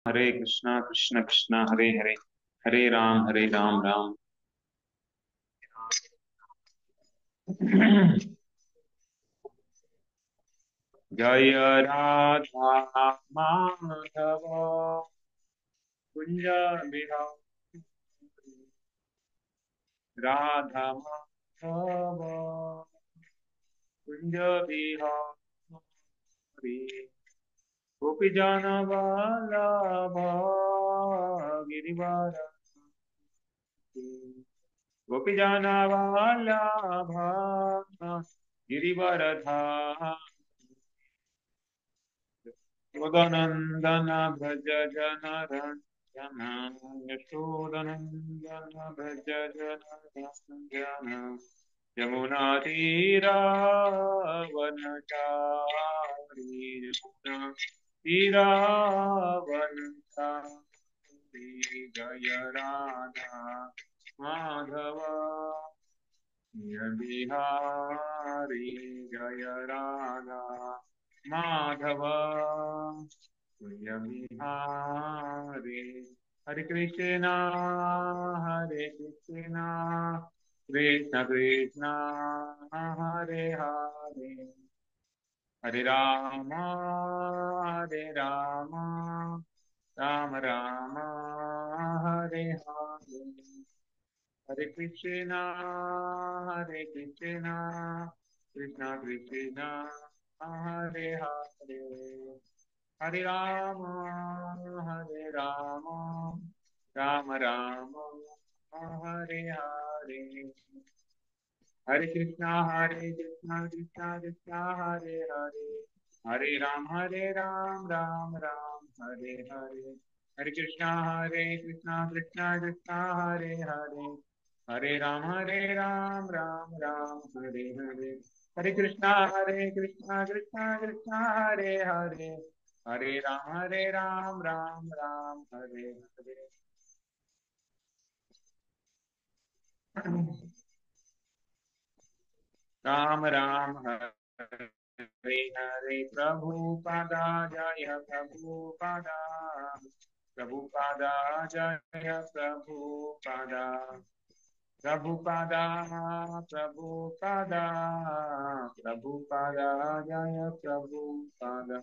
हरे कृष्णा कृष्ण कृष्ण हरे हरे, हरे राम राम। जय राधा माधव कुंज बिहारी, राधा माधव कुंज बिहारी, गोपी जन वल्लभ गिरिवर, गोपी जन वल्लभ गिरिवरधारी, यशोदनन्दन भज जन रञ्जन, यशोदनन्दन भज जन रञ्जन, यमुनातीरावनचारी, यमुनातीरावनचारी, जय राधा माधव बिहारी, जय राधा माधव प्रिय बिहारी। हरे कृष्णा कृष्ण कृष्ण हरे हरे, हरे राम राम राम हरे हरे, हरे कृष्णा कृष्ण कृष्ण हरे हरे, हरे राम राम राम हरे हरे, हरे कृष्णा कृष्णा कृष्णा हरे हरे, हरे राम राम हरे हरे, हरे कृष्णा कृष्णा कृष्णा हरे हरे, हरे राम राम हरे हरे, हरे कृष्णा कृष्णा कृष्णा हरे हरे, हरे राम राम हरे हरे। राम राम हरे हरे, प्रभुपादा जय प्रभुपादा, प्रभुपादा जय प्रभुपादा, प्रभुपादा प्रभुपादा, प्रभुपादा जय प्रभुपादा।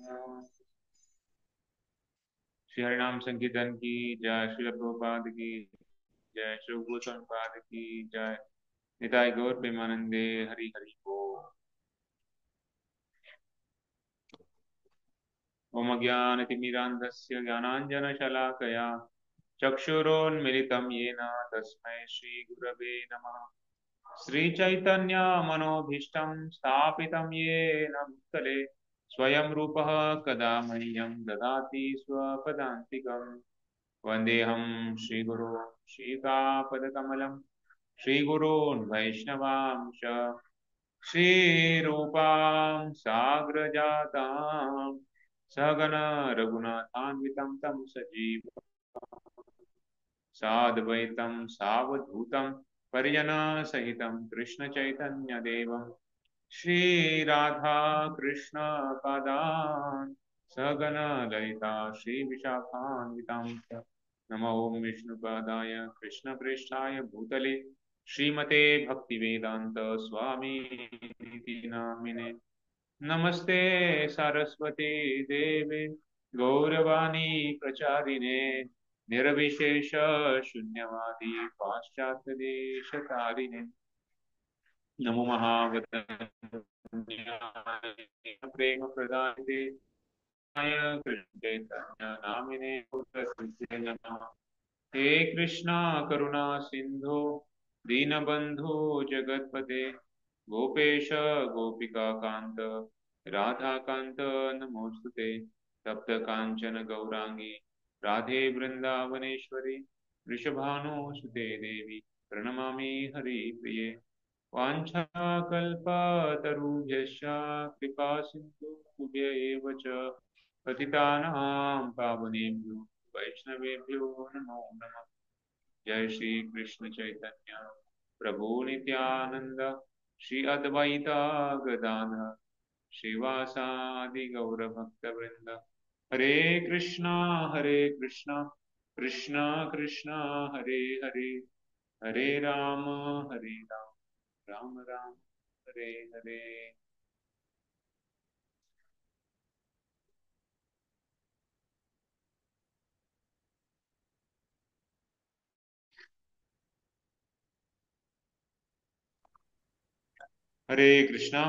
श्री हरिनाम संकीर्तन की जय, श्री प्रभुपाद की जय, श्री भूषण पाद की जय, निताय गौर प्रेमानंदे, हरि हरि बोल। ओम ज्ञानतिमिरान्धस्य ज्ञानाञ्जनशलाकया चक्षुरोन्मिलितं येन तस्मै श्रीगुरवे नमः। श्रीचैतन्यमनोभीष्टं स्थापितं येन भूतले स्वयं रूपः कदा मह्यं ददाति स्वपदान्तिकम्। वन्देऽहं श्रीगुरो श्रीकापदकमलं, श्रीगुरून् वैष्णवांश, श्रीरूपां साग्रजातां सगण रघुनाथान्वितं तं सजीव साद्वैतं सावधूतं परिजनसहितं कृष्णचैतन्यदेवं श्रीराधा कृष्णपदान् सगण ललिता श्रीविशाखान्वितां। नमो ओं विष्णुपदाय कृष्णप्रेष्ठाय भूतले श्रीमते भक्तिवेदांत स्वामी नामिने। नमस्ते सरस्वती देवे गौरवाणी प्रचारिणे, निर्विशेष शून्यवादी पाश्चात्य देश तारिणे। नमो महावदन्याय प्रेम प्रदायते कृष्ण चैतन्य नामिने प्रसिद्धे नमः। हे कृष्णा करुणा सिंधु दीनबंधु जगतपते, गोपेश गोपिका कांत राधा कांत नमोस्तुते। तप्त कांचन गौरांगी राधे वृंदावनेश्वरी, वृषभानुसुते देवी प्रणमामि हरिप्रिये। वाञ्छाकल्पतरुभ्यश्च कृपा सिन्धुभ्य एव च, पतितानां पावनेभ्यो वैष्णवेभ्यो नमो नमः। जय श्री कृष्ण चैतन्य प्रभु नित्यानंद, श्री अद्वैता गदाधर श्रीवासादि गौरभक्तवृंद, हरे कृष्णा हरे कृष्णा कृष्णा कृष्णा हरे हरे हरे राम राम राम हरे हरे। हरे कृष्णा।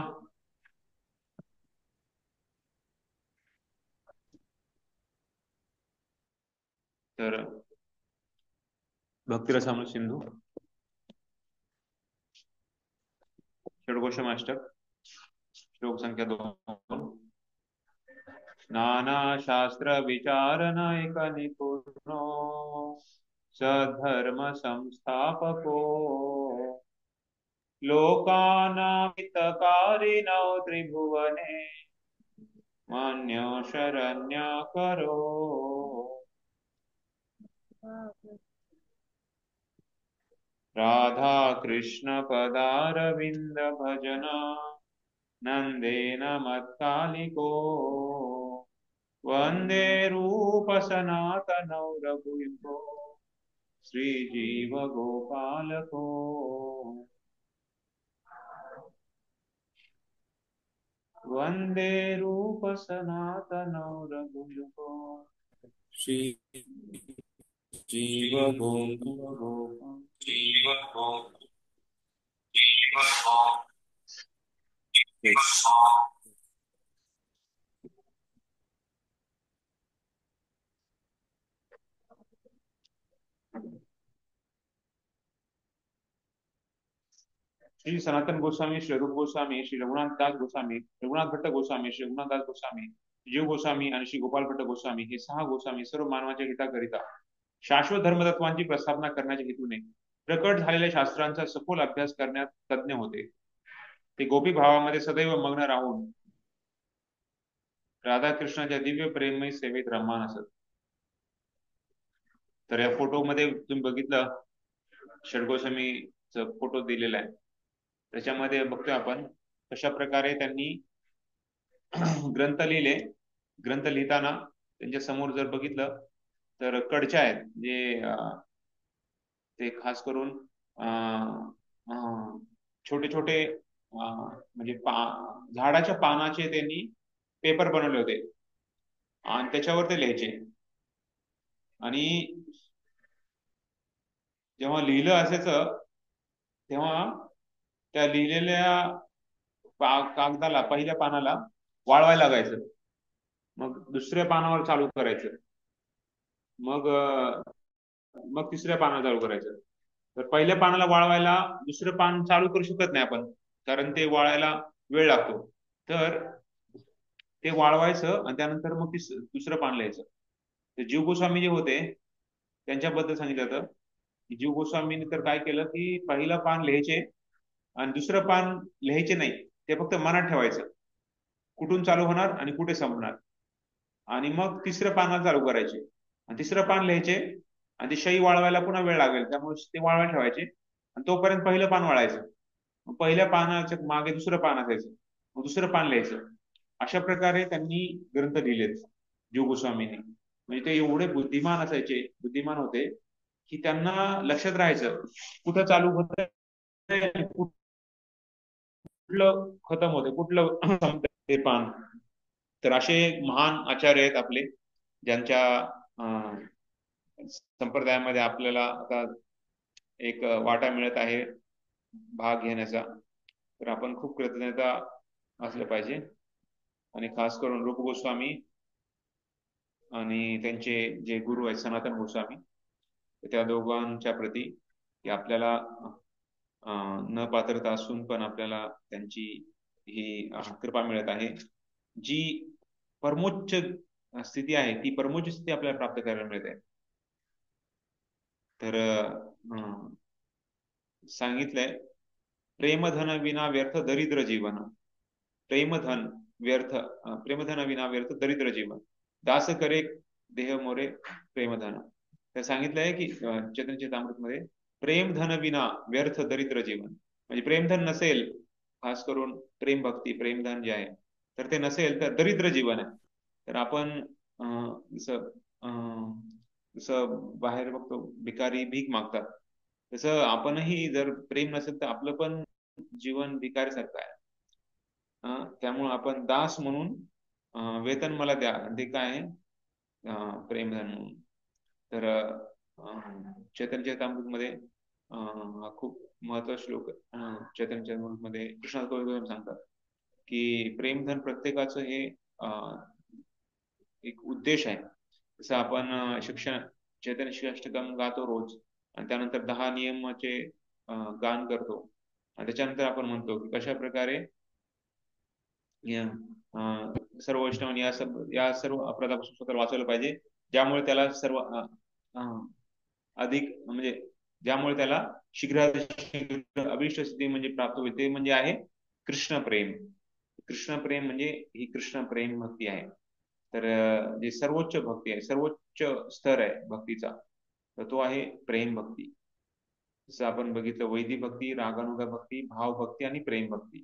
तर भक्तिरसामृत सिंधू षडघोषमाष्टक श्लोक संख्या 2। नाना शास्त्र विचारण एक निपुणो सधर्म संस्थापको लोकानामितकारिणौ त्रिभुवने मन्यो शरण्यकरो। राधा कृष्ण पदारविंद भजना नंदेन मत्कालिको वंदे रूप सनातनौ रघुयुगो श्रीजीव गोपालको। वंदे रूप सनातनौ रघुयुगो श्री जीव जीव गोपाल। जीव श्री सनातन गोस्वामी, श्री रूप गोस्वामी, श्री रघुनाथ दास गोस्वामी, रघुनाथ भट्ट गोस्वामी, श्री रघुनाथ दास गोस्वामी, जीव गोस्वामी आणि श्री गोपाल भट्ट गोस्वामी हे 6 गोस्वामी सर्व मानवाच्या हिताकरिता शाश्वत धर्मतत्वांची प्रस्थापना करण्याच्या हेतूने प्रकट झालेल्या शास्त्रांचा सखोल अभ्यास करण्यात तज्ञ होते। ते गोपी भावामध्ये सदैव मग्न राहून राधाकृष्णाच्या दिव्य प्रेममय सेवेत रममान असत। तर या फोटोमध्ये तुम्ही बघितलं षडगोस्वामीचा फोटो दिलेला आहे, त्याच्यामध्ये बघतोय आपण कशा प्रकारे त्यांनी ग्रंथ लिहिले। ग्रंथ लिहिताना त्यांच्या समोर जर बघितलं तर कडच्या आहेत, जे ते खास करून छोटे छोटे म्हणजे झाडाच्या पानाचे त्यांनी पेपर बनवले होते आणि त्याच्यावर ते लिहायचे। आणि जेव्हा लिहिलं असायचं तेव्हा त्या लिहिलेल्या कागदाला पहिल्या पानाला वाळवायला लागायचं, मग दुसऱ्या पानावर चालू करायचं, मग मग तिसऱ्या पानावर चालू करायचं। तर पहिल्या पानाला वाळवायला दुसरं पान चालू करू शकत नाही आपण, कारण ते वाळायला वेळ लागतो। तर ते वाळवायचं आणि त्यानंतर मग दुसरं पान लिहायचं। तर जीव गोस्वामी जे होते त्यांच्याबद्दल सांगितलं जातं की जीव गोस्वामीने तर काय केलं की पहिलं पान लिहायचे आणि दुसरं पान लिहायचे नाही, ते फक्त मनात ठेवायचं कुठून चालू होणार आणि कुठे संपणार, आणि मग तिसरं पानाला चालू करायचे आणि तिसरं पान लिहायचे आणि ते शाई वाळवायला पुन्हा वेळ लागेल त्यामुळे ते वाळवायला ठेवायचे आणि तोपर्यंत पहिलं पान वाळायचं, मग पहिल्या पानाच्या मागे दुसरं पान असायचं, मग दुसरं पान लिहायचं। अशा प्रकारे त्यांनी ग्रंथ लिहिलेत जीव गोस्वामींनी। म्हणजे ते एवढे बुद्धिमान असायचे, बुद्धिमान होते की त्यांना लक्षात राहायचं कुठं चालू होत, कुठलं खतम होते, कुठलं संपतंय ते पान। तर असे महान आचार्य आहेत आपले, ज्यांच्या संप्रदायामध्ये आपल्याला आता एक वाटा मिळत आहे भाग घेण्याचा। तर आपण खूप कृतज्ञता असलं पाहिजे, आणि खास करून रूप गोस्वामी आणि त्यांचे जे गुरु आहेत सनातन गोस्वामी, त्या दोघांच्या प्रती की आपल्याला न पात्रता असून पण आपल्याला त्यांची ही कृपा मिळत आहे। जी परमोच्च स्थिती आहे ती परमोच्च स्थिती आपल्याला प्राप्त करायला मिळते। तर सांगितलंय प्रेमधन विना व्यर्थ दरिद्र जीवन, प्रेमधन व्यर्थ प्रेमधन विना व्यर्थ दरिद्र जीवन, दास करे देह मोरे प्रेमधन। तर सांगितलंय की चैतन्य चरितामृत मध्ये प्रेमधन विना व्यर्थ दरिद्र जीवन, म्हणजे प्रेमधन नसेल, खास करून प्रेम भक्ती प्रेमधन जे आहे तर ते नसेल तर दरिद्र जीवन आहे। तर आपण जसं जसं बाहेर बघतो भिकारी भीक मागतात, तसं आपणही जर प्रेम नसेल तर आपलं पण जीवन भिकारीसारखं आहे. त्यामुळे आपण दास म्हणून वेतन मला द्या, ते काय आहे? प्रेमधन म्हणून. तर चैतन्य चरितामृतमध्ये हा खूप महत्वाचा श्लोक चैतन्य चरितामृतमध्ये कृष्ण सांगतात की प्रेमधन प्रत्येकाचं हे एक उद्देश आहे. जसं आपण शिक्षण चैतन्य शिक्षाष्टकम गातो रोज, आणि त्यानंतर 10 नियमाचे गान करतो, आणि त्याच्यानंतर आपण म्हणतो की कशा प्रकारे सर्व वैष्णवांनी या सर्व अपराधापासून स्वतःला वाचवलं पाहिजे, ज्यामुळे त्याला सर्व अधिक म्हणजे ज्यामुळे त्याला शीघ्र अभिष्ट सिद्धी म्हणजे प्राप्त होईल, ते म्हणजे आहे कृष्ण प्रेम. कृष्ण प्रेम म्हणजे ही कृष्ण प्रेम भक्ती आहे. तर जे सर्वोच्च भक्ती आहे, सर्वोच्च स्तर आहे भक्तीचा, तर तो आहे प्रेम भक्ती. जसं आपण बघितलं वैदिक भक्ती, रागानुगा भक्ती, भाव भक्ती आणि प्रेम भक्ती.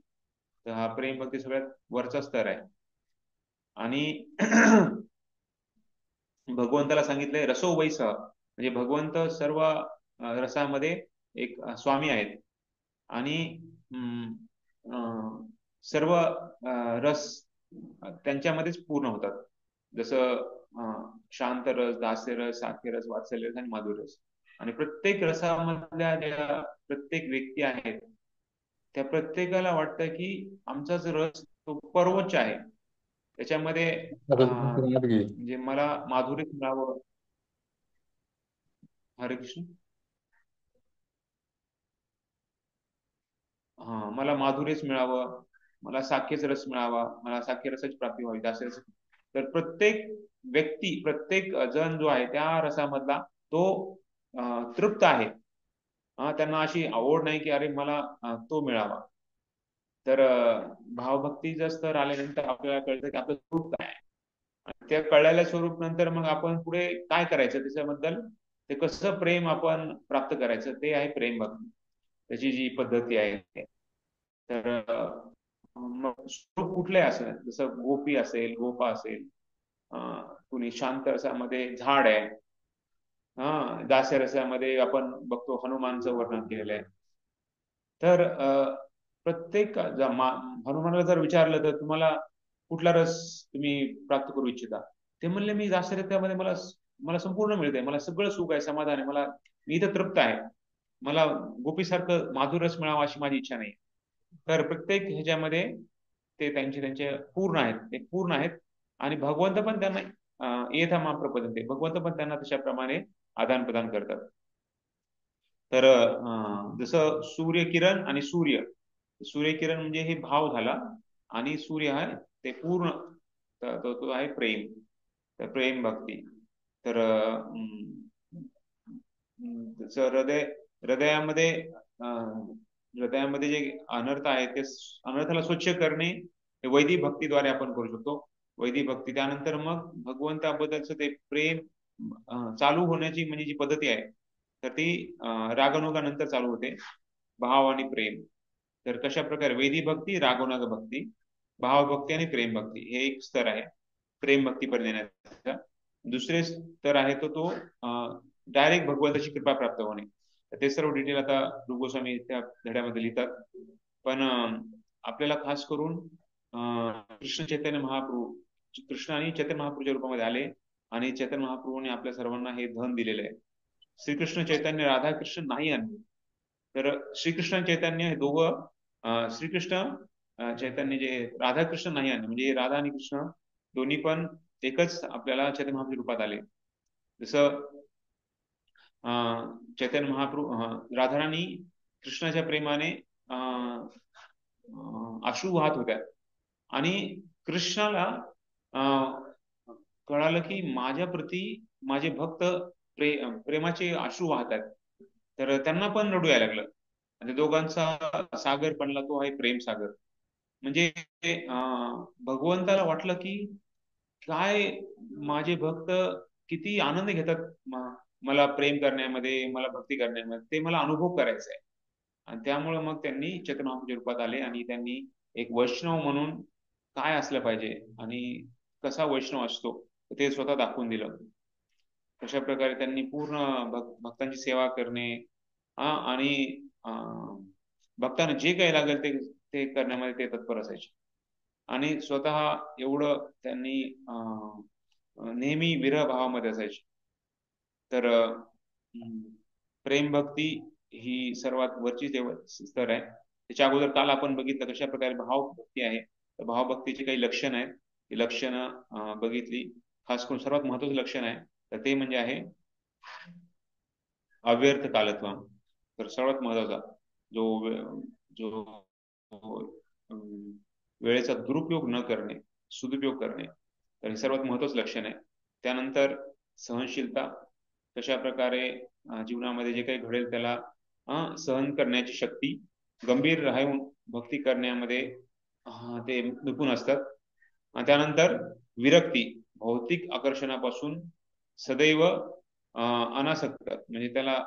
तर हा प्रेम भक्ती सगळ्यात वरचा स्तर आहे. आणि भगवंताला सांगितलंय रसो वैस, म्हणजे भगवंत सर्व रसामध्ये एक स्वामी आहेत, आणि सर्व रस त्यांच्यामध्येच पूर्ण होतात. जसं शांत रस, दास्य रस, साख्य रस, वात्सल्य रस आणि माधुर्य रस. आणि प्रत्येक रसामधल्या ज्या प्रत्येक व्यक्ती आहेत, त्या प्रत्येकाला वाटतं की आमचा जो रस तो सर्वोच्च आहे, त्याच्यामध्ये म्हणजे मला माधुर्य मिळावं. हरे कृष्ण. मला माधुर्यच मिळावं, मला साख्यच रस मिळावा, मला साख्य रसाची प्राप्ती व्हावी, दास्य. तर प्रत्येक व्यक्ती, प्रत्येक जण जो आहे त्या रसामधला तो तृप्त आहे. त्यांना अशी आवड नाही की अरे मला तो मिळावा. तर भावभक्तीचं स्तर आल्यानंतर आपल्याला कळतं की आपलं स्वरूप काय आहे, आणि त्या कळलेल्या स्वरूप नंतर मग आपण पुढे काय करायचं त्याच्याबद्दल, ते कसं प्रेम आपण प्राप्त करायचं, ते आहे प्रेम भक्ती. त्याची जी पद्धती आहे. तर मग स्वरूप कुठले असेल, जसं गोपी असेल, गोपा असेल, कुणी शांत रसामध्ये झाड आहे, दास्य रसामध्ये आपण बघतो हनुमानचं वर्णन केलेलं आहे. तर प्रत्येक हनुमानाला जर विचारलं तर तुम्हाला कुठला रस तुम्ही प्राप्त करू इच्छिता, ते म्हणले मी दास्य रसामध्ये मला मला संपूर्ण मिळते, मला सगळं सुख आहे, समाधान आहे, मला मी इथं तृप्त आहे, मला गोपीसारखं माधुर रस मिळावा अशी माझी इच्छा नाही. तर प्रत्येक ह्याच्यामध्ये ते त्यांचे त्यांचे पूर्ण आहेत, ते पूर्ण आहेत. आणि भगवंत पण त्यांना येथा माम प्रपदन्ते, भगवंत पण त्यांना तशाप्रमाणे आदान प्रदान करतात. तर जसं सूर्यकिरण आणि सूर्यकिरण म्हणजे हे भाव झाला, आणि सूर्य आहे ते पूर्ण, तो आहे प्रेम, तर प्रेम भक्ती. तर जसं हृदयामध्ये हृदयामध्ये जे अनर्थ आहे ते अनर्थाला स्वच्छ करणे हे वैदिक भक्तीद्वारे आपण करू शकतो. वैदिक भक्ती, त्यानंतर मग भगवंताबद्दलचं ते प्रेम चालू होण्याची म्हणजे जी पद्धती आहे, तर ती रागनुगानंतर चालू होते, भाव आणि प्रेम. तर कशा प्रकारे वैदिक भक्ती, रागनुग भक्ती, भावभक्ती आणि प्रेम भक्ती, हे एक स्तर आहे प्रेम भक्तीपर्यंत येण्याचा. दुसरे स्तर आहे तो डायरेक्ट भगवंताची कृपा प्राप्त होणे. ते सर्व डिटेल आता रूप गोस्वामी त्या धड्यामध्ये लिहितात. पण आपल्याला खास करून कृष्ण चैतन्य महाप्रभू, कृष्ण आणि चैतन्य महाप्रभूच्या रूपामध्ये आले, आणि चैतन्य महाप्रभूने आपल्या सर्वांना हे धन दिलेलं आहे. श्रीकृष्ण चैतन्य राधाकृष्ण नाही आणले, तर श्रीकृष्ण चैतन्य हे दोघं श्रीकृष्ण चैतन्य जे राधाकृष्ण नाही आणले, म्हणजे राधा आणि कृष्ण दोन्ही पण एकच आपल्याला चैतन्य महाप्रभू रूपात आले. जसं चैतन्य महाप्रभू राधाराणी कृष्णाच्या प्रेमाने अश्रू वाहत होत्या, आणि कृष्णाला कळालं की माझ्या प्रती माझे भक्त प्रेमाचे अश्रू वाहत आहेत, तर त्यांना पण रडू यायला लागलं. म्हणजे दोघांचा सागर बनला तो आहे प्रेम सागर. म्हणजे भगवंताला वाटलं की काय माझे भक्त किती आनंद घेतात मला प्रेम करण्यामध्ये, मला भक्ती करण्यामध्ये, ते मला अनुभव करायचा आहे. आणि त्यामुळे मग त्यांनी चैतन्य महाप्रभूच्या रूपात आले, आणि त्यांनी एक वैष्णव म्हणून काय असलं पाहिजे आणि कसा वैष्णव असतो ते स्वतः दाखवून दिलं. कशा प्रकारे त्यांनी पूर्ण भक्तांची सेवा करणे आणि भक्तांना जे काही लागेल ते ते करण्यामध्ये ते तत्पर असायचे. आणि स्वतः एवढं त्यांनी नेहमी विरह भावामध्ये असायचे. तर प्रेम भक्ती ही सर्वात वरची स्तर आहे. त्याच्या अगोदर काल आपण बघितलं कशा प्रकारे भावभक्ती आहे. तर भावभक्तीची काही लक्षणं आहेत, ती लक्षणं बघितली. खास करून सर्वात महत्वाचं लक्षण आहे तर ते म्हणजे आहे अव्यर्थ कालत्व. तर सर्वात महत्वाचा जो जो वेळेचा दुरुपयोग न करणे, सदुपयोग करणे, तर हे सर्वात महत्वाचं लक्षण आहे. त्यानंतर सहनशीलता, कशा प्रकारे जीवनामध्ये जे काही घडेल त्याला सहन करण्याची शक्ती, गंभीर राहून भक्ती करण्यामध्ये ते निपुण असतात. आणि त्यानंतर विरक्ती, भौतिक आकर्षणापासून सदैव अनासक्त, म्हणजे त्याला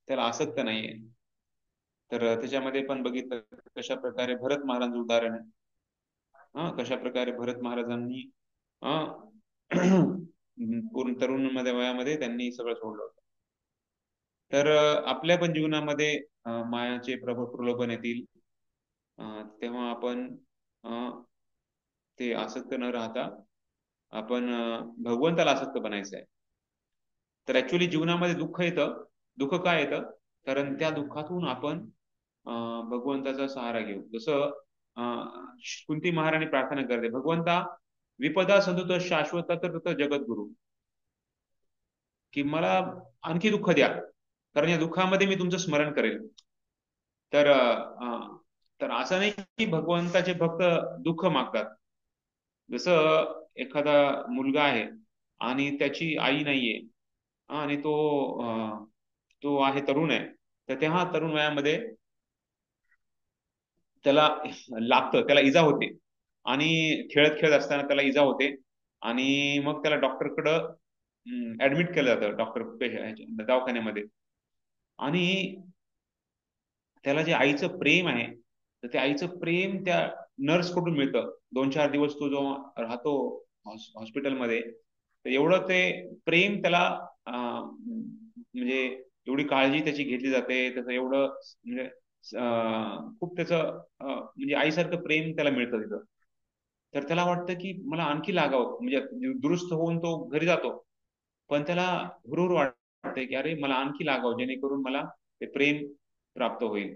त्याला आसक्त नाहीये. तर त्याच्यामध्ये पण बघितलं कशा प्रकारे भरत महाराजांचं उदाहरण आहे. कशा प्रकारे भरत महाराजांनी पूर्ण तरुण मध्ये वयामध्ये त्यांनी सगळं सोडलं होतं. तर आपल्या पण जीवनामध्ये मायाचे प्रलोभन येतील, तेव्हा आपण ते आसक्त न राहता आपण भगवंताला आसक्त बनायचं आहे. तर ऍक्च्युली जीवनामध्ये दुःख येतं. दुःख काय येतं? कारण त्या दुःखातून आपण भगवंताचा सहारा घेऊ. जसं कुंती महाराणी प्रार्थना करते, भगवंता विपदा संतुत शाश्वत तर जगद्गुरु, की मला आणखी दुःख द्या, कारण या दुःखामध्ये मी तुमचं स्मरण करेल. तर तर असं नाही की भगवंताचे भक्त दुःख मागतात. जसं एखादा मुलगा आहे आणि त्याची आई नाहीये आणि तो आहे तरुण आहे, तर तेव्हा तरुण वयामध्ये त्याला लागतं, त्याला इजा होते आणि खेळत खेळत असताना त्याला इजा होते आणि मग त्याला डॉक्टरकडं ऍडमिट केलं जातं, डॉक्टर दवाखान्यामध्ये. आणि त्याला जे आईचं प्रेम आहे, तर त्या आईचं प्रेम त्या नर्स कडून मिळतं. 2-4 दिवस तो जो राहतो हॉस्पिटलमध्ये, तर एवढं ते प्रेम त्याला म्हणजे एवढी काळजी त्याची घेतली जाते, त्याचं एवढं म्हणजे खूप त्याचं म्हणजे आईसारखं प्रेम त्याला मिळतं तिथं. तर त्याला वाटतं की मला आणखी लागावं, म्हणजे दुरुस्त होऊन तो घरी जातो, पण त्याला हुरूर वाटतंय की अरे मला आणखी लागावं, जेणेकरून मला ते प्रेम प्राप्त होईल.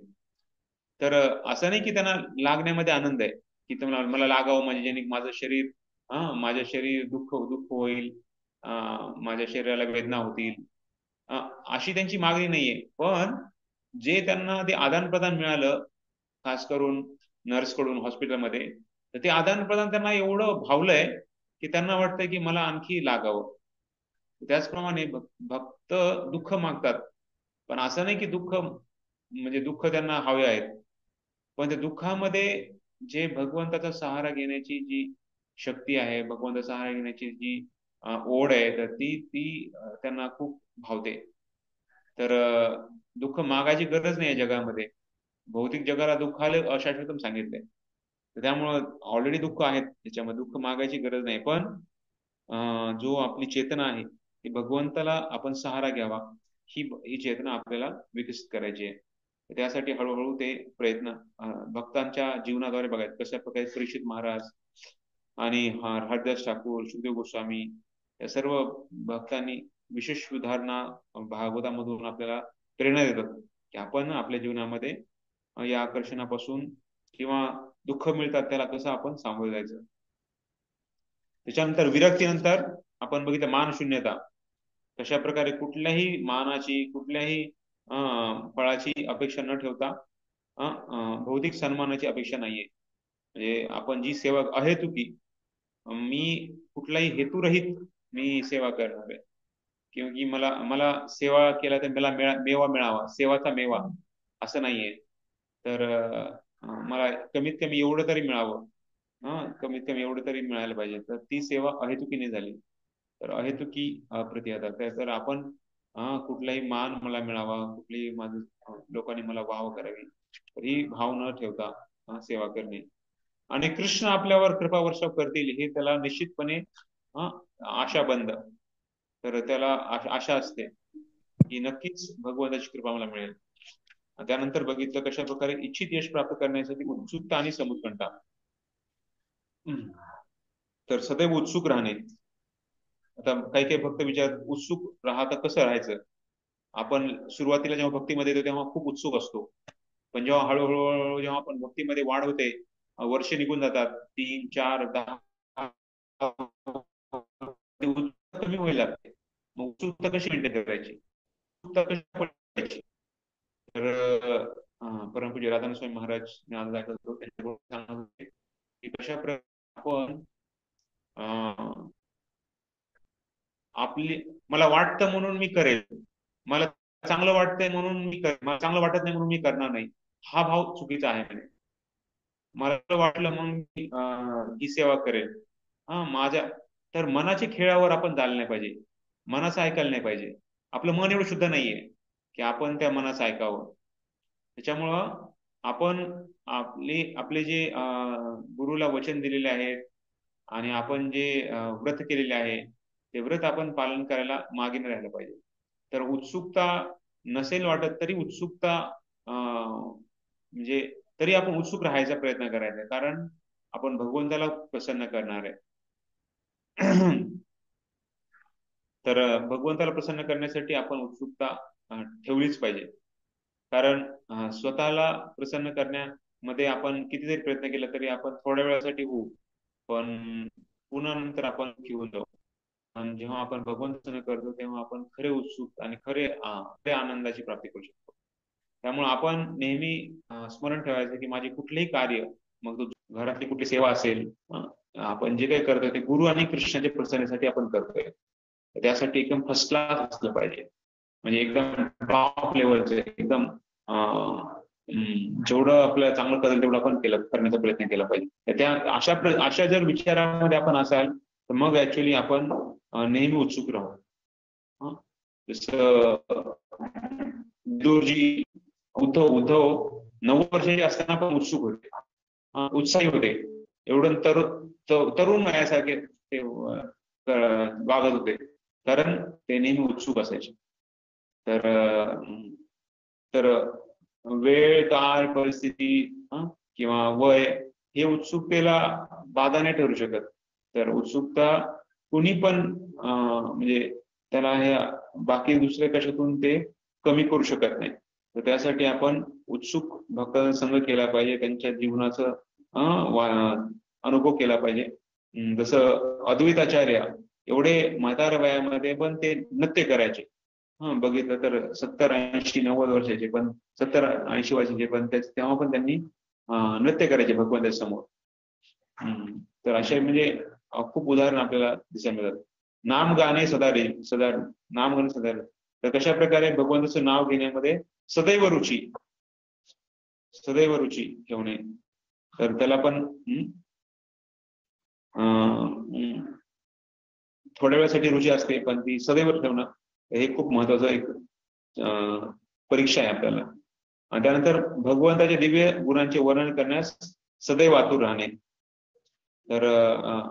तर असं नाही की त्यांना लागण्यामध्ये आनंद आहे, की तुम्हाला मला लागावं म्हणजे ज्याने माझं शरीर दुःख दुःख होईल, माझ्या शरीराला वेदना होतील, अशी त्यांची मागणी नाहीये. पण जे त्यांना ते आदान प्रदान मिळालं, खास करून नर्स कडून हॉस्पिटलमध्ये, तर ते आदान प्रदान त्यांना एवढं भावलंय की त्यांना वाटतंय की मला आणखी लागावं. त्याचप्रमाणे भक्त दुःख मागतात, पण असं नाही की दुःख त्यांना हवे आहेत. पण त्या दुःखामध्ये जे भगवंताचा सहारा घेण्याची जी शक्ती आहे, भगवंताचा सहारा घेण्याची जी ओढ आहे, तर ती ती त्यांना खूप भावते. तर दुःख मागायची गरज नाही जगामध्ये. भौतिक जगाला दुःख आले अशाश्वतम सांगितलंय. तर त्यामुळं ऑलरेडी दुःख आहेत त्याच्यामध्ये, दुःख मागायची गरज नाही. पण जो आपली चेतना आहे ती भगवंताला आपण सहारा घ्यावा, ही चेतना आपल्याला विकसित करायची आहे. त्यासाठी हळूहळू ते प्रयत्न भक्तांच्या जीवनाद्वारे बघायचे. कशा प्रकारे परीक्षित महाराज आणि हरदास ठाकूर, सुखदेव गोस्वामी या सर्व भक्तांनी विशेष सुधारणा भागवतामधून आपल्याला प्रेरणा देतात की आपण आपल्या जीवनामध्ये या आकर्षणापासून किंवा दुःख मिळतात त्याला कसं आपण सामोरे जायचं. त्याच्यानंतर विरक्तीनंतर आपण बघितलं मानशून्यता. कशा प्रकारे कुठल्याही मानाची, कुठल्याही फळाची अपेक्षा न ठेवता भौतिक सन्मानाची अपेक्षा नाहीये. म्हणजे आपण जी सेवा अहेतुकी, मी कुठलाही हेतुरहित मी सेवा करणार आहे, किंवा मला मला सेवा केला तर मला मेवा मिळावा, सेवाचा मेवा, असं नाहीये. तर मला कमीत कमी एवढं तरी मिळावं, कमीत कमी एवढं तरी मिळायला पाहिजे, तर ती सेवा अहेतुकीने झाली. तर अहेतुकी प्रतिहता, तर आपण कुठलाही मान मला मिळावा, कुठलीही माझं लोकांनी मला वाह करावी, तर ही भाव न ठेवता सेवा करणे. आणि कृष्ण आपल्यावर कृपा वर्षाव करतील हे त्याला निश्चितपणे आशाबंद, तर त्याला आशा असते की नक्कीच भगवंताची कृपा मला मिळेल. त्यानंतर बघितलं कशा प्रकारे इच्छित यश प्राप्त करण्यासाठी उत्सुकता आणि समुत्कंठा. तर सदैव उत्सुक राहणे. आता काही काही भक्त विचार उत्सुक राहता कसं राहायचं. आपण सुरुवातीला जेव्हा भक्तीमध्ये येतो तेव्हा खूप उत्सुक असतो, पण जेव्हा हळूहळू जेव्हा आपण भक्तीमध्ये वाढ होते, वर्ष निघून जातात, 3 4 10, कमी व्हायला लागते. मग उत्सुकता कशी मेंटेन करायची, उत्सुकता कशी पळवायची? तर परमपूज्य राधानंद स्वामी महाराज आज दाखवतो की कशा प्रकारे आपण आपली, मला वाटतं म्हणून मी करेल, मला चांगलं वाटतंय म्हणून मी करेल, मला चांगलं वाटत नाही म्हणून मी करणार नाही, हा भाव चुकीचा आहे म्हणे. मला वाटलं म्हणून मी ही सेवा करेल. हा माझ्या, तर मनाच्या खेळावर आपण चाललं नाही पाहिजे, मनाचं ऐकायला नाही पाहिजे. आपलं मन एवढं शुद्ध नाहीये की आपण त्या मनाचं ऐकावं. त्याच्यामुळं आपण आपले जे गुरुला वचन दिलेले आहेत आणि आपण जे व्रत केलेले आहे ते व्रत आपण पालन करायला मागे नाही राहिलं पाहिजे. तर उत्सुकता नसेल वाटत तरी उत्सुकता म्हणजे तरी आपण उत्सुक राहायचा प्रयत्न करायचा, कारण आपण भगवंताला प्रसन्न करणार आहे. तर भगवंताला प्रसन्न करण्यासाठी आपण उत्सुकता ठेवलीच पाहिजे. कारण स्वतःला प्रसन्न करण्यामध्ये आपण कितीतरी प्रयत्न केला तरी आपण थोड्या वेळासाठी होऊ, पण पुन्हा नंतर आपण घेऊन जाऊ. आणि जेव्हा आपण भगवंत प्रसन्न करतो तेव्हा आपण खरे उत्सुक आणि खरे आनंदाची प्राप्ती करू शकतो. त्यामुळे आपण नेहमी स्मरण ठेवायचं की माझे कुठलेही कार्य, मग तो घरातली कुठली सेवा असेल, आपण जे काही करतोय ते गुरु आणि कृष्णाच्या प्रसन्नासाठी आपण करतोय. त्यासाठी एकदम फर्स्ट क्लास असलं पाहिजे, म्हणजे एकदम टॉप लेवलचं, एकदम जेवढं आपल्याला चांगलं करेल तेवढं आपण करण्याचा प्रयत्न केला पाहिजे. त्या अशा जर विचारामध्ये आपण असाल तर मग ऍक्च्युली आपण नेहमी उत्सुक राहू. जसं विदुरजी, उद्धव 9 वर्षाचे असताना पण उत्सुक होते, उत्साही होते, एवढं तरुण वयासारखे ते वागत होते, कारण ते नेहमी उत्सुक असायचे. तर तर वेळ, काळ, परिस्थिती किंवा वय हे उत्सुकतेला बाधा नाही ठरू शकत. तर उत्सुकता कुणी पण म्हणजे त्याला हे बाकी दुसऱ्या कशातून ते कमी करू शकत नाही. तर त्यासाठी आपण उत्सुक भक्तांचा संग केला पाहिजे, त्यांच्या जीवनाचं अनुभव केला पाहिजे. जसं अद्वैत आचार्य एवढे म्हातार वयामध्ये पण ते नृत्य करायचे. बघितलं तर 70 80 90 वर्षाचे पण, 70 80 वर्षाचे पण तेव्हा पण त्यांनी नृत्य करायचे भगवंताच्या समोर. तर असे म्हणजे खूप उदाहरण आपल्याला दिसायला मिळतात. नाम गाणे सदा रे, सदा नाम गाणे सदा रे. तर कशा प्रकारे भगवंताचं नाव घेण्यामध्ये सदैव रुची, सदैव रुची ठेवणे. तर त्याला पण थोड्या वेळासाठी रुची असते, पण ती सदैव ठेवणं हे खूप महत्वाचं एक परीक्षा आहे आपल्याला. आणि त्यानंतर भगवंताच्या दिव्य गुणांचे वर्णन करण्यास सदैव आतुर राहणे. तर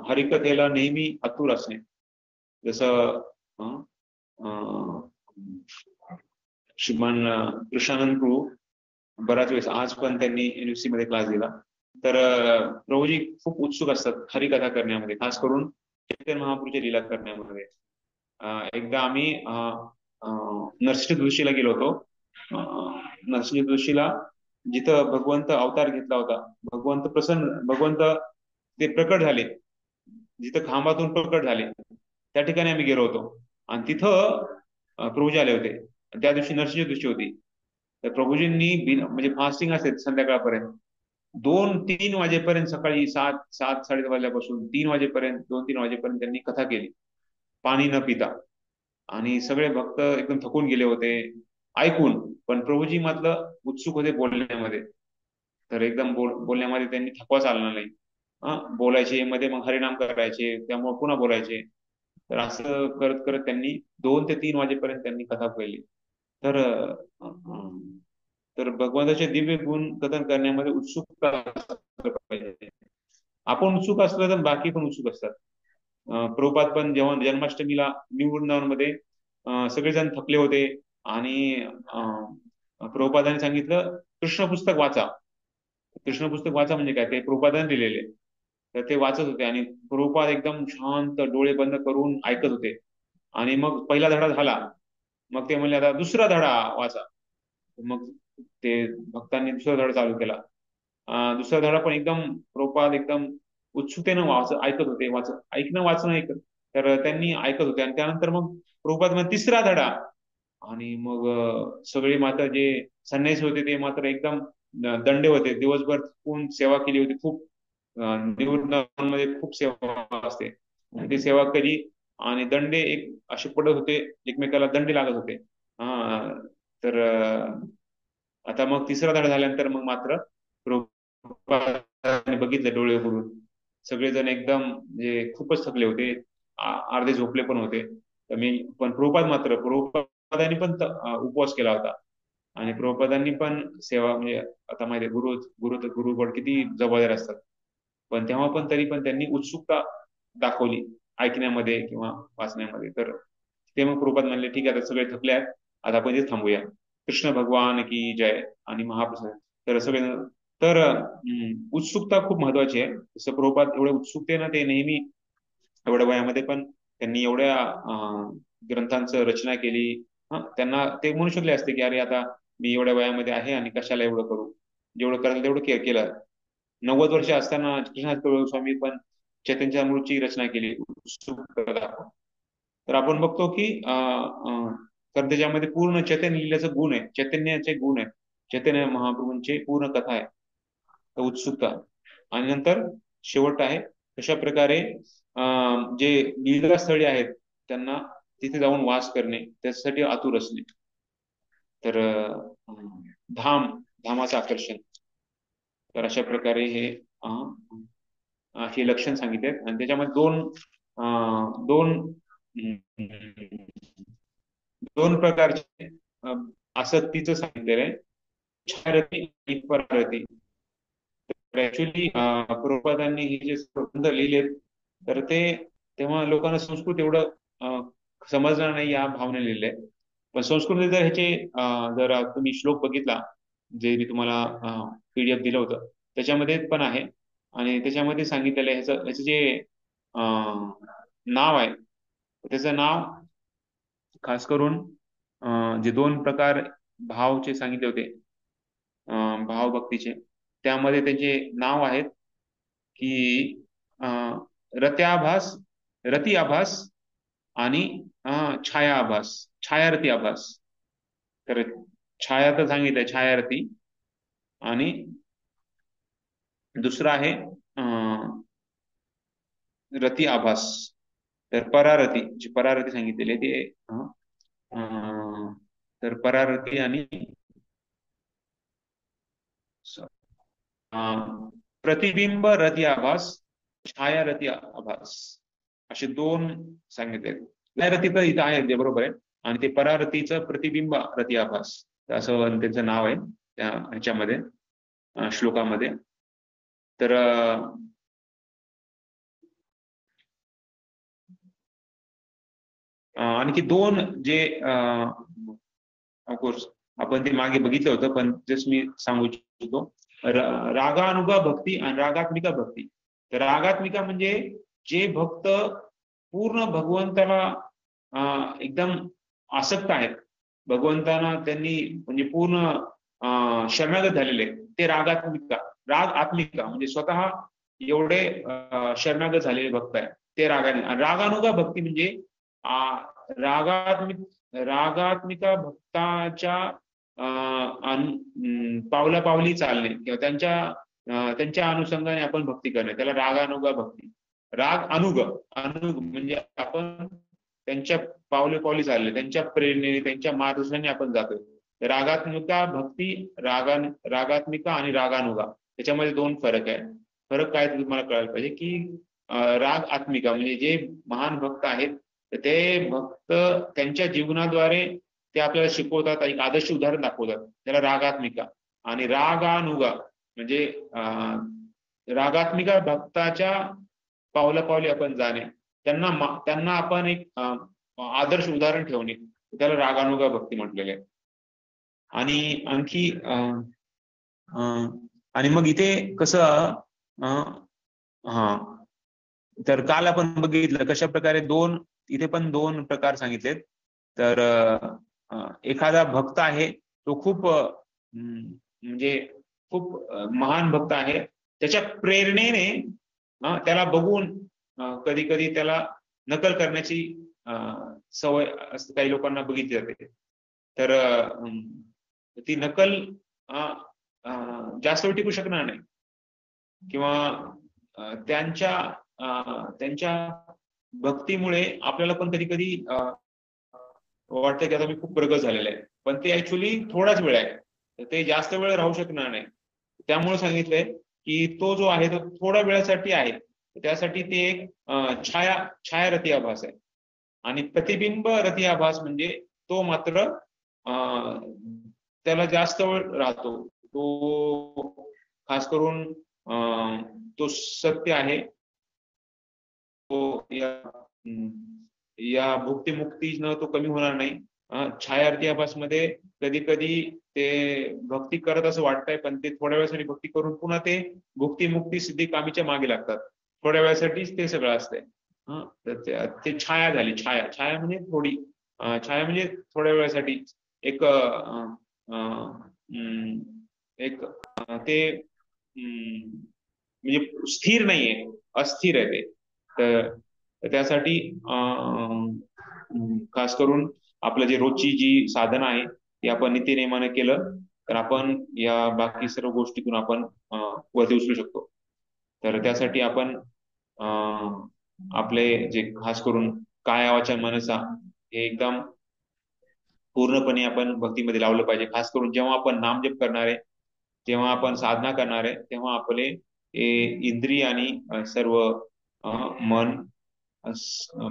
हरिकथेला नेहमी आतुर असणे. जसं श्रीमान कृष्णानंद प्रभू बराच वेळेस, आज पण त्यांनी युनिव्हर्सिटी मध्ये क्लास दिला, तर प्रभूजी खूप उत्सुक असतात हरिकथा करण्यामध्ये, खास करून चैतन्य महाप्रभूच्या लीला करण्यामध्ये. एकदा आम्ही नरसिंह जोशीला गेलो होतो. नरसिंह जोशीला जिथं भगवंत अवतार घेतला होता, भगवंत ते प्रकट झाले, जिथं खांबातून प्रकट झाले त्या ठिकाणी आम्ही गेलो होतो. आणि तिथं प्रभूजी आले होते. त्या दिवशी नरसिंह जोशी होती. तर प्रभूजींनी म्हणजे फास्टिंग असेल संध्याकाळपर्यंत, 2 3 वाजेपर्यंत, सकाळी 7 7 7:30 वाजल्यापासून 3 वाजेपर्यंत, 2 3 वाजेपर्यंत त्यांनी कथा केली, पाणी न पिता. आणि सगळे भक्त एकदम थकून गेले होते ऐकून, पण प्रभूजी मात्र उत्सुक होते बोलण्यामध्ये. तर एकदम बोलण्यामध्ये त्यांनी थकवा चालणार नाही. बोलायचे, मध्ये मग हरिनाम करायचे, त्यामुळे पुन्हा बोलायचे. तर असं करत करत त्यांनी 2 ते 3 वाजेपर्यंत त्यांनी कथा केली. तर तर भगवंताचे दिव्य गुण कथन करण्यामध्ये उत्सुकता पाहिजे. आपण उत्सुक असलं तर बाकी पण उत्सुक असतात. प्रभुपाद पण जेव्हा जन्माष्टमीला न्यू वृंदावनमध्ये सगळेजण थकले होते आणि प्रभुपादांनी सांगितलं कृष्ण पुस्तक वाचा. कृष्ण पुस्तक वाचा म्हणजे काय, ते प्रभुपादांनी दिलेले. तर ते वाचत होते आणि प्रभुपाद एकदम शांत डोळे बंद करून ऐकत होते. आणि मग पहिला धडा झाला, मग ते म्हणले आता दुसरा धडा वाचा. मग ते भक्तांनी दुसरा धडा चालू केला. दुसरा धडा पण एकदम प्रभुपाद एकदम उत्सुकतेनं ऐकत होते, ऐकणं वाचणं ऐकत. तर त्यांनी ऐकत होते आणि त्यानंतर मग प्रभुपाद म्हणजे तिसरा धडा. आणि मग सगळे मात्र जे संन्यासी होते ते मात्र एकदम दंडे होते. दिवसभर खूप सेवा केली होती. खूप निवृत्तीमध्ये खूप सेवा असते. ती सेवा केली आणि दंडे एक असे पडत होते, एकमेकाला दंडे लागत होते. तर आता मग तिसरा धडा झाल्यानंतर मग मात्र प्रभुपादांनी बघितलं डोळे उघडून. सगळेजण एकदम म्हणजे खूपच थकले होते, अर्धे झोपले पण होते. तर मी पण प्रभुपादांनी पण उपवास केला होता. आणि प्रभुपादांनी पण सेवा म्हणजे आता माहिती आहे गुरुगण किती जबाबदार असतात. पण तेव्हा पण तरी पण त्यांनी उत्सुकता दाखवली ऐकण्यामध्ये किंवा वाचण्यामध्ये. तर ते मग प्रभुपाद म्हणले ठीक आहे आता सगळे थकले आहेत, आता आपण इथे थांबूया. कृष्ण भगवान की जय आणि महाप्रसाद. तर सगळे तर उत्सुकता खूप महत्वाची आहे. जसं प्रभुपाद एवढ्या उत्सुकतेनं ते नेहमी एवढ्या वयामध्ये पण त्यांनी एवढ्या ग्रंथांचं रचना केली. त्यांना ते म्हणू शकले असते की अरे आता मी एवढ्या वयामध्ये आहे आणि कशाला एवढं करू, जेवढं करायला तेवढं केलं. 90 वर्ष असताना कृष्णदास स्वामी पण चैतन्य चरितामृतची रचना केली उत्सुकता दाखवून. तर आपण बघतो की तर त्याच्यामध्ये पूर्ण चैतन्य लिहिल्याचं गुण आहे, चैतन्याचे गुण आहे, चैतन्य महाप्रभूंचे पूर्ण कथा आहे. तर उत्सुकता. आणि नंतर शेवट आहे कशा प्रकारे जे लीलास्थळी आहेत त्यांना तिथे जाऊन वास करणे त्याच्यासाठी आतुर असणे. तर धामाचं आकर्षण. तर अशा प्रकारे हे लक्षण सांगितले आणि त्याच्यामध्ये दोन दोन प्रकारचे आसक्तीचं सांगितलेलं आहे, छायारती आणि परारती. ऍक्च्युली प्रभुपादांनी हे जे प्रबंध लिहिलेत तर ते तेव्हा लोकांना संस्कृत एवढं समजणार नाही या भावने लिहिले. पण संस्कृत जर ह्याचे जर तुम्ही श्लोक बघितला, जे मी तुम्हाला PDF दिलं होतं त्याच्यामध्ये पण आहे. आणि त्याच्यामध्ये सांगितलेलं आहे ह्याचं जे नाव आहे त्याचं नाव खास करून जे दोन प्रकार भावचे सांगितले होते भावभक्तीचे, त्यामध्ये त्याचे नाव आहेत की रत्याभास, रती आभास आणि छाया आभास, छायारती आभास. तर छाया तर सांगितलंय छायारती, आणि दुसरा आहे रती आभास. तर परारती, जी परारती सांगितलेली आहे ते तर परारती आणि प्रतिबिंब रती आभास, छायारती आभास, असे दोन सांगितले. छायारती तर इथं आहे ते बरोबर आहे, आणि ते परारतीचं प्रतिबिंब रती आभास असं त्यांचं नाव आहे त्या ह्याच्यामध्ये श्लोकामध्ये. तर आणखी दोन जे ऑफकोर्स आपण ते मागे बघितलं होतं पण जस्ट मी सांगू इच्छितो. रागानुगा भक्ती आणि रागात्मिका भक्ती. तर रागात्मिका म्हणजे जे भक्त पूर्ण भगवंताला एकदम आसक्त आहेत, भगवंताना त्यांनी म्हणजे पूर्ण शरणागत झालेले, ते रागात्मिका. राग आत्मिका म्हणजे स्वतः एवढे शरणागत झालेले भक्त आहे ते रागानुगा भक्ती म्हणजे रागात्मिक रागात्मिका भक्ताच्या पावला पावली चालणे किंवा त्यांच्या अनुषंगाने आपण भक्ती करणे, त्याला रागानुगा भक्ती. राग अनुग, अनुग म्हणजे आपण त्यांच्या पावले पावली चालले, त्यांच्या प्रेरणेने त्यांच्या मार्गदर्शनाने आपण जातो. रागात्मिका भक्ती, रागात्मिका आणि रागानुगा त्याच्यामध्ये दोन फरक आहे. फरक काय तुम्हाला कळायला पाहिजे की राग आत्मिका म्हणजे जे महान भक्त आहेत ते भक्त त्यांच्या जीवनाद्वारे ते आपल्याला शिकवतात, एक आदर्श उदाहरण दाखवतात, त्याला रागात्मिका. आणि रागानुगा म्हणजे रागात्मिका भक्ताच्या पावला पावली आपण जाणे, त्यांना आपण एक आदर्श उदाहरण ठेवणे, त्याला रागानुगा भक्ती म्हटलेले आहे. आणि आणखी आणि मग इथे कसं हा, तर काल आपण बघितलं कशा प्रकारे इथे पण दोन प्रकार सांगितलेत. तर एखादा भक्त आहे तो खूप म्हणजे खूप महान भक्त आहे, त्याच्या प्रेरणेने त्याला बघून कधी कधी त्याला नकल करण्याची सवय असते, काही लोकांना बघितली जाते. तर ती नकल जास्त वेळ टिकू शकणार नाही, किंवा त्यांच्या भक्तीमुळे आपल्याला पण कधी कधी वाटतं की आता मी खूप प्रगत झालेलं आहे, पण ते ऍक्च्युली थोडाच वेळ आहे, तर ते जास्त वेळ राहू शकणार नाही. त्यामुळे सांगितलंय की तो जो आहे तो थोड्या वेळासाठी आहे, त्यासाठी ते एक छायारती आभास आहे. आणि प्रतिबिंब रती आभास म्हणजे तो मात्र त्याला जास्त वेळ राहतो, तो खास करून तो सत्य आहे, तो या भुक्तिमुक्तीनं तो कमी होणार नाही. छायारती आभासमध्ये कधी कधी ते भक्ती करत असं वाटतंय, पण ते थोड्या वेळासाठी भक्ती करून पुन्हा ते भुक्तिमुक्ती सिद्धी कामीच्या मागे लागतात. थोड्या वेळासाठीच ते सगळं असतंय. ते छाया झाली, छाया म्हणजे थोडी, छाया म्हणजे थोड्या वेळासाठी एक एक ते म्हणजे स्थिर नाहीये, अस्थिर आहे ते. तर त्यासाठी खास करून आपलं जे रोजची जी साधना आहे ती आपण नित्यनेमाने केलं तर आपण या बाकी सर्व गोष्टीतून आपण वरती उचलू शकतो. तर त्यासाठी आपण आपले जे खास करून काया वाचा मनसा हे एकदम पूर्णपणे आपण भक्तीमध्ये लावलं पाहिजे. खास करून जेव्हा आपण नामजप करणार आहे, जेव्हा आपण साधना करणार आहे, तेव्हा आपले इंद्रिय आणि सर्व मन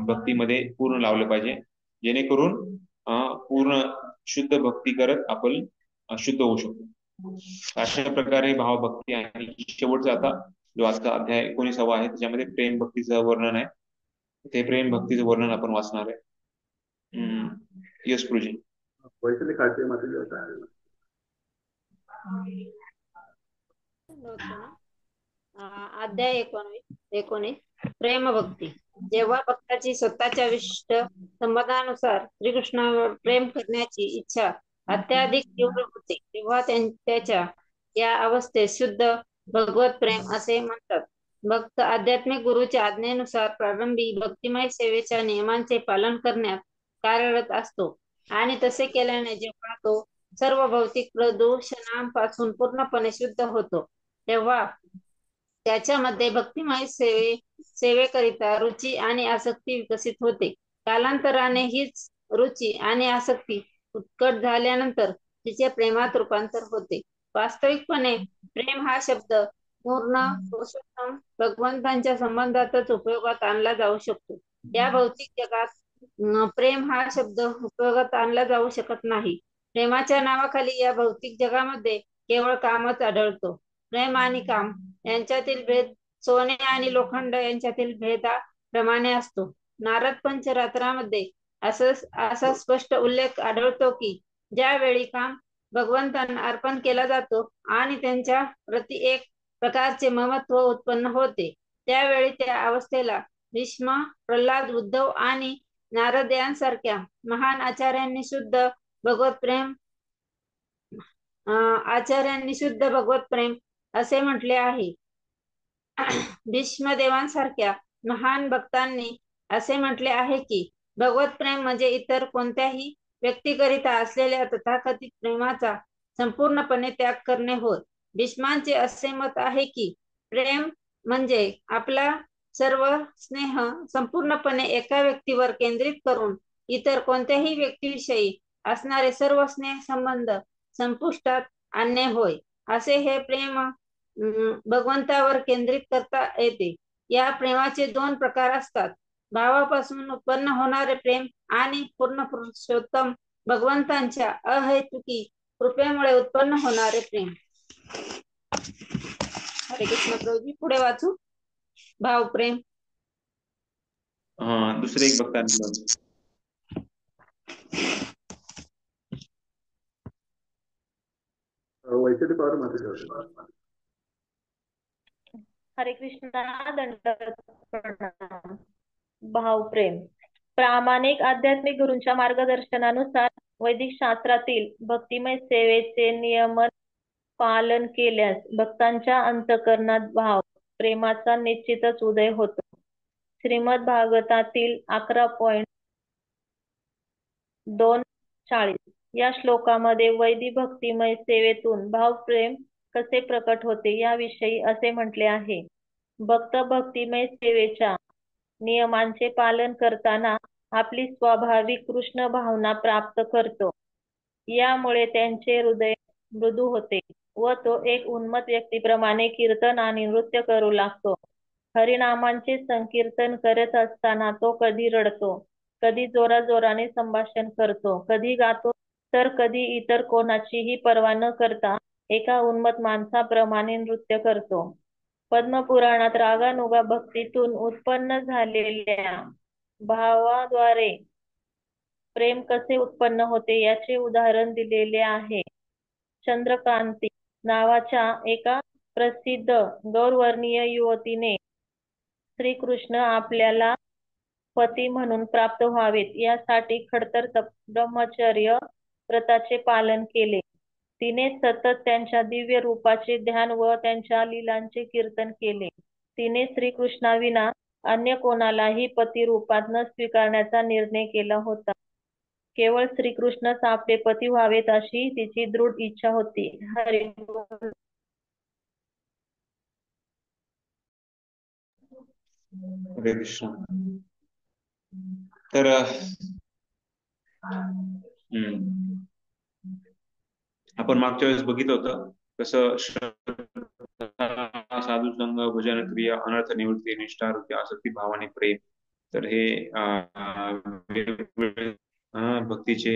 भक्तीमध्ये पूर्ण लावलं पाहिजे, जेणेकरून पूर्ण शुद्ध भक्ती करत आपण शुद्ध होऊ शकतो. अशा प्रकारे भावभक्ती आणि शेवटचा आता जो आजचा अध्याय 19वा आहे त्याच्यामध्ये प्रेम भक्तीचं वर्णन आहे. ते प्रेम भक्तीचं वर्णन आपण वाचणार आहे. यस प्रभूजी. वैशाली काटे मध्ये होता अध्याय 19 प्रेमभक्ती. जेव्हा भक्ताची स्वतःच्या विशिष्ट संबंधानुसार श्रीकृष्णावर प्रेम करण्याची इच्छा अत्याधिक तीव्र होते, तेव्हा त्याच्या या अवस्थेत शुद्ध भगवत प्रेम असे म्हणतात. भक्त आध्यात्मिक गुरुच्या आज्ञेनुसार प्रारंभी भक्तिमय सेवेच्या नियमांचे पालन करण्यात कार्यरत असतो, आणि तसे केल्याने जेव्हा तो सर्व भौतिक प्रदूषणांपासून पूर्णपणे शुद्ध होतो, तेव्हा त्याच्यामध्ये भक्तिमय सेवेकरिता रुची आणि आसक्ती विकसित होते. कालांतराने हीच रुची आणि आसक्ती उत्कट झाल्यानंतर तिचे प्रेमात रूपांतर होते. वास्तविकपणे प्रेम हा शब्द पूर्ण पुरुषोत्तम भगवंतांच्या संबंधातच उपयोगात आणला जाऊ शकतो. या भौतिक जगात प्रेम हा शब्द उपयोगात आणला जाऊ शकत नाही. प्रेमाच्या नावाखाली या भौतिक जगामध्ये केवळ कामच आढळतो. प्रेम आणि काम यांच्यातील भेद सोने आणि लोखंड यांच्यातील भेदाप्रमाणे असतो. नारद पंचरात्रामध्ये असा स्पष्ट उल्लेख आढळतो की ज्यावेळी काम भगवंतांना अर्पण केला जातो आणि त्यांच्या प्रति एक प्रकारचे ममत्व उत्पन्न होते, त्यावेळी त्या अवस्थेला भीष्म, प्रल्हाद, उद्धव आणि नारद यांसारख्या महान आचार्यांनी शुद्ध भगवत प्रेम असे म्हटले आहे. भीष्मदेवांसारख्या महान भक्तांनी असे म्हटले आहे की भगवत प्रेम म्हणजे इतर कोणत्याही व्यक्तीकरिता असलेल्या तथाकथित प्रेमाचा संपूर्णपणे त्याग करणे होय. भीष्मांचे असे मत आहे की प्रेम म्हणजे आपला सर्व स्नेह संपूर्णपणे एका व्यक्तीवर केंद्रित करून इतर कोणत्याही व्यक्तीविषयी असणारे सर्व स्नेह संबंध संपुष्टात आणणे होय. असे हे प्रेम भगवंतावर केंद्रित करता येते. या प्रेमाचे दोन प्रकार असतात: भावापासून उत्पन्न होणारे प्रेम आणि पूर्ण पुरुषोत्तम भगवंतांच्या अहेतुकी कृपेमुळे उत्पन्न होणारे प्रेम. हरे कृष्ण प्रभुजी. पुढे वाचू. भावप्रेम. दुसरे एक भक्त आणखी. वैशाली पवार मात्र. हरे कृष्णा. दंडवत प्रणाम. भावप्रेम. प्रामाणिक आध्यात्मिक गुरूंच्या मार्गदर्शनानुसार वैदिक शास्त्रातील भक्तिमय सेवेचे नियमन पालन केल्यास भक्तांच्या अंतःकरणात भाव प्रेमाचा निश्चितच उदय होतो. श्रीमद भागवतातील 11.240 या श्लोकामध्ये वैदिक भक्तिमय सेवेतून भावप्रेम कसे प्रकट होते याविषयी असे म्हटले आहे. भक्त भक्तिमय सेवेच्या नियमांचे पालन करताना आपली स्वाभाविक कृष्ण भावना प्राप्त करतो. यामुळे त्यांचे हृदय मृदू होते व तो एक उन्मत्त व्यक्तीप्रमाणे कीर्तन आणि नृत्य करू लागतो. हरिनामांचे संकीर्तन करत असताना तो कधी रडतो, कधी जोराजोराने संभाषण करतो, कधी गातो, तर कधी इतर कोणाचीही पर्वा न करता एका उन्मत्त माणसाप्रमाणे नृत्य करतो. पद्मपुराणात रागानुगा भक्तीतून उत्पन्न झालेल्या भावाद्वारे प्रेम कसे उत्पन्न होते याचे उदाहरण दिलेले आहे. चंद्रकांती नावाच्या एका प्रसिद्ध गौरवर्णीय युवतीने श्रीकृष्ण आपल्याला पती म्हणून प्राप्त व्हावेत यासाठी खडतर ब्रह्मचर्य व्रताचे पालन केले. तिने सतत त्यांच्या दिव्य रूपाचे ध्यान व त्यांच्या लीलांचे कीर्तन केले. तिने श्रीकृष्णाविना अन्य कोणालाही पती रूपात न स्वीकारण्याचा निर्णय केला होता. केवळ श्रीकृष्णच आपले पती व्हावेत अशी तिची दृढ इच्छा होती. हरी बोल. हरे कृष्ण. तर आपण मागच्या वेळेस बघितलं होतं कसं साधू संघ, भजन क्रिया, अनर्थ निवृत्ती, निष्ठा, वृत्ती, आसक्ती, भाव आणि प्रेम. तर हे भक्तीचे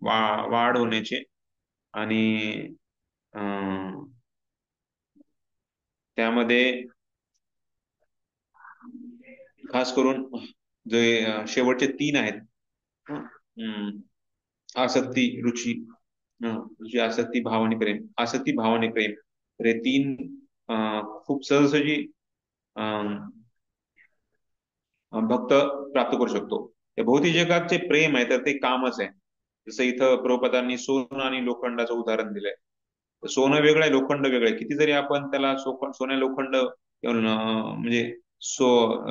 वाढ होण्याचे आणि त्यामध्ये खास करून जे शेवटचे 3 आहेत, आसक्ती, रुची, आसक्ती, भाव आणि प्रेम. आसक्ती, भाव आणि प्रेम तर हे 3 खूप सहजसहजी भक्त प्राप्त करू शकतो. या भौतिक जगाचे प्रेम आहे तर ते कामच आहे. जसं इथं प्रभुपादांनी सोनं आणि लोखंडाचं उदाहरण दिलंय. सोनं वेगळं आहे, लोखंड वेगळं आहे. किती जरी आपण त्याला सोन्या लोखंड म्हणजे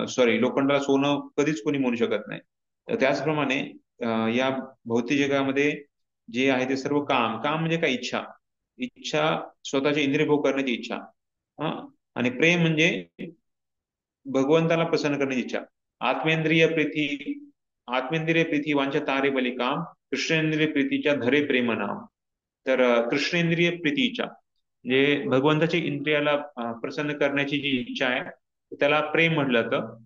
सॉरी लोखंडाला सोनं कधीच कोणी म्हणू शकत नाही. तर त्याचप्रमाणे या भौतिक जगामध्ये जे आहे ते सर्व काम म्हणजे काय? इच्छा, स्वतःचे इंद्रिय भोग करण्याची इच्छा. आणि प्रेम म्हणजे भगवंताला प्रसन्न करण्याची इच्छा. आत्मेंद्रिय प्रीती वांछा तारे बली काम, कृष्णेंद्रिय प्रीतीच्या धरे प्रेम नाम. तर कृष्णेंद्रिय प्रीती इच्छा म्हणजे भगवंताच्या इंद्रियाला प्रसन्न करण्याची जी इच्छा आहे त्याला प्रेम म्हटलं जातं.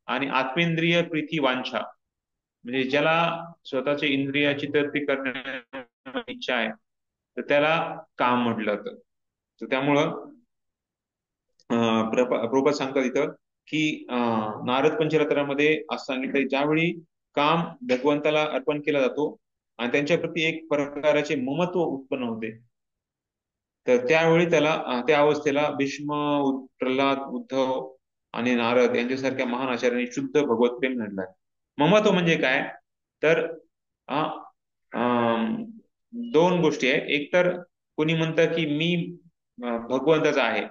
आणि आत्मेंद्रिय प्रीती वांछा म्हणजे ज्याला स्वतःच्या इंद्रियाची तृप्ती करण्याची इच्छा आहे तर त्याला काम म्हटलं जातं. तर त्यामुळं प्रभुपाद सांगतात इथं की नारद पंचरत्नामध्ये असं सांगितलंय, ज्यावेळी काम भगवंताला अर्पण केला जातो आणि त्यांच्या प्रती एक प्रकारचे ममत्व उत्पन्न होते तर त्यावेळी त्याला त्या अवस्थेला भीष्म, प्रल्हाद, उद्धव आणि नारद यांच्यासारख्या महान आचार्यांनी शुद्ध भगवत प्रेम म्हटलंय. ममत्व म्हणजे काय? तर 2 गोष्टी आहेत. एक तर कोणी म्हणतं की मी भगवंताचा आहे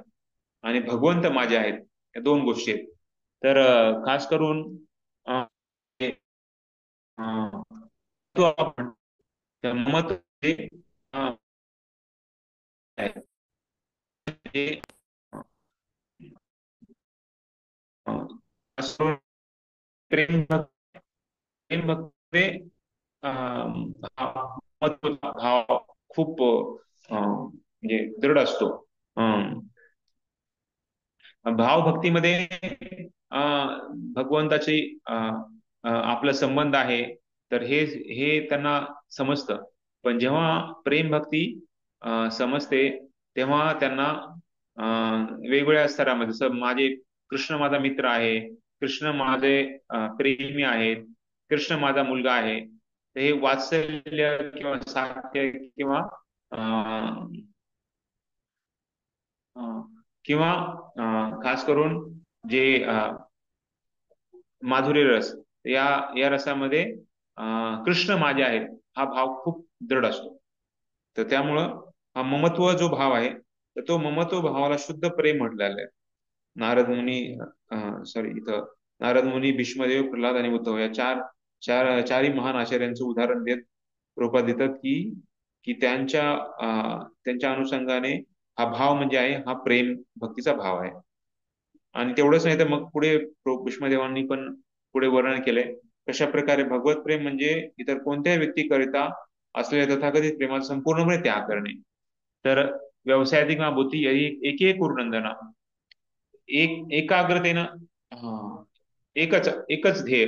आणि भगवंत माझे आहेत. या 2 गोष्टी आहेत. तर खास करून ममत्व प्रेम भक्ती भाव खूप म्हणजे दृढ असतो. भावभक्तीमध्ये भगवंताची आपला संबंध आहे तर हे त्यांना समजतं. पण जेव्हा प्रेम भक्ती समजते तेव्हा त्यांना वेगवेगळ्या स्तरामध्ये, जसं माझे कृष्ण माझा मित्र आहे, कृष्ण माझे प्रेमी आहेत, कृष्ण माझा मुलगा आहे. तर हे वात्सल्य किंवा साख्य किंवा अं, अं, किंवा खास करून जे माधुरी रस, या या रसामध्ये कृष्ण माझे आहेत हा भाव खूप दृढ असतो. तर त्यामुळं हा ममत्व जो भाव आहे, तर तो ममत्व भावाला शुद्ध प्रेम म्हटलेलं आहे. नारद मुनी सॉरी इथं नारद मुनी, भीष्मदेव, प्रल्हाद आणि उद्धव या चारही महान आचार्यांचं उदाहरण देत रूपात देतात की की त्यांच्या अनुषंगाने हा भाव म्हणजे आहे हा प्रेम भक्तीचा भाव आहे. आणि तेवढंच नाही तर मग पुढे भीष्मदेवांनी पण पुढे वर्णन केले कशा प्रकारे भगवत प्रेम म्हणजे इतर कोणत्याही व्यक्तीकरिता असलेल्या तथाकथित प्रेमाचा संपूर्णपणे त्याग करणे. तर व्यवसायाधिक बुद्धी एक एक नंदना, एकाग्रतेनं एकच एकच ध्येय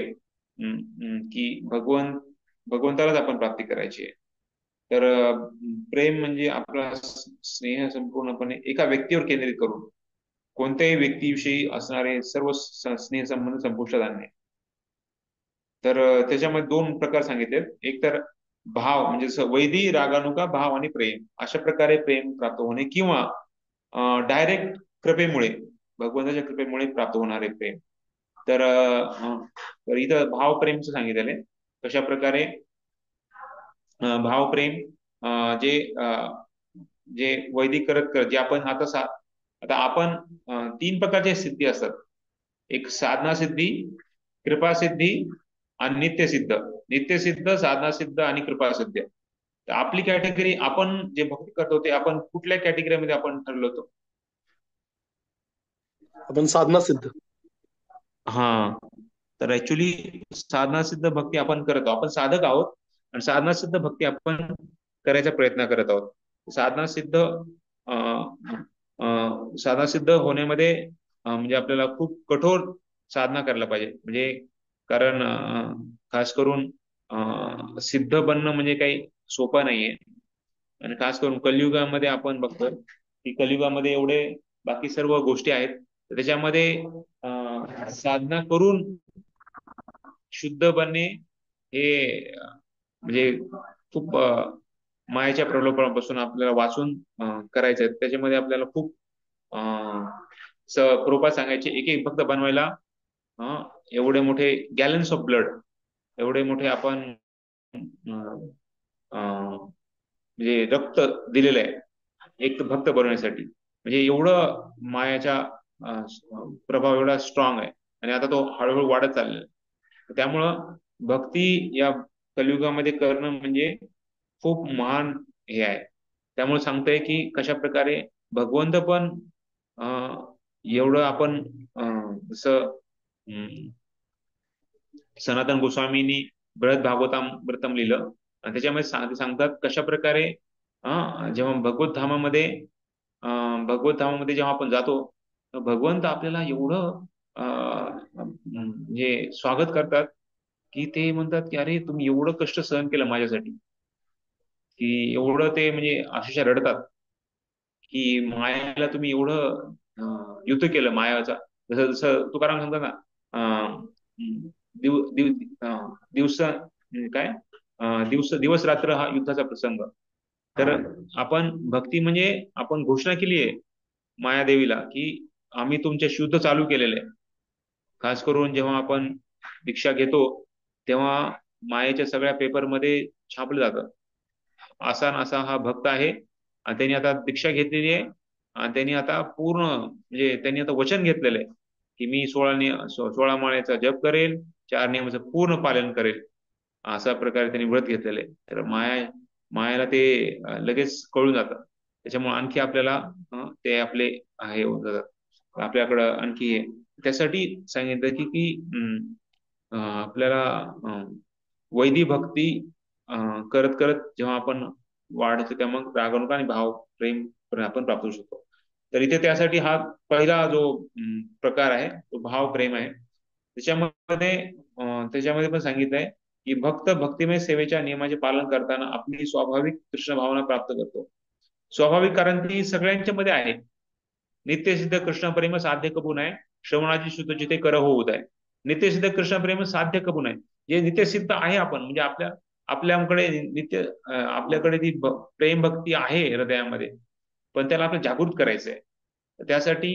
की भगवंतालाच आपण प्राप्ती करायची आहे. तर प्रेम म्हणजे आपला स्नेह संपूर्णपणे एका व्यक्तीवर केंद्रित करून कोणत्याही व्यक्तीविषयी असणारे सर्व स्नेह संबंध संपुष्टात आणणे. तर त्याच्यामध्ये दोन प्रकार सांगितले, एक तर भाव म्हणजे जसं वैदी, रागानुगा, भाव आणि प्रेम अशा प्रकारे प्रेम प्राप्त होणे, किंवा डायरेक्ट कृपेमुळे, भगवंताच्या कृपेमुळे प्राप्त होणारे प्रेम. तर इथं भाव प्रेमचं सांगितलेलं आहे कशा प्रकारे भाव प्रेम जे जे वैदिक करत जे आपण आता आपण तीन प्रकारच्या सिद्धी असतात, एक साधना सिद्धी, कृपा सिद्धी आणि नित्यसिद्ध. नित्यसिद्ध, साधना सिद्ध आणि कृपा सिद्ध. तर आपली कॅटेगरी, आपण जे भक्ती करतो ते आपण कुठल्या कॅटेगरीमध्ये आपण ठरलो होतो? आपण साधना सिद्ध. हा, तर ऍक्च्युली साधना सिद्ध भक्ती आपण करत आहोत, आपण साधक आहोत आणि साधना सिद्ध भक्ती आपण करायचा प्रयत्न करत आहोत. साधना सिद्ध साधना सिद्ध होण्यामध्ये म्हणजे आपल्याला खूप कठोर साधना करायला पाहिजे. म्हणजे कारण खास करून सिद्ध बनणं म्हणजे काही सोपं नाहीये. आणि खास करून कलियुगामध्ये आपण बघतो की कलियुगामध्ये एवढे बाकी सर्व गोष्टी आहेत, तर त्याच्यामध्ये साधना करून शुद्ध बनणे हे म्हणजे खूप मायेच्या प्रलोभनापासून आपल्याला वाचून करायचं आहे. त्याच्यामध्ये आपल्याला खूप कृपा सांगायची, एक एक भक्त बनवायला एवढे मोठे गॅलन्स ऑफ ब्लड, एवढे मोठे आपण म्हणजे रक्त दिलेलं आहे एक भक्त बनवण्यासाठी. म्हणजे एवढं मायाचा प्रभाव एवढा स्ट्रॉंग आहे आणि आता तो हळूहळू वाढत चाललेला आहे. त्यामुळं भक्ती या कलियुगामध्ये करणं म्हणजे खूप महान हे आहे. त्यामुळे सांगतोय की कशा प्रकारे भगवंत पण एवढं आपण जसं सनातन गोस्वामींनी बृहद भागवतामृतम लिहिलं आणि त्याच्यामध्ये सांगतात कशा प्रकारे जेव्हा भगवत धामामध्ये जेव्हा आपण जातो तर भगवंत आपल्याला एवढं म्हणजे स्वागत करतात की ते म्हणतात की अरे तुम्ही एवढं कष्ट सहन केलं माझ्यासाठी, की एवढं ते म्हणजे अक्षरशः रडतात की मायाला तुम्ही एवढं युद्ध केलं मायाचा. जसं जसं तुकाराम सांगतात ना दिव दिव दिवस काय दिवस रात्र हा युद्धाचा प्रसंग. तर आपण भक्ती म्हणजे आपण घोषणा केली आहे मायादेवीला की आम्ही तुमच्या शुद्ध चालू केलेलं आहे. खास करून जेव्हा आपण दीक्षा घेतो तेव्हा मायेच्या सगळ्या पेपरमध्ये छापलं जातं असा असा हा भक्त आहे आणि त्यांनी आता दीक्षा घेतलेली आहे आणि त्यांनी आता पूर्ण म्हणजे त्यांनी आता वचन घेतलेलं आहे की मी 16 माळेचा जप करेल, 4 नियमाचं पूर्ण पालन करेल, अशा प्रकारे त्यांनी व्रत घेतलेलं आहे. तर मायाला ते लगेच कळून जातं. त्याच्यामुळे आणखी आपल्याला ते आपले हे होऊन जातात आपल्याकडं आणखी हे. त्यासाठी सांगितलं की आपल्याला वैदी भक्ती करत करत जेव्हा आपण वाढतो तेव्हा मग रागवणूक आणि भाव प्रेम आपण प्राप्त होऊ शकतो. तर इथे त्यासाठी हा पहिला जो प्रकार आहे तो भाव प्रेम आहे. त्याच्यामध्ये पण सांगितलंय की भक्त भक्तिमय सेवेच्या नियमाचे पालन करताना आपली स्वाभाविक कृष्ण भावना प्राप्त करतो. स्वाभाविक कारण ती सगळ्यांच्या मध्ये आहे. नित्यसिद्ध कृष्ण प्रेम साध्य कबून आहे श्रवणाची शुद्धची ते कर होत आहे. नित्यसिद्ध कृष्ण प्रेम साध्य कबून आहे. जे नित्यसिद्ध आहे आपण म्हणजे आपल्याकडे आपल्याकडे ती प्रेम भक्ती आहे हृदयामध्ये, पण त्याला आपलं जागृत करायचं आहे. त्यासाठी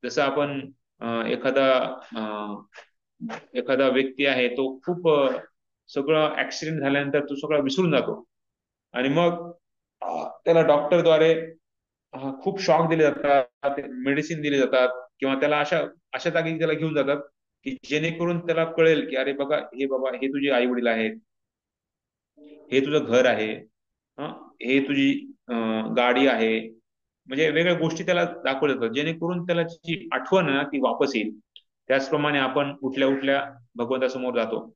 जसं आपण एखादा व्यक्ती आहे तो खूप सगळं ऍक्सिडेंट झाल्यानंतर तो सगळं विसरून जातो आणि मग त्याला डॉक्टरद्वारे खूप शॉक दिले जातात, मेडिसिन दिले जातात किंवा त्याला अशा अशा जागी त्याला घेऊन जातात की जेणेकरून त्याला कळेल की अरे बघा हे बाबा हे तुझे आई वडील आहेत, हे तुझं घर आहे, हं, हे तुझी गाडी आहे. म्हणजे वेगळ्या गोष्टी त्याला दाखवल्या जातात जेणेकरून त्याला जी आठवण आहे ना ती वापस येईल. त्याचप्रमाणे आपण उठल्या उठल्या भगवंतासमोर जातो.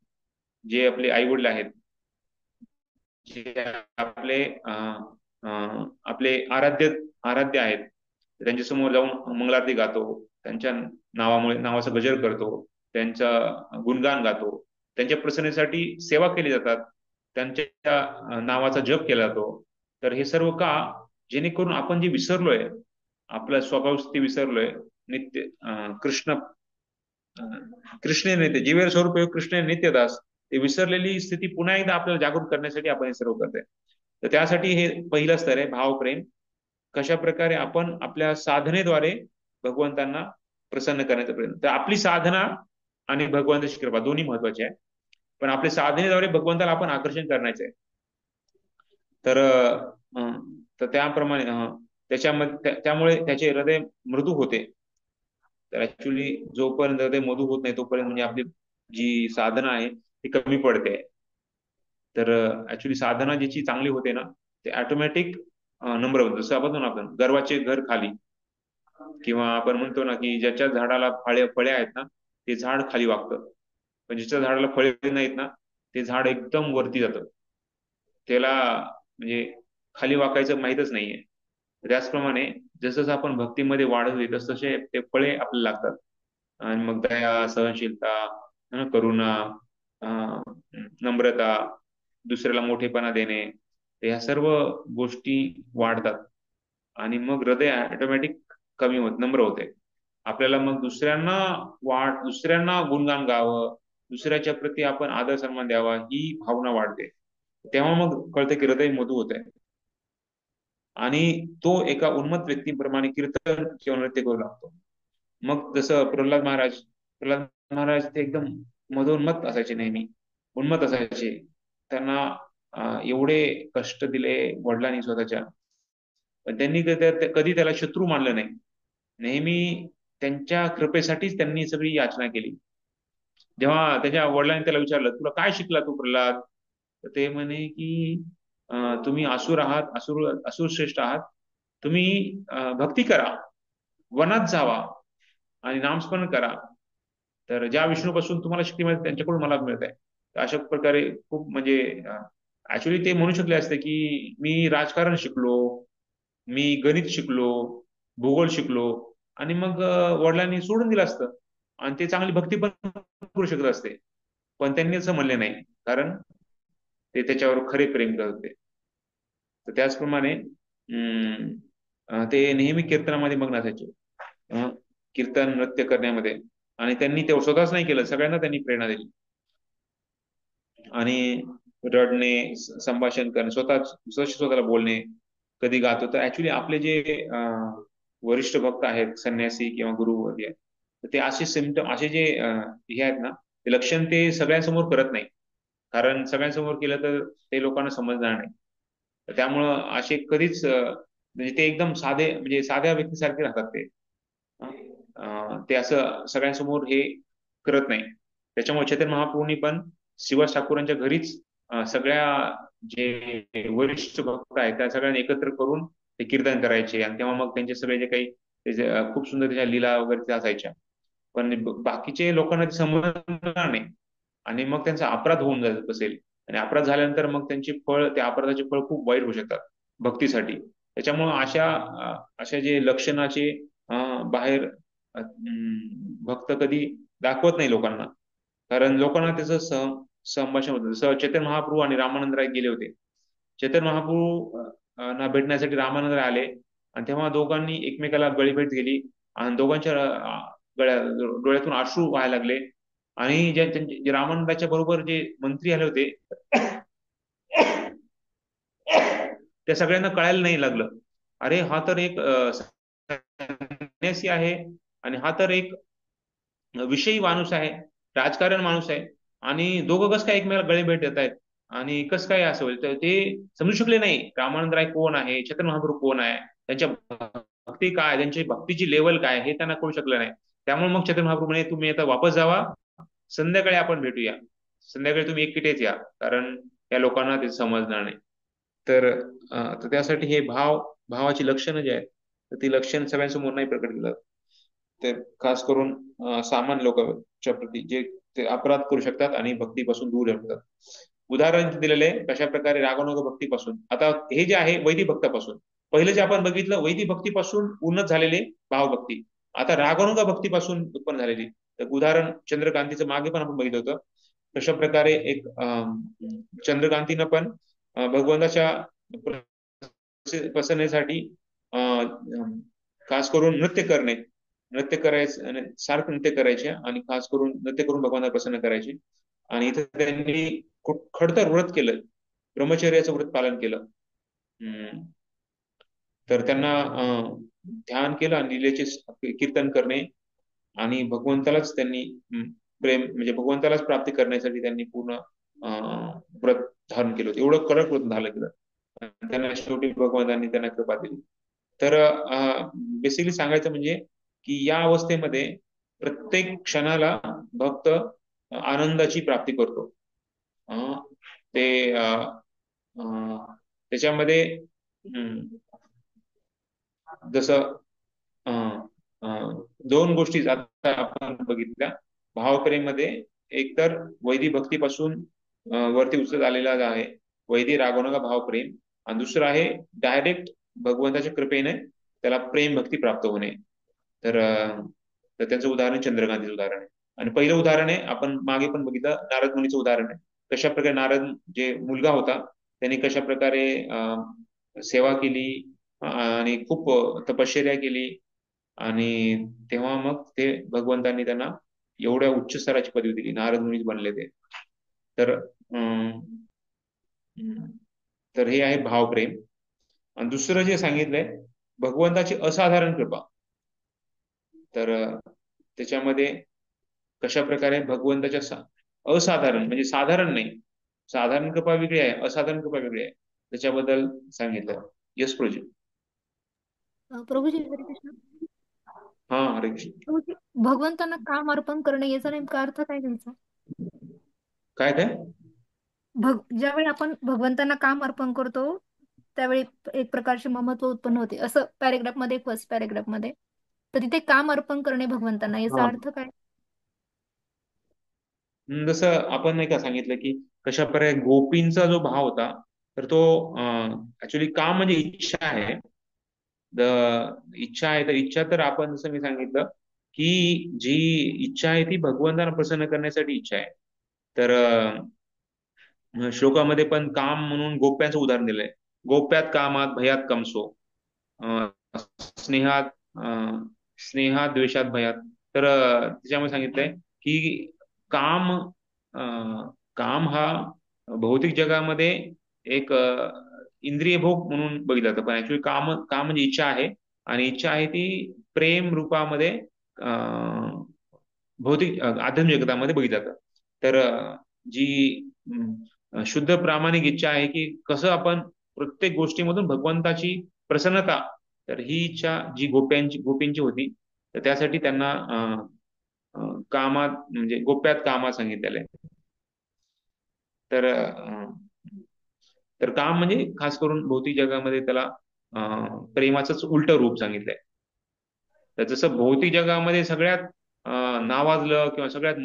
जे आपले आई वडील आहेत, जे आपले आराध्य आहेत, त्यांच्या समोर जाऊन मंगलारती गातो, त्यांच्या नावाचा गजर करतो, त्यांचा गुणगान गातो, त्यांच्या प्रसन्नतेसाठी सेवा केली जातात, त्यांच्या नावाचा जप केला जातो. तर हे सर्व का? जेणेकरून आपण जे विसरलोय, आपला स्वभाव स्थिती विसरलोय, नित्य कृष्ण नित्य जीवेर स्वरूप कृष्ण नित्यदास, ते विसरलेली स्थिती पुन्हा एकदा आपल्याला जागृत करण्यासाठी आपण हे सर्व करतोय. तर त्यासाठी हे पहिलं स्तर आहे भावप्रेम. कशा प्रकारे आपण आपल्या साधनेद्वारे भगवंतांना प्रसन्न करण्याचा प्रयत्न. तर आपली साधना आणि भगवंताची कृपा दोन्ही महत्वाचे आहे, पण आपल्या साधनेद्वारे भगवंताला आपण आकर्षण करण्याचे आहे. तर त्याप्रमाणे त्यामुळे त्याचे हृदय मृदू होते. तर ऍक्च्युली जोपर्यंत हृदय मृदू होत नाही तोपर्यंत म्हणजे आपली जी साधना आहे ती कमी पडते. तर ऍक्च्युली साधना ज्याची चांगली होते ना ते ऑटोमॅटिक नम्र होतं. जसं आपण आपण गर्वाचे घर खाली, किंवा आपण म्हणतो ना की ज्याच्या झाडाला फळे आहेत ना ते झाड खाली वागतं, पण ज्याच्या झाडाला फळे नाहीत ना ते झाड एकदम वरती जातं. त्याला म्हणजे खाली वाकायचं माहीतच नाहीये. त्याचप्रमाणे जसं आपण भक्तीमध्ये वाढत होईल तसे ते फळे आपल्याला लागतात. आणि मग दया, सहनशीलता, करुणा, नम्रता, दुसऱ्याला मोठेपणा देणे, या सर्व गोष्टी वाढतात आणि मग हृदय ऑटोमॅटिक कमी होत नम्र होते. आपल्याला मग दुसऱ्यांना गुणगान गावं, दुसऱ्याच्या प्रती आपण आदर सन्मान द्यावा ही भावना वाढते. तेव्हा मग कळतं की हृदय मधू होत आहे. आणि तो एका उन्मत्त व्यक्तीप्रमाणे कीर्तन किंवा नृत्य करू लागतो. मग जसं प्रल्हाद महाराज ते एकदम मधोन्मत्त असायचे, नेहमी उन्मत्त असायचे. त्यांना एवढे कष्ट दिले वडिलांनी स्वतःच्या, पण त्यांनी कधी त्याला शत्रू मानलं नाही. नेहमी त्यांच्या कृपेसाठीच त्यांनी सगळी याचना केली. जेव्हा त्याच्या वडिलांनी त्याला विचारलं तुला काय शिकला तू प्रल्हाद, तर ते म्हणे की तुम्ही असुर आहात, असुर श्रेष्ठ आहात, तुम्ही भक्ती करा, वनात जावा आणि नामस्मरण करा, तर ज्या विष्णूपासून तुम्हाला शक्ती मिळते त्यांच्याकडून मला मिळत आहे. तर अशा प्रकारे खूप म्हणजे ऍक्च्युली ते म्हणू शकले असते की मी राजकारण शिकलो, मी गणित शिकलो, भूगोल शिकलो, आणि मग वडिलांनी सोडून दिलं असतं आणि ते चांगली भक्ती पण करू शकत असते. पण त्यांनी असं म्हणले नाही, कारण ते त्याच्यावर खरे प्रेम करत होते. तर त्याचप्रमाणे ते नेहमी कीर्तनामध्ये मग्न असायचे, कीर्तन नृत्य करण्यामध्ये. आणि त्यांनी ते स्वतःच नाही केलं, सगळ्यांना त्यांनी प्रेरणा दिली. आणि रडणे, संभाषण करणे, स्वतःला बोलणे, कधी गातो. तर ऍक्च्युली आपले जे वरिष्ठ भक्त आहेत, संन्यासी किंवा गुरु वगैरे, तर ते असे सिमटम, असे जे हे आहेत ना, ते लक्षण ते सगळ्यांसमोर करत नाही, कारण सगळ्यांसमोर केलं तर ते लोकांना समजणार नाही. तर त्यामुळं असे कधीच म्हणजे ते एकदम साधे, म्हणजे साध्या व्यक्तीसारखे राहतात ते. ते असं सगळ्यांसमोर हे करत नाही. त्याच्यामुळे चैतन्य महाप्रभूंनी पण श्रीवास ठाकूरांच्या घरीच सगळ्या जे वरिष्ठ भक्त आहेत त्या सगळ्यांना एकत्र करून ते कीर्तन करायचे, आणि तेव्हा मग त्यांचे सगळे जे काही खूप सुंदर त्याच्या लीला वगैरे त्या असायच्या. पण बाकीचे लोकांना ते समजणार नाही, आणि मग त्यांचा अपराध होऊन बसेल, आणि अपराध झाल्यानंतर मग त्या अपराधाचे फळ खूप वाईट होऊ शकतात भक्तीसाठी. त्याच्यामुळं अशा जे लक्षणाचे बाहेर भक्त कधी दाखवत नाही लोकांना, कारण लोकांना त्याचं संभाषण होतं. जसं चैतन्य महाप्रभू आणि रामानंद राय गेले होते. चैतन्य महाप्रभू ना भेटण्यासाठी रामानंद राय आले, आणि तेव्हा दोघांनी एकमेकाला गळीभेट गेली, आणि दोघांच्या डोळ्यातून अश्रू व्हायला लागले. आणि जे रामानंदाच्या बरोबर जे मंत्री आले होते त्या सगळ्यांना कळायला नाही लागलं, अरे हा तर एक संन्यासी आहे, आणि हा तर एक विषयी माणूस आहे, राजकारण माणूस आहे, आणि दोघं कसं काय एकमेकाला गळे भेट देत आहेत, आणि कसं काय असं होईल. तर ते समजू शकले नाही रामानंद राय कोण आहे, चैतन्य महाप्रभू कोण आहे, त्यांच्या भक्ती काय, त्यांची भक्तीची लेवल काय, हे त्यांना कळू शकलं नाही. त्यामुळे मग चैतन्य महाप्रभू म्हणे तुम्ही आता वापस जावा, संध्याकाळी आपण भेटूया, संध्याकाळी तुम्ही एकटेच या, कारण या लोकांना ते समजणार नाही. तर त्यासाठी हे भावाची लक्षणं जे आहेत, तर ती लक्षण सगळ्यांसमोर नाही प्रकट केलं. ते खास करून सामान्य लोकांच्या प्रती जे ते अपराध करू शकतात आणि भक्तीपासून दूर राहतात. उदाहरण दिलेले कशा प्रकारे रागानुग भक्तीपासून. आता हे जे आहे वैदिक भक्तापासून, पहिलं जे आपण बघितलं वैदिक भक्तीपासून उन्नत झालेले भावभक्ती, आता रागानुग भक्तीपासून उत्पन्न झालेली. तर उदाहरण चंद्रकांतीचं मागे पण आपण बघितलं होतं, कशा प्रकारे एक चंद्रकांतीनं पण भगवंताच्या प्रसन्नतेसाठी खास करून नृत्य करायचं, आणि सारखं नृत्य करायचे, आणि खास करून नृत्य करून भगवानाला प्रसन्न करायचे. आणि इथे त्यांनी खूप खडतर व्रत केलं, ब्रह्मचर्याचं व्रत पालन केलं. तर त्यांना ध्यान केलं आणि लीलेचे कीर्तन करणे, आणि भगवंतालाच त्यांनी प्रेम म्हणजे भगवंतालाच प्राप्ती करण्यासाठी त्यांनी पूर्ण व्रत धारण केलं होतं. एवढं कडक व्रत धारण केलं, त्यांना शेवटी भगवंतांनी त्यांना कृपा दिली. तर बेसिकली सांगायचं म्हणजे की या अवस्थेमध्ये प्रत्येक क्षणाला भक्त आनंदाची प्राप्ती करतो. ते त्याच्यामध्ये जसं दोन गोष्टी आता आपण बघितल्या भावप्रेममध्ये, एकतर वैदिक भक्तीपासून वरती उचलत आलेला आहे वैदिक रागवणारा भावप्रेम, आणि दुसरं आहे डायरेक्ट भगवंताच्या कृपेने त्याला प्रेम भक्ती प्राप्त होणे. तर त्याचं उदाहरण चंद्रकांतीचं उदाहरण आहे. आणि पहिलं उदाहरण आहे आपण मागे पण बघितलं नारद मुनीचं उदाहरण आहे, कशा प्रकारे नारद जे मुलगा होता त्यांनी कशा प्रकारे सेवा केली आणि खूप तपश्चर्या केली, आणि तेव्हा मग ते भगवंतांनी त्यांना एवढ्या उच्च स्तराची पदवी दिली, नारद मुनीच बनले ते. तर तर हे आहे भावप्रेम. आणि दुसरं जे सांगितलंय भगवंताची असाधारण कृपा, तर त्याच्यामध्ये कशा प्रकारे भगवंताच्या असाधारण म्हणजे साधारण नाही, साधारण कृपा वेगळी आहे, असाधारण कृपा वेगळी आहे, त्याच्याबद्दल सांगितलं. यस प्रोजी. प्रभूजी हरे कृष्ण. हा हरे कृष्ण. प्रभूजी, भगवंतांना काम अर्पण करणे याचा नेमका अर्थ काय त्यांचा? काय काय ज्यावेळी आपण भगवंतांना काम अर्पण करतो त्यावेळी एक प्रकारचे ममत्व उत्पन्न होते असं पॅरेग्राफ मध्ये, फर्स्ट पॅरेग्राफ मध्ये. तर तिथे काम अर्पण करणे भगवंतांना याचा हा, अर्थ काय? जसं आपण नाही का सांगितलं की कशा प्रकारे गोपींचा जो भाव होता, तर तो ऍक्च्युली काम म्हणजे इच्छा आहे. द इच्छा आहे, तर इच्छा तर आपण जसं मी सांगितलं की जी इच्छा आहे ती भगवंतांना प्रसन्न करण्यासाठी इच्छा आहे. तर श्लोकामध्ये पण काम म्हणून गोप्यांचं उदाहरण दिलंय, गोप्यात कामात भयात कमसो, स्नेहात स्नेहात द्वेषात भयात. तर त्याच्यामध्ये सांगितलंय की काम काम हा भौतिक जगामध्ये एक इंद्रिय भोग म्हणून बघितलं जातं, पण ऍक्च्युली काम काम म्हणजे इच्छा आहे, आणि इच्छा आहे ती प्रेम रूपामध्ये भौतिक आध्यात्मिक जगतामध्ये बघितलं जातं. तर जी शुद्ध प्रामाणिक इच्छा आहे की कसं आपण प्रत्येक गोष्टीमधून भगवंताची प्रसन्नता, तर ही इच्छा जी गोपींची होती, तर त्यासाठी त्यांना कामात म्हणजे गोप्यात कामात सांगितलेलं आहे. तर तर काम म्हणजे खास करून भौतिक जगामध्ये त्याला प्रेमाचंच उलट रूप सांगितलंय. तर जसं भौतिक जगामध्ये सगळ्यात नावाजलं किंवा सगळ्यात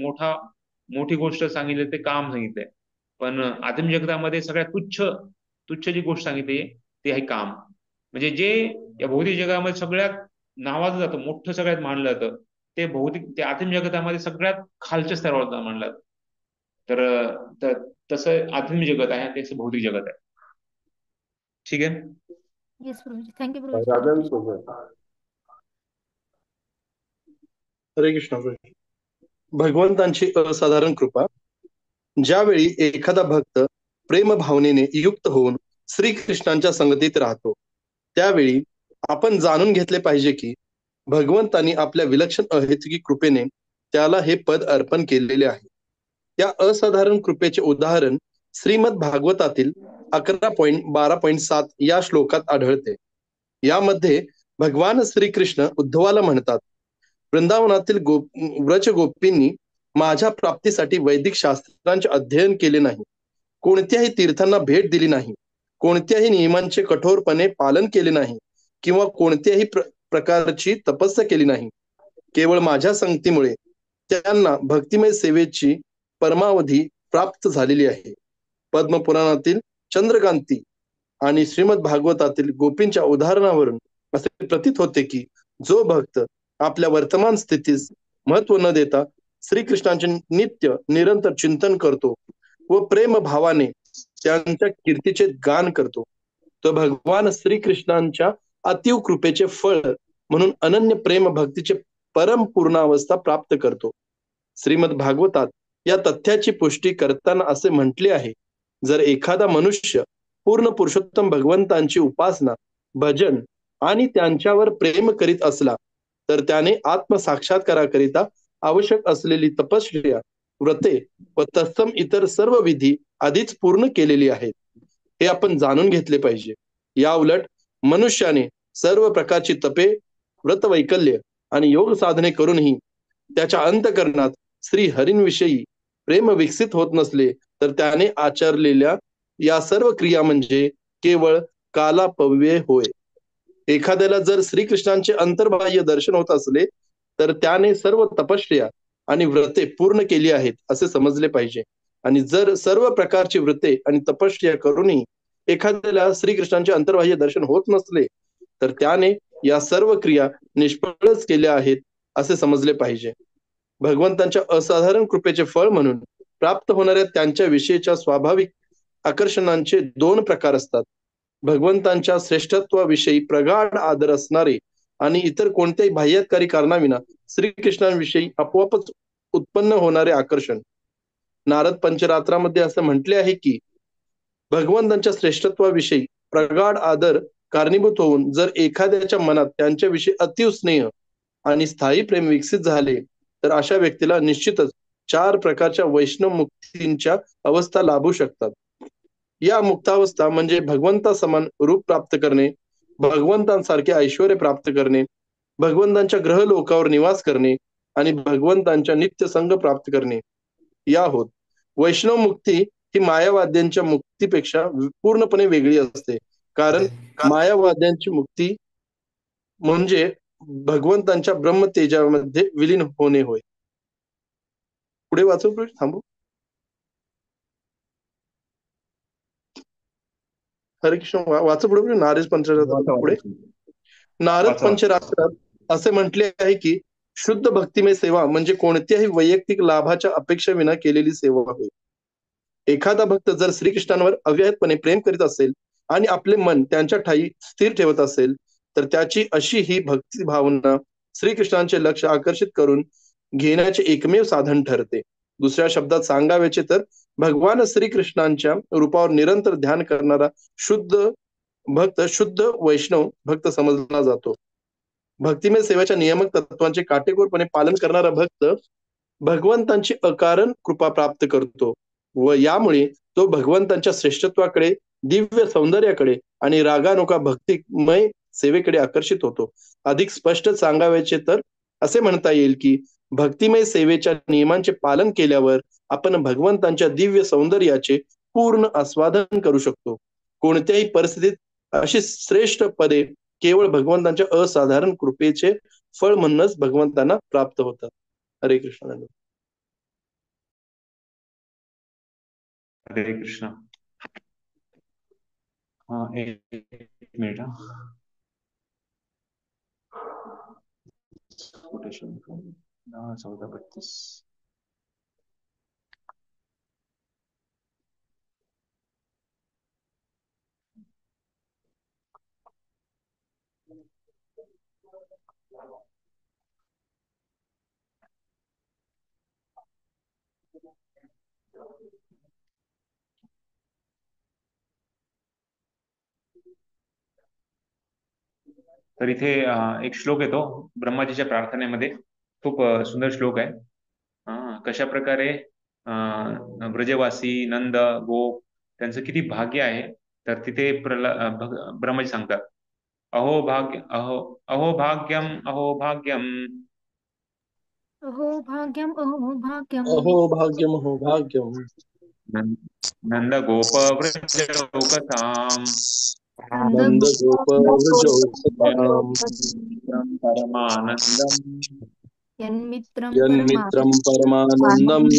मोठी गोष्ट सांगितली ते काम सांगितलंय, पण आध्यात्मिक जगतामध्ये सगळ्यात तुच्छ जी गोष्ट सांगितली ती आहे काम. म्हणजे जे या भौतिक जगामध्ये सगळ्यात नावाजलं जातं, मोठं सगळ्यात मानलं जातं, ते आध्यात्मिक जगतामध्ये सगळ्यात खालच्या स्तरावर मानलं जातं. तर तसं आध्यात्मिक जगत आहे आणि तसं भौतिक जगत आहे. ठीक आहे. येस प्रभूजी, थँक्यू प्रभूजी, हरे राजन कृष्ण. सोबत हरे कृष्ण. भगवंतांची असाधारण कृपा. ज्यावेळी एखादा भक्त प्रेम भावनेने युक्त होऊन श्रीकृष्णांच्या संगतीत राहतो, त्यावेळी आपण जाणून घेतले पाहिजे की भगवंतांनी आपल्या विलक्षण अहेतुकी कृपेने त्याला हे पद अर्पण केलेले आहे. या असाधारण कृपेचे उदाहरण श्रीमद भागवतातील 11.12.7 या श्लोकात आढळते. यामध्ये भगवान श्रीकृष्ण उद्धवाला म्हणतात, वृंदावनातील व्रज गोपींनी माझ्या प्राप्तीसाठी वैदिक शास्त्रांचे अध्ययन केले नाही, कोणत्याही तीर्थांना भेट दिली नाही, कोणत्याही नियमांचे कठोरपणे पालन केले नाही किंवा कोणत्याही प्रकारची तपस्या केली नाही. केवळ माझ्या संगतीमुळे त्यांना भक्तिमय सेवेची परमावधी प्राप्त झालेली आहे. पद्मपुराणातील चंद्रकांती आणि श्रीमद भागवतातील गोपींच्या उदाहरणावरून असे प्रतीत होते की जो भक्त आपल्या वर्तमान स्थितीस महत्व न देता श्रीकृष्णांचे नित्य निरंतर चिंतन करतो व प्रेम भावाने त्यांच्या कीर्तीचे गान करतो, तो भगवान श्रीकृष्णांच्या अतीव कृपेचे फळ म्हणून अनन्य प्रेम भक्तीचे परम पूर्णावस्था प्राप्त करतो. श्रीमद भागवतात या तथ्याची पुष्टी करताना असे म्हटले आहे, जर एखादा मनुष्य पूर्ण पुरुषोत्तम भगवंतांची उपासना, भजन आणि त्यांच्यावर प्रेम करीत असला तर त्याने आत्मसाक्षात्काराकरिता आवश्यक असलेली तपश्चर्या, व्रते व तत्सम इतर सर्व विधी आधीच पूर्ण केलेली आहेत, हे आपण जाणून घेतले पाहिजे. या उलट मनुष्याने सर्व प्रकारची तपे, व्रतवैकल्य आणि योग साधने करूनही त्याच्या अंतःकरणात श्री हरींविषयी प्रेम विकसित होत नसले तर त्याने आचरलेल्या या सर्व क्रिया म्हणजे केवळ कालापव्यय होय. एखाद्याला जर श्रीकृष्णांचे अंतर्बाह्य दर्शन होत असले तर त्याने सर्व तपश्चर्या आणि व्रते पूर्ण केली आहेत असे समजले पाहिजे. आणि जर सर्व प्रकारची व्रते आणि तपश्चर्या करूनही एखाद्याला श्रीकृष्णांचे अंतर्बाह्य दर्शन होत नसले तर त्याने या सर्व क्रिया निष्फळच केल्या आहेत असे समजले पाहिजे. भगवंतांच्या असाधारण कृपेचे फळ म्हणून प्राप्त होणाऱ्या त्यांच्या विषयीच्या स्वाभाविक आकर्षणांचे दोन प्रकार असतात. भगवंतांच्या श्रेष्ठत्वाविषयी प्रगाढ आदर असणारे आणि इतर कोणत्याही बाह्यकारी कारणाविना श्रीकृष्णांविषयी आपोआपच उत्पन्न होणारे आकर्षण. नारद पंचरात्रामध्ये असं म्हटले आहे की भगवंतांच्या श्रेष्ठत्वाविषयी प्रगाढ आदर कारणीभूत होऊन जर एखाद्याच्या मनात त्यांच्याविषयी अतीव स्नेह आणि स्थायी प्रेम विकसित झाले तर अशा व्यक्तीला निश्चितच 4 प्रकारच्या वैष्णव मुक्तींच्या अवस्था लाभू शकतात. या मुक्तावस्था म्हणजे भगवंता समान रूप प्राप्त करणे, भगवंतांसारखे ऐश्वर्य प्राप्त करणे, भगवंतांच्या ग्रह लोकावर निवास करणे आणि भगवंतांच्या नित्य संग प्राप्त करणे या होत. वैष्णव मुक्ती ही मायावाद्यांच्या मुक्तीपेक्षा पूर्णपणे वेगळी असते, कारण मायावाद्यांची मुक्ती म्हणजे भगवंतांच्या ब्रह्मतेजामध्ये विलीन होणे होय. पुढे वाचू, थांबू. हरे कृष्ण. वाचू पुढे. नारद पंचरात्रात पुढे नारद पंचरात्रात असे म्हटले आहे की शुद्ध भक्तिमय सेवा म्हणजे कोणत्याही वैयक्तिक लाभाच्या अपेक्षेविना केलेली सेवा होय. एखादा भक्त जर श्रीकृष्णांवर अव्याहतपणे प्रेम करीत असेल आणि आपले मन त्यांच्या ठायी स्थिर ठेवत असेल तर त्याची अशी ही भक्ती भावना श्रीकृष्णांचे लक्ष आकर्षित करून घेण्याचे एकमेव साधन ठरते. दुसऱ्या शब्दात सांगायचे तर भगवान श्रीकृष्णांच्या रूपावर निरंतर ध्यान करणारा शुद्ध भक्त शुद्ध वैष्णव भक्त समजला जातो. भक्तिमय सेवेच्या नियमक तत्वांचे काटेकोरपणे पालन करणारा भक्त भगवंतांची अकारण कृपा प्राप्त करतो व यामुळे तो भगवंतांच्या श्रेष्ठत्वाकडे, दिव्य सौंदर्याकडे आणि रागानुका भक्तिमय सेवेकडे आकर्षित होतो. अधिक स्पष्ट सांगायचे तर असे म्हणता येईल की भक्तिमय सेवेच्या नियमांचे पालन केल्यावर आपण भगवंतांच्या दिव्य सौंदर्याचे पूर्ण आस्वादन करू शकतो. कोणत्याही परिस्थितीत अशी श्रेष्ठ पदे केवळ भगवंतांच्या असाधारण कृपेचे फळ म्हणूनच भगवंतांना प्राप्त होतात. हरे कृष्ण. हरे कृष्ण. हा, एक मिनिट. कोटेशन 10-14-32. तर इथे एक श्लोक येतो ब्रह्माजीच्या प्रार्थनेमध्ये. खूप सुंदर श्लोक आहे. कशा प्रकारे ब्रजवासी नंद गोप त्यांचं किती भाग्य आहे. तर तिथे ब्रह्माजी सांगतात, अहो भाग्य अहो अहो भाग्यम अहो भाग्यम अहो भाग्यम अहो भाग्यम अहो भाग्यम अहो भाग्यम नंद गोप व्रज लोकसाम नंद नंद गोप व्रजोत्सवाम परमानंदम यन्मित्रं परमा यन्मित्रं परमानन्दम्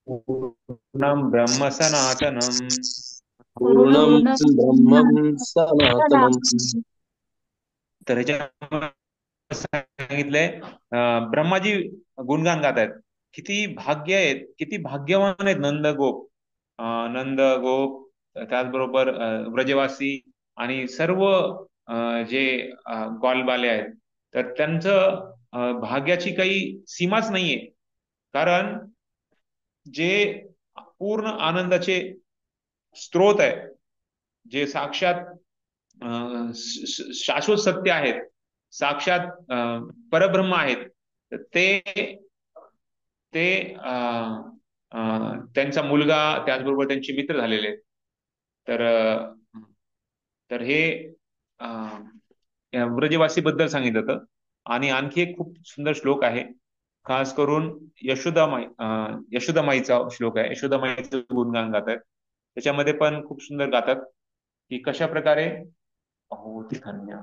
पूर्णं ब्रह्म सनातनम. पूर्णं ब्रह्मं सनातनम्. तर ह्याच्या सांगितलंय ब्रह्माजी गुणगान गात आहेत. किती भाग्य आहेत, किती भाग्यवान आहेत नंद गोप. नंद गोप त्याचबरोबर व्रजवासी आणि सर्व जे ग्वालबाले आहेत. तर त्यांचं भाग्याची काही सीमाच नाहीये. कारण जे पूर्ण आनंदाचे स्त्रोत आहे, जे साक्षात शाश्वत सत्य आहेत, साक्षात परब्रह्म आहेत, तर ते ते त्यांचा मुलगा त्याचबरोबर त्यांचे मित्र झालेले आहेत. तर तर हे व्रजवासी बद्दल सांगितलं होतं. आणि आणखी एक खूप सुंदर श्लोक आहे, खास करून यशोदामाईचा श्लोक आहे. यशोदामाईचं गुणगान गातात. त्याच्यामध्ये पण खूप सुंदर गातात की कशा प्रकारे हो ती धन्य.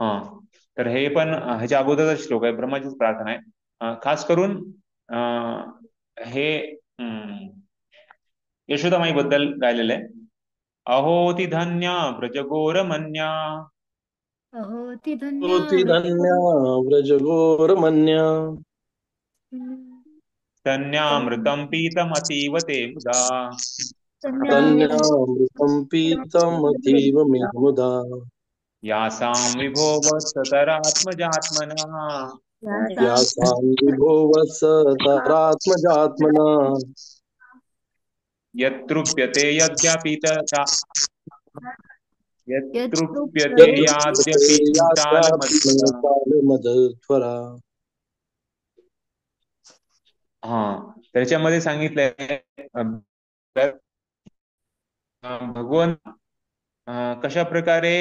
हा, तर हे पण ह्याच्या अगोदरचा श्लोक आहे, ब्रह्माचीच प्रार्थना आहे. खास करून हे यशोदामाई बद्दल गायलेलं आहे. अहो ती धन्या व्रजगोरमन्या अहो ती धन्या स्तोती धन्या व्रजगोरमन्या धन्यामृतं पीतमतीव ते मुदा धन्यामृतं धन्यामृतं पीतमतीव मे मुदा यासां विभो वत्सतरात्मजात्मना यासां यासां विभो वत्सतरात्मजात्मना यत्तृप्यते यद्यापीतता यत्तृप्यते यत्तृप्यते याद्यपि चालमत्वरा. कालमध्वरा. हा, त्याच्यामध्ये सांगितलंय भगवंत कशा प्रकारे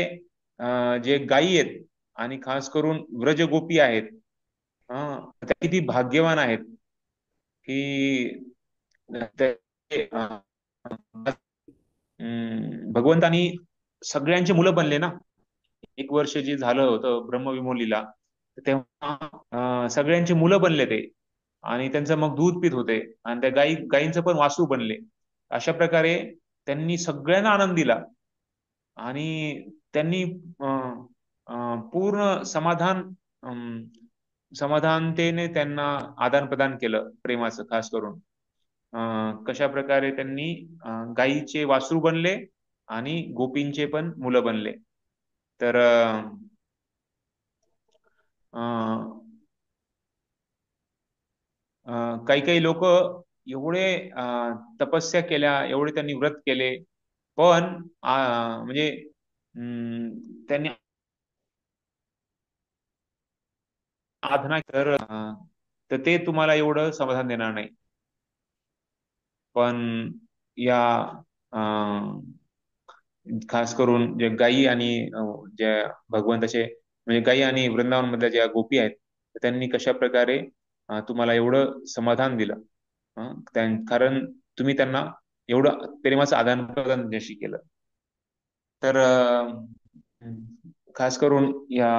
जे गायी आहेत आणि खास करून व्रजगोपी आहेत, त्या किती भाग्यवान आहेत की भगवंतानी सगळ्यांची मुलं बनले ना. एक वर्ष जे झालं होतं ब्रह्मविमोलीला, तेव्हा सगळ्यांची मुलं बनले ते, आणि त्यांचं मग दूध पित होते, आणि त्या गायींचं पण वासू बनले. अशा प्रकारे त्यांनी सगळ्यांना आनंद दिला, आणि त्यांनी पूर्ण समाधानतेने त्यांना आदान प्रदान केलं प्रेमाचं. खास करून कशा प्रकारे त्यांनी गायीचे वासरू बनले आणि गोपींचे पण मुलं बनले. तर काही काही लोक एवढे तपस्या केल्या, एवढे त्यांनी व्रत केले, पण म्हणजे त्यांनी आराधना तर ते तुम्हाला एवढं समाधान देणार नाही. पण या खास करून जे गायी आणि ज्या भगवंताचे म्हणजे गायी आणि वृंदावन मधल्या ज्या गोपी आहेत, त्यांनी कशा प्रकारे तुम्हाला एवढं समाधान दिलं. कारण तुम्ही त्यांना एवढं प्रेमाचं आदान प्रदान त्यांच्याशी केलं. तर खास करून या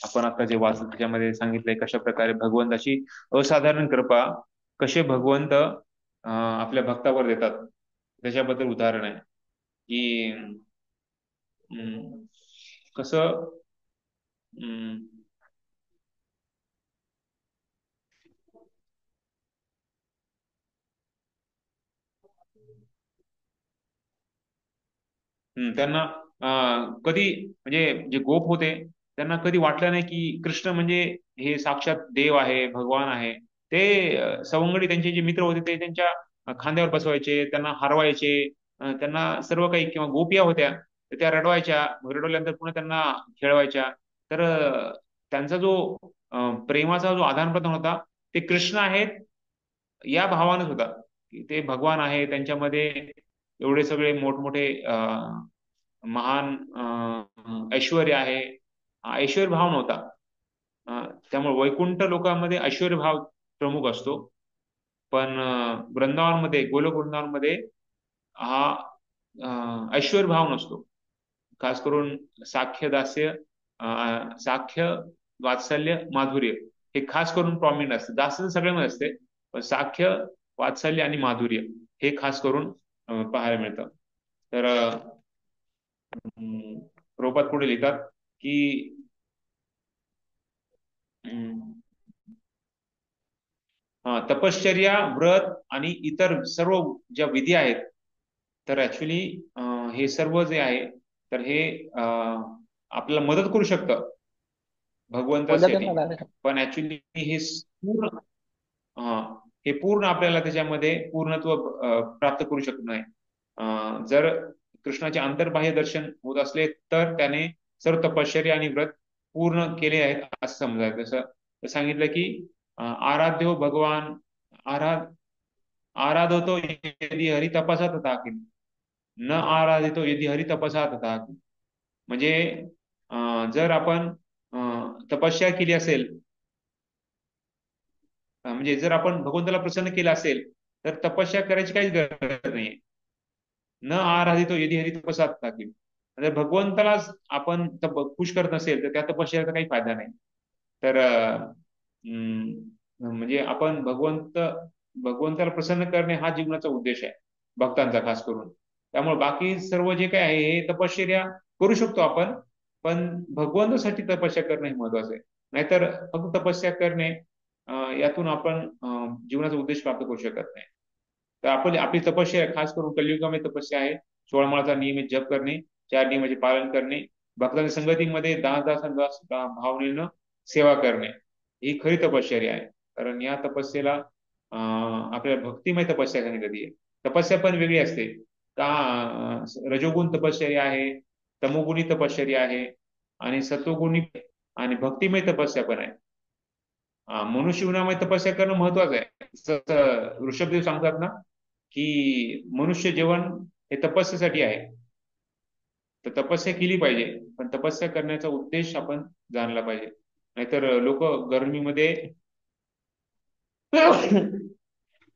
आपण आता जे वाचलं त्याच्यामध्ये सांगितलंय कशा प्रकारे भगवंताची असाधारण कृपा कसे भगवंत आपल्या भक्तावर देतात. त्याच्याबद्दल उदाहरण आहे की कसं त्यांना कधी म्हणजे जे गोप होते त्यांना कधी वाटलं नाही की कृष्ण म्हणजे हे साक्षात देव आहे, भगवान आहे. ते सवंगडी त्यांचे जे मित्र होते ते त्यांच्या खांद्यावर बसवायचे, त्यांना हरवायचे, त्यांना सर्व काही, किंवा गोपिया होत्या तर त्या रडवायच्या, रडवल्यानंतर पुन्हा त्यांना खेळवायच्या. तर त्यांचा जो प्रेमाचा जो आदान प्रदान होता ते कृष्ण आहेत या भावानच होता, की ते भगवान आहे. त्यांच्यामध्ये एवढे सगळे मोठमोठे महान ऐश्वर्य आहे, ऐश्वर्य भाव नव्हता. त्यामुळे वैकुंठ लोकांमध्ये ऐश्वर्य भाव प्रमुख असतो, पण वृंदावनमध्ये, गोलोक वृंदावनमध्ये हा ऐश्वर्य भाव नसतो. खास करून साख्य दास्य, साख्य, वात्सल्य, माधुर्य हे खास करून प्रॉमिनंट असते. दास्य तर सगळ्यामध्ये असते, पण साख्य, वात्सल्य आणि माधुर्य हे खास करून पाहायला मिळतं. तर प्रभुपाद पुढे लिहितात की तपश्चर्या, व्रत आणि इतर सर्व ज्या विधी आहेत, तर ऍक्च्युली हे सर्व जे आहे तर हे आपल्याला मदत करू शकतं भगवंतासाठी, पण ऍक्च्युली हे पूर्ण हे पूर्ण आपल्याला त्याच्यामध्ये पूर्णत्व प्राप्त करू शकत नाही. जर कृष्णाचे अंतर्बाह्य दर्शन होत असले तर त्याने सर्व तपश्चर्या आणि व्रत पूर्ण केले आहेत असं समजायचं. जसं सांगितलं की आराध्यो भगवान आराधतो यदि हरि तपसा तथा किम, न आराधितो यदि हरि तपसा तथा किम. म्हणजे जर आपण तपस्या केली असेल, म्हणजे जर आपण भगवंताला प्रसन्न केलं असेल तर तपस्या करायची काहीच गरज नाहीये. न आराधितो यदि हरि तपसा तथा किम. जर भगवंतालाच आपण खुश करत नसेल तर त्या तपस्याचा काही फायदा नाही. तर म्हणजे आपण भगवंताला प्रसन्न करणे हा जीवनाचा उद्देश आहे भक्तांचा खास करून. त्यामुळे बाकी सर्व जे काही आहे हे तपश्चर्या करू शकतो आपण, पण भगवंतासाठी तपस्या करणे हे महत्वाचं आहे. नाहीतर फक्त तपस्या करणे यातून आपण जीवनाचा उद्देश प्राप्त करू शकत नाही. तर आपली तपस्या खास करून कलियुगामध्ये तपस्या आहे. 16 माळाचा नियमित जप करणे, 4 नियमाचे पालन करणे, भक्तांच्या संगतीमध्ये दास भावनेनं सेवा करणे ही खरी तपश्चर्या आहे. कारण या तपस्येला आपल्याला भक्तिमय तपस्या सांगितली आहे. तपस्या पण वेगळी असते का, रजोगुण तपश्चर्या आहे, तमोगुणी तपश्चर्या आहे आणि सत्वगुणी आणि भक्तिमय तपस्या पण आहे. मनुष्य जीवनामध्ये तपस्या करणं महत्वाचं आहे. जसं ऋषभदेव सांगतात ना की मनुष्य जीवन हे तपस्येसाठी आहे. तर तपस्या केली पाहिजे, पण तपस्या करण्याचा उद्देश आपण जाणला पाहिजे. नाहीतर लोक गरमीमध्ये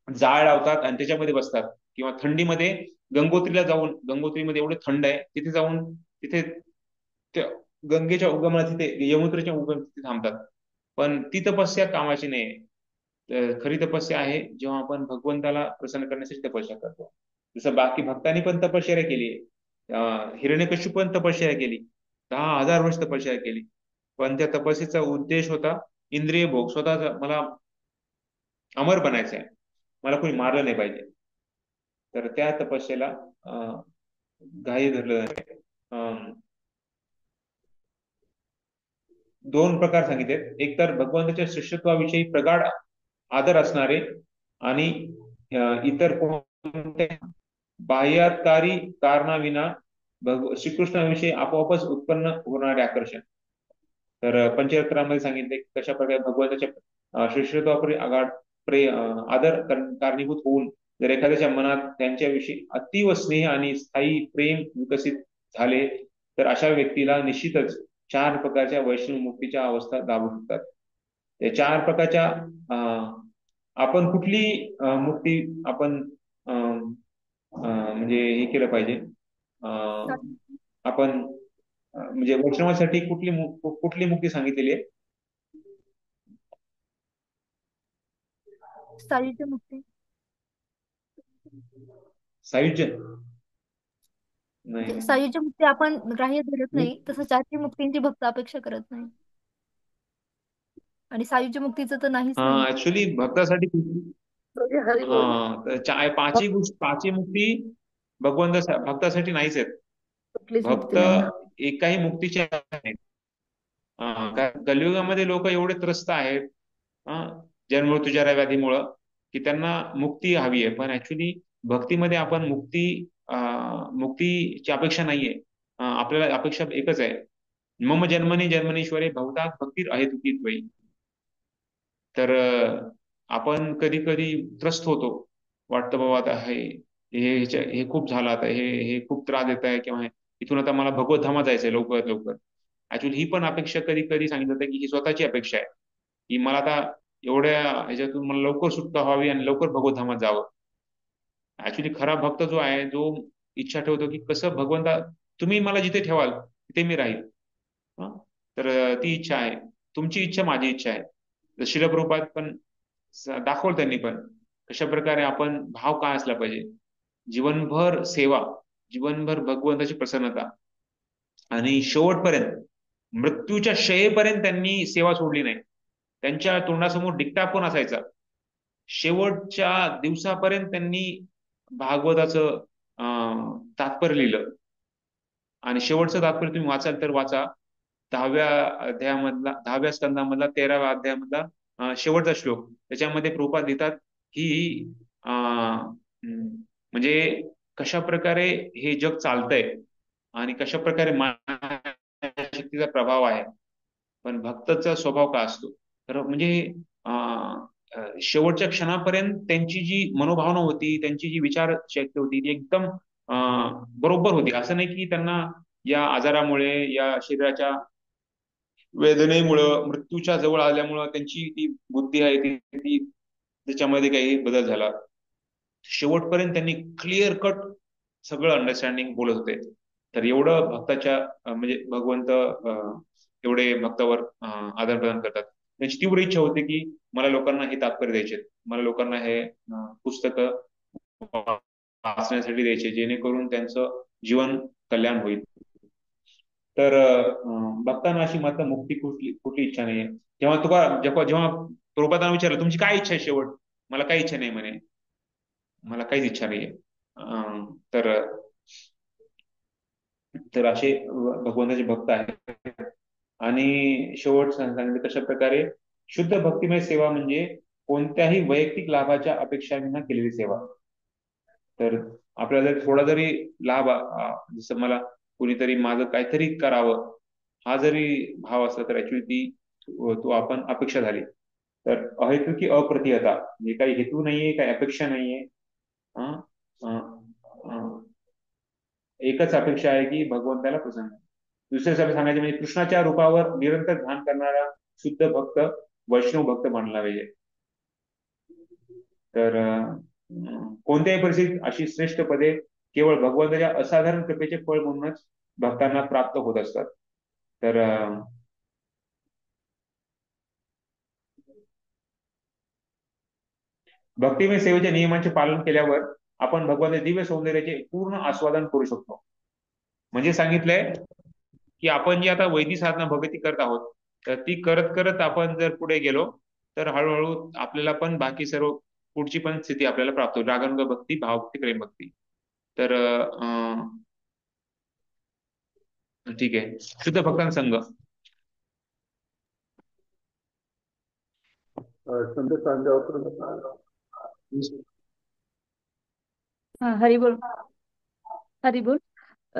जाळ लावतात आणि त्याच्यामध्ये बसतात, किंवा थंडीमध्ये गंगोत्रीला जाऊन, गंगोत्रीमध्ये एवढे थंड आहे तिथे जाऊन तिथे गंगेच्या उगमाला, तिथे यमुनेच्या उगम तिथे थांबतात. पण ती तपस्या कामाची नाही. खरी तपस्या आहे जेव्हा आपण भगवंताला प्रसन्न करण्यासाठी तपस्या करतो. जसं बाकी भक्तांनी पण तपश्चर्या केली, हिरण्यकश्यप पण तपश्चर्या केली, 10,000 वर्ष तपश्चर्या केली, पण त्या तपस्येचा उद्देश होता इंद्रिय भोग. स्वतःचा मला अमर बनायचं आहे, मला कोणी मारलं नाही पाहिजे. तर त्या तपस्येला ग्राह्य धरलं जाते. 2 प्रकार सांगितले, एक तर भगवंताच्या शिष्यत्वाविषयी प्रगाढ आदर असणारे आणि इतर कोणत्या बाह्यकारी कारणाविना श्रीकृष्णाविषयी आपोआपच उत्पन्न होणारे आकर्षण. तर पंचरत्रामध्ये सांगितले कशा प्रकारे भगवंताच्या शिष्यत्वापुढे आदर कारणीभूत होऊन जर एखाद्याच्या मनात त्यांच्याविषयी अतीव स्नेह आणि स्थायी प्रेम विकसित झाले तर अशा व्यक्तीला निश्चितच 4 प्रकारच्या वैष्णव मुक्तीच्या अवस्था लाभू शकतात. या 4 प्रकारच्या आपण कुठली मुक्ती आपण म्हणजे हे केलं पाहिजे, आपण म्हणजे वैष्णवासाठी कुठली मुक्ती सांगितलेली आहे? सायुज्य मुक्ती. सायुज्य नाही, सायुज्य मुक्ती आपण ग्राह्य धरत नाही, तसं 4 मुक्तींची भक्त अपेक्षा करत नाही. आणि सायुज्य मुक्तीचं तर नाहीच नाही. ऍक्च्युली भक्तासाठी पाचही मुक्ती भक्तासाठी नाहीच आहेत. कुठलीच भक्त मुक्ती नाही. एकाही मुक्तीचे आहेत. कलियुगामध्ये लोक एवढे त्रस्त आहेत जन्ममृत्यूच्या व्याधीमुळं की त्यांना मुक्ती हवी आहे, पण ऍक्च्युली भक्तीमध्ये आपण मुक्तीची अपेक्षा नाहीये. आपल्याला अपेक्षा एकच आहे, मम जन्मनी जन्मनीश्वरे भवतात भक्ती अहेतुकी त्वयी. तर आपण कधी कधी त्रस्त होतो, वाटतं बाबा आता हे खूप झालं, आता हे हे खूप त्रास देत आहे, किंवा इथून आता मला भगवत धामात जायचंय लवकरात लवकर. ऍक्च्युली ही पण अपेक्षा कधी कधी सांगितलं जातं की ही स्वतःची अपेक्षा आहे, की मला आता एवढ्या ह्याच्यातून मला लवकर सुटका व्हावी आणि लवकर भगवत धामात जावं. ऍक्च्युली खरा भक्त जो आहे, जो इच्छा ठेवतो की कसं भगवंता तुम्ही मला जिथे ठेवाल तिथे मी राहील. हं? तर ती इच्छा आहे, तुमची इच्छा माझी इच्छा आहे. तर श्रील प्रभुपाद पण दाखवलं त्यांनी पण कशा प्रकारे आपण भाव काय असला पाहिजे. जीवनभर सेवा, जीवनभर भगवंताची प्रसन्नता, आणि शेवटपर्यंत मृत्यूच्या शयेपर्यंत त्यांनी सेवा सोडली नाही. त्यांच्या तोंडासमोर डिक्टा पण असायचा. शेवटच्या दिवसापर्यंत त्यांनी भागवताचं तात्पर्य लिहिलं. आणि शेवटचं तात्पर्य तुम्ही वाचाल तर वाचा, 10व्या स्कंदामधला 13व्या अध्यायामधला शेवटचा श्लोक. त्याच्यामध्ये प्रभुपाद लिहितात की म्हणजे कशा प्रकारे हे जग चालतंय आणि कशा प्रकारे शक्तीचा प्रभाव आहे, पण भक्ताचा स्वभाव काय असतो. तर म्हणजे शेवटच्या क्षणापर्यंत त्यांची जी मनोभावना होती, त्यांची जी विचार शक्ती होती, ती एकदम बरोबर होती. असं नाही की त्यांना या आजारामुळे, या शरीराच्या वेदनेमुळं, मृत्यूच्या जवळ आल्यामुळं त्यांची ती बुद्धी आहे ती त्याच्यामध्ये काही बदल झाला. शेवटपर्यंत त्यांनी क्लिअर कट सगळं अंडरस्टँडिंग बोलत होते. तर एवढं भक्ताच्या म्हणजे भगवंत एवढे भक्तावर आदान प्रदान करतात. त्यांची तीव्र इच्छा होती की मला लोकांना हे तात्पर्य द्यायचे, मला लोकांना हे पुस्तकं वाचण्यासाठी द्यायचे, जेणेकरून त्यांचं जीवन कल्याण होईल. तर भक्तांना अशी मात्र मुक्ती कुठली इच्छा नाहीये. जेव्हा प्रभुपादांना विचारलं तुमची काय इच्छा आहे शेवट, मला काही इच्छा नाही म्हणे, मला काहीच इच्छा नाहीये. तर तर असे भगवंताचे भक्त आहेत. आणि शेवट सांगितलं कशा प्रकारे शुद्ध भक्तिमय सेवा म्हणजे कोणत्याही वैयक्तिक लाभाच्या अपेक्षांविना केलेली सेवा. तर आपल्याला जर थोडा जरी लाभ, जसं मला कोणीतरी माझं काहीतरी करावं, हा जरी भाव असला तर ऍक्च्युली तो आपण अपेक्षा झाली. तर अहेतुकी अप्रतिहता म्हणजे काही हेतू नाहीये, काही अपेक्षा नाहीये. एकच अपेक्षा आहे की भगवंताला प्रसन्न. दुसऱ्या शब्द सांगायचे म्हणजे कृष्णाच्या रूपावर निरंतर ध्यान करणारा शुद्ध भक्त वैष्णव भक्त मानला पाहिजे. तर कोणत्याही परिस्थितीत अशी श्रेष्ठ पदे केवळ भगवंताच्या असाधारण कृपेचे फळ म्हणूनच भक्तांना प्राप्त होत असतात. तर भक्तिमय सेवेच्या नियमांचे पालन केल्यावर आपण भगवंताच्या दिव्य सौंदर्याचे पूर्ण आस्वादन करू शकतो. म्हणजे सांगितलंय की आपण जी आता वैदिक साधना भक्ती करत आहोत, तर ती करत करत आपण जर पुढे गेलो तर हळूहळू आपल्याला पण बाकी सर्व पुढची पण स्थिती आपल्याला प्राप्त होईल. रागानुग भक्ती, भावभक्ती, प्रेम भक्ती. तर ठीक आहे. शुद्ध भक्तांचा संघ. हरिबोल हरिबोल.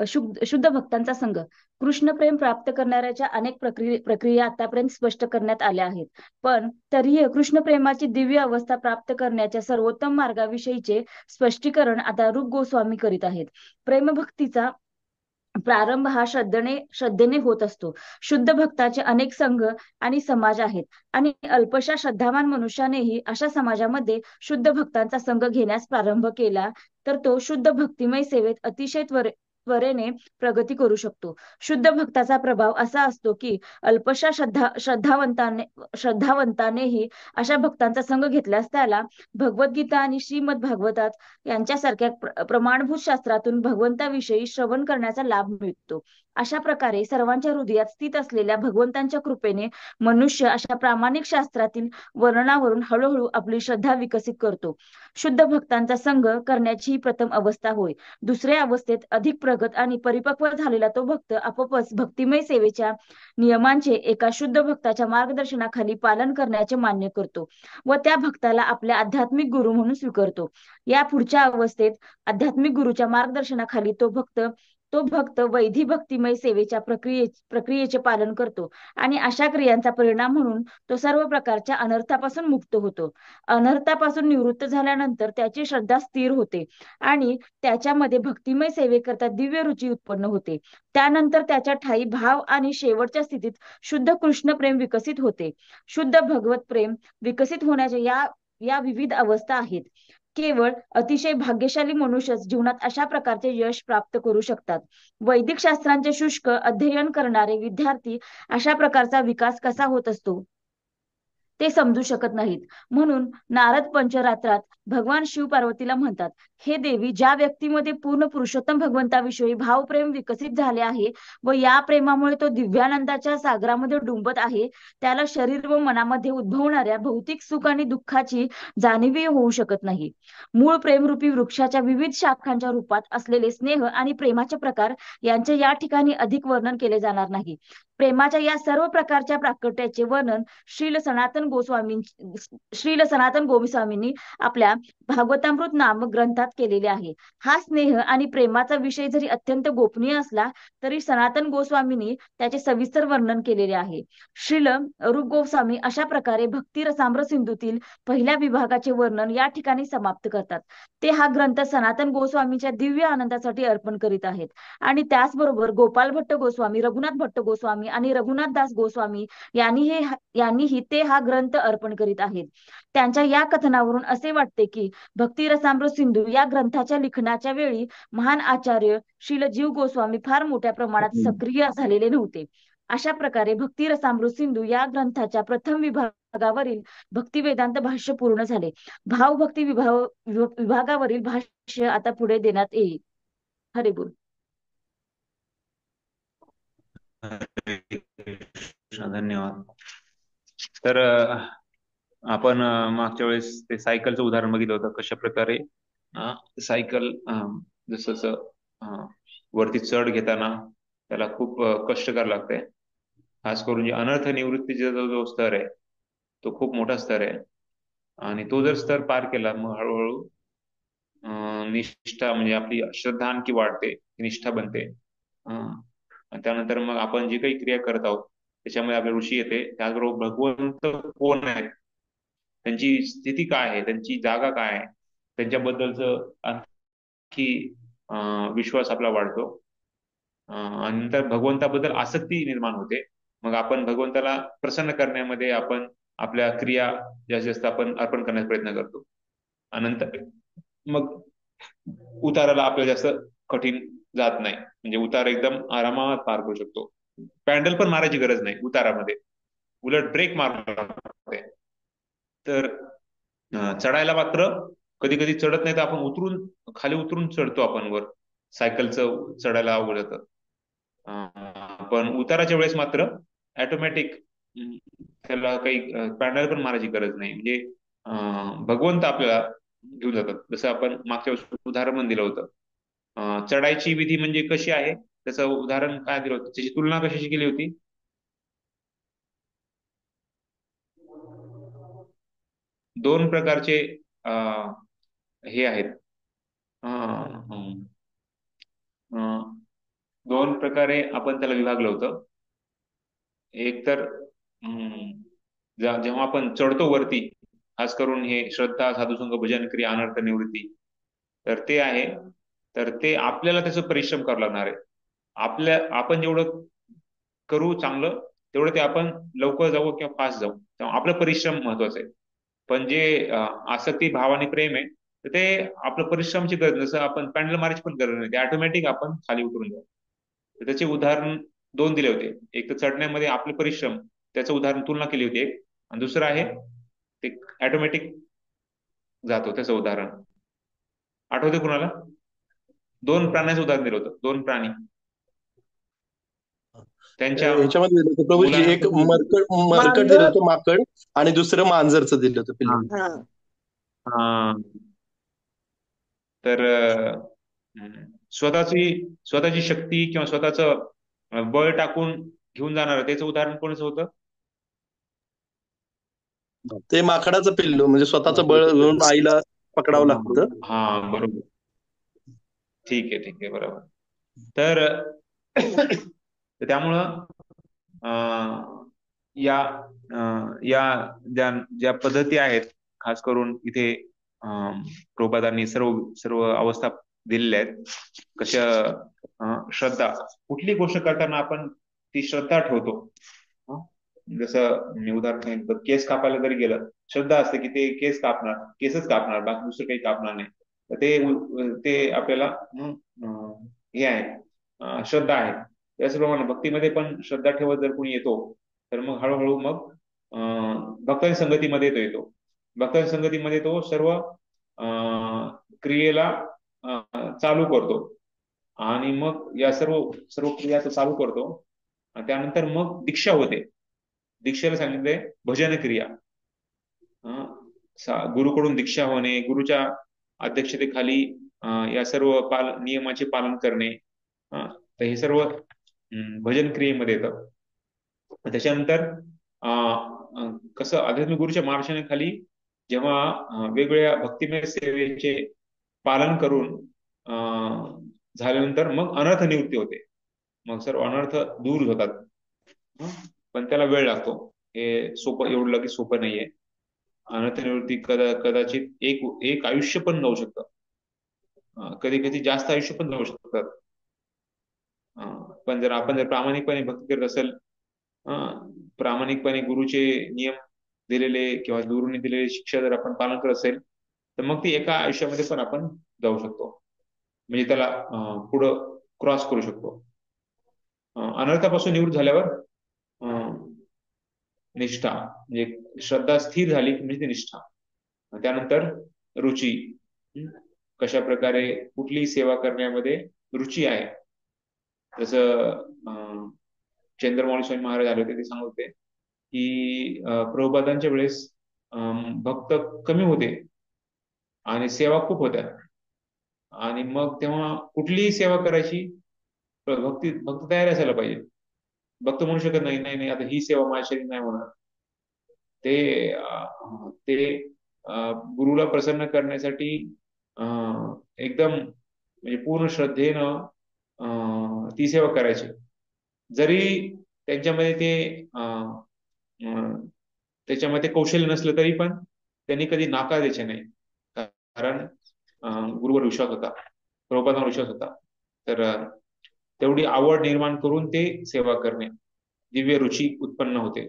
शुद्ध भक्तांचा संघ. कृष्ण प्रेम प्राप्त करणाऱ्याच्या अनेक प्रक्रिया आतापर्यंत स्पष्ट करण्यात आल्या आहेत, पण तरीही कृष्ण प्रेमाची दिव्य अवस्था प्राप्त करण्याच्या सर्वोत्तम मार्गाविषयीचे स्पष्टीकरण आता रूप गोस्वामी करीत आहेत. प्रेमभक्तीचा प्रारंभ हा श्रद्धेने होत असतो. शुद्ध भक्ताचे अनेक संघ आणि समाज आहेत, आणि अल्पशा श्रद्धावान मनुष्यानेही अशा समाजामध्ये शुद्ध भक्तांचा संघ घेण्यास प्रारंभ केला तर तो शुद्ध भक्तिमय सेवेत अतिशय त्वरेने प्रगती करू शकतो. शुद्ध भक्ताचा प्रभाव असा असतो की अल्पशा श्रद्धावंतानेही अशा भक्तांचा संघ घेतल्यास त्याला भगवद्गीता आणि श्रीमद भागवतात यांच्यासारख्या प्रमाणभूत शास्त्रातून भगवंताविषयी श्रवण करण्याचा लाभ मिळतो. अशा प्रकारे सर्वांच्या हृदयात स्थित असलेल्या भगवंतांच्या कृपेने मनुष्य अशा प्रामाणिक शास्त्रातील वर्णनावरून हळूहळू आपली श्रद्धा विकसित करतो. शुद्ध भक्तांचा संघ करण्याची ही प्रथम अवस्था होय. दुसऱ्या अवस्थेत अधिक भगत आणि परिपक्व झालेला तो भक्त आपोआपच भक्तिमय सेवेच्या नियमांचे एका शुद्ध भक्ताच्या मार्गदर्शनाखाली पालन करण्याचे मान्य करतो व त्या भक्ताला आपल्या आध्यात्मिक गुरु म्हणून स्वीकारतो. या पुढच्या अवस्थेत आध्यात्मिक गुरुच्या मार्गदर्शनाखाली तो भक्त वैधी भक्तिमय सेवेच्या प्रक्रियेचे पालन करतो आणि अशा क्रियांचा परिणाम म्हणून तो सर्व प्रकारच्या अनर्थापासून मुक्त होतो. अनर्थापासून निवृत्त झाल्यानंतर त्याची श्रद्धा स्थिर होते आणि त्याच्यामध्ये भक्तिमय सेवेकरता दिव्य रुची उत्पन्न होते. त्यानंतर त्याच्या ठायी भाव आणि शेवटच्या स्थितीत शुद्ध कृष्ण प्रेम विकसित होते. शुद्ध भगवत प्रेम विकसित होण्याच्या या विविध अवस्था आहेत. केवळ अतिशय भाग्यशाली मनुष्यच जीवनात अशा प्रकारचे यश प्राप्त करू शकतात. वैदिक शास्त्रांचे शुष्क अध्ययन करणारे विद्यार्थी अशा प्रकारचा विकास कसा होत असतो ते समजू शकत नाहीत. म्हणून नारद पंचरात्रात भगवान शिव पार्वतीला म्हणतात, हे देवी, ज्या व्यक्तीमध्ये पूर्ण पुरुषोत्तम भगवंताविषयी भावप्रेम विकसित झाले आहे व या प्रेमामुळे तो दिव्यानंदाच्या सागरामध्ये डुंबत आहे, त्याला शरीर व मनामध्ये उद्भवणाऱ्या भौतिक सुख आणि दुःखाची जाणीवही होऊ शकत नाही. मूळ प्रेमरूपी वृक्षाच्या विविध शाखांच्या रूपात असलेले स्नेह आणि प्रेमाचे प्रकार यांचे या ठिकाणी अधिक वर्णन केले जाणार नाही. प्रेमाच्या या सर्व प्रकारच्या प्राकट्याचे वर्णन श्रील सनातन गोस्वामींनी आपल्या भागवतामृत नामक ग्रंथात केलेले आहे. हा स्नेह आणि प्रेमाचा विषय जरी अत्यंत गोपनीय असला तरी सनातन गोस्वामींनी त्याचे सविस्तर वर्णन केलेले आहे. श्रील रूप गोस्वामी अशा प्रकारे भक्ती रसामृत सिंधूतील पहिल्या विभागाचे वर्णन या ठिकाणी समाप्त करतात. ते हा ग्रंथ सनातन गोस्वामीच्या दिव्य आनंदासाठी अर्पण करीत आहेत आणि त्याचबरोबर गोपाल भट्ट गोस्वामी, रघुनाथ भट्ट गोस्वामी आणि रघुनाथ दास गोस्वामी यांनीही ते हा ग्रंथ अर्पण करीत आहेत. त्यांच्या या कथनावरून असे वाटते की भक्ती रसामृत सिंधू या ग्रंथाच्या लिखाणाच्या वेळी महान आचार्य श्रील जीव गोस्वामी फार मोठ्या प्रमाणात सक्रिय झालेले नव्हते. अशा प्रकारे भक्ती रसामृत सिंधू या ग्रंथाच्या प्रथम विभागावरील भक्ती वेदांत भाष्य पूर्ण झाले. भावभक्ती विभागावरील भाष्य आता पुढे देण्यात येईल. हरी बोल. धन्यवाद. तर आपण मागच्या वेळेस ते सायकलचं उदाहरण बघितलं होतं, कशा प्रकारे सायकल जसं वरती चढ घेताना त्याला खूप कष्ट करावं लागतंय. खास करून जे अनर्थ निवृत्तीचा जो स्तर आहे तो खूप मोठा स्तर आहे आणि तो जर स्तर पार केला मग हळूहळू निष्ठा म्हणजे आपली श्रद्धा आणखी वाढते, निष्ठा बनते. आणि त्यानंतर मग आपण जे काही क्रिया करत आहोत त्याच्यामध्ये आपल्या रुची येते. त्याचबरोबर भगवंत कोण आहे, त्यांची स्थिती काय आहे, त्यांची जागा काय आहे, त्यांच्याबद्दलचं आणखी विश्वास आपला वाढतो आणि नंतर भगवंताबद्दल आसक्ती निर्माण होते. मग आपण भगवंताला प्रसन्न करण्यामध्ये आपण आपल्या क्रिया जास्तीत जास्त आपण अर्पण करण्याचा प्रयत्न करतो आणि नंतर मग उताराला आपल्याला जास्त कठीण जात नाही, म्हणजे उतार एकदम आरामात पार करू शकतो. पॅन्डल पण मारायची गरज नाही उतारामध्ये, उलट ब्रेक मारायला लागते. तर चढायला मात्र कधी कधी चढत नाही तर आपण खाली उतरून चढतो. आपण वर सायकलचं चढायला अवघड होतं, पण उताराच्या वेळेस मात्र ऑटोमॅटिक त्याला काही पॅन्डल पण मारायची गरज नाही, म्हणजे भगवंत आपल्याला घेऊन जातात. जसं आपण मागच्या उदाहरण पण दिलं होतं. चढायची विधी म्हणजे कशी आहे त्याचं उदाहरण काय दिलं होतं, त्याची तुलना कशाशी केली होती? दोन प्रकारचे हे आहेत, दोन प्रकारे आपण त्याला विभागलं होतं. एक तर जेव्हा आपण चढतो वरती, खास करून हे श्रद्धा, साधुसंग, भजन, क्रिया, अनर्थ निवृत्ती, तर ते आहे. तर ते आपल्याला त्याचं परिश्रम करावं लागणार आहे. आपण जेवढं करू चांगलं तेवढं ते आपण लवकर जाऊ किंवा फास्ट जाऊ, तेव्हा आपलं परिश्रम महत्वाचं आहे. पण जे आसक्ती, भाव आणि प्रेम आहे तर ते आपलं परिश्रमची गरज, जसं आपण पॅन्डल मारायची पण गरज नाही, ते ऑटोमॅटिक आपण खाली उतरून जाऊ. तर त्याचे उदाहरण दोन दिले होते. एक तर चढण्यामध्ये आपले परिश्रम, त्याचं उदाहरण तुलना केली होती एक, आणि दुसरं आहे ते ऑटोमॅटिक जातो त्याचं उदाहरण. आठवते कुणाला? दोन प्राण्याचं उदाहरण दिलं होतं. दोन प्राणी त्यांच्या याच्यामध्ये प्रभूजी एक मरकट दिलं होतं, माकड, आणि दुसरं मांजरचं दिलं होतं पिल्लू. तर स्वतःची शक्ती किंवा स्वतःचं बळ टाकून घेऊन जाणार, त्याचं उदाहरण कोणाचं होतं? ते माकडाचं पिल्लू, म्हणजे स्वतःचं बळ घेऊन आईला पकडावं लागतं. हा बरोबर, ठीक आहे बरोबर. तर त्यामुळं या या ज्या पद्धती आहेत, खास करून इथे प्रभुपादांनी सर्व सर्व अवस्था दिलेल्या आहेत. कशा श्रद्धा, कुठली गोष्ट करताना आपण ती श्रद्धा ठेवतो. जसं मी उदाहरण सांगितलं, केस कापायला जरी गेलं, श्रद्धा असते की ते केसच कापणार, बाकी दुसरं काही कापणार नाही. तर ते आपल्याला हे आहे, श्रद्धा आहे. त्याचप्रमाणे भक्तीमध्ये पण श्रद्धा ठेवत जर कोणी येतो, तर मग हळूहळू मग भक्तांच्या संगतीमध्ये येतो. भक्तांच्या संगतीमध्ये तो सर्व क्रियेला चालू करतो, आणि मग या सर्व सर्व क्रिया तो चालू करतो. आणि त्यानंतर मग दीक्षा होते. दीक्षेला सांगितले भजन क्रिया. गुरुकडून दीक्षा होणे, गुरुच्या अध्यक्षतेखाली या सर्व नियमाचे पालन करणे, तर हे सर्व भजन क्रियेमध्ये येतं. त्याच्यानंतर कसं आध्यात्मिक गुरुच्या मार्गदर्शनाखाली जेव्हा वेगवेगळ्या भक्तिमय सेवेचे पालन करून झाल्यानंतर मग अनर्थ निवृत्ती होते. मग सर्व अनर्थ दूर होतात. पण त्याला वेळ लागतो. हे सोपं, एवढं लगेच सोपं नाहीये. अनर्थ निवृत्ती कदाचित एक आयुष्य पण जाऊ शकतं, कधी कधी जास्त आयुष्य पण जाऊ शकतात. पण आपण जर प्रामाणिकपणे भक्ती करत असेल, प्रामाणिकपणे गुरुचे नियम दिलेले किंवा गुरुने दिलेली शिक्षा जर आपण पालन करत असेल, तर मग ती एका आयुष्यामध्ये पण आपण जाऊ शकतो, म्हणजे त्याला पुढं क्रॉस करू शकतो. अनर्थापासून निवृत्त झाल्यावर निष्ठा, म्हणजे श्रद्धा स्थिर झाली म्हणजे ती निष्ठा. त्यानंतर रुची, कशा प्रकारे कुठली सेवा करण्यामध्ये रुची आहे. जसं चंद्रमौली स्वामी महाराज आले होते, ते सांगत होते की प्रभुपादांच्या वेळेस भक्त कमी होते आणि सेवा खूप होत्या, आणि मग तेव्हा कुठलीही सेवा करायची भक्त तयार असायला पाहिजे. भक्त म्हणू शकत नाही नाही आता ही सेवा माझ्या शरीर नाही होणार. ते गुरुला प्रसन्न करण्यासाठी एकदम म्हणजे पूर्ण श्रद्धेनं ती सेवा करायची. जरी त्यांच्यामध्ये त्याच्यामध्ये कौशल्य नसलं तरी पण त्यांनी कधी नाकार द्यायचे नाही, कारण गुरुवर विश्वास होता, प्रभुपादांवर विश्वास होता. तर तेवढी आवड निर्माण करून ते सेवा करणे, दिव्य रुची उत्पन्न होते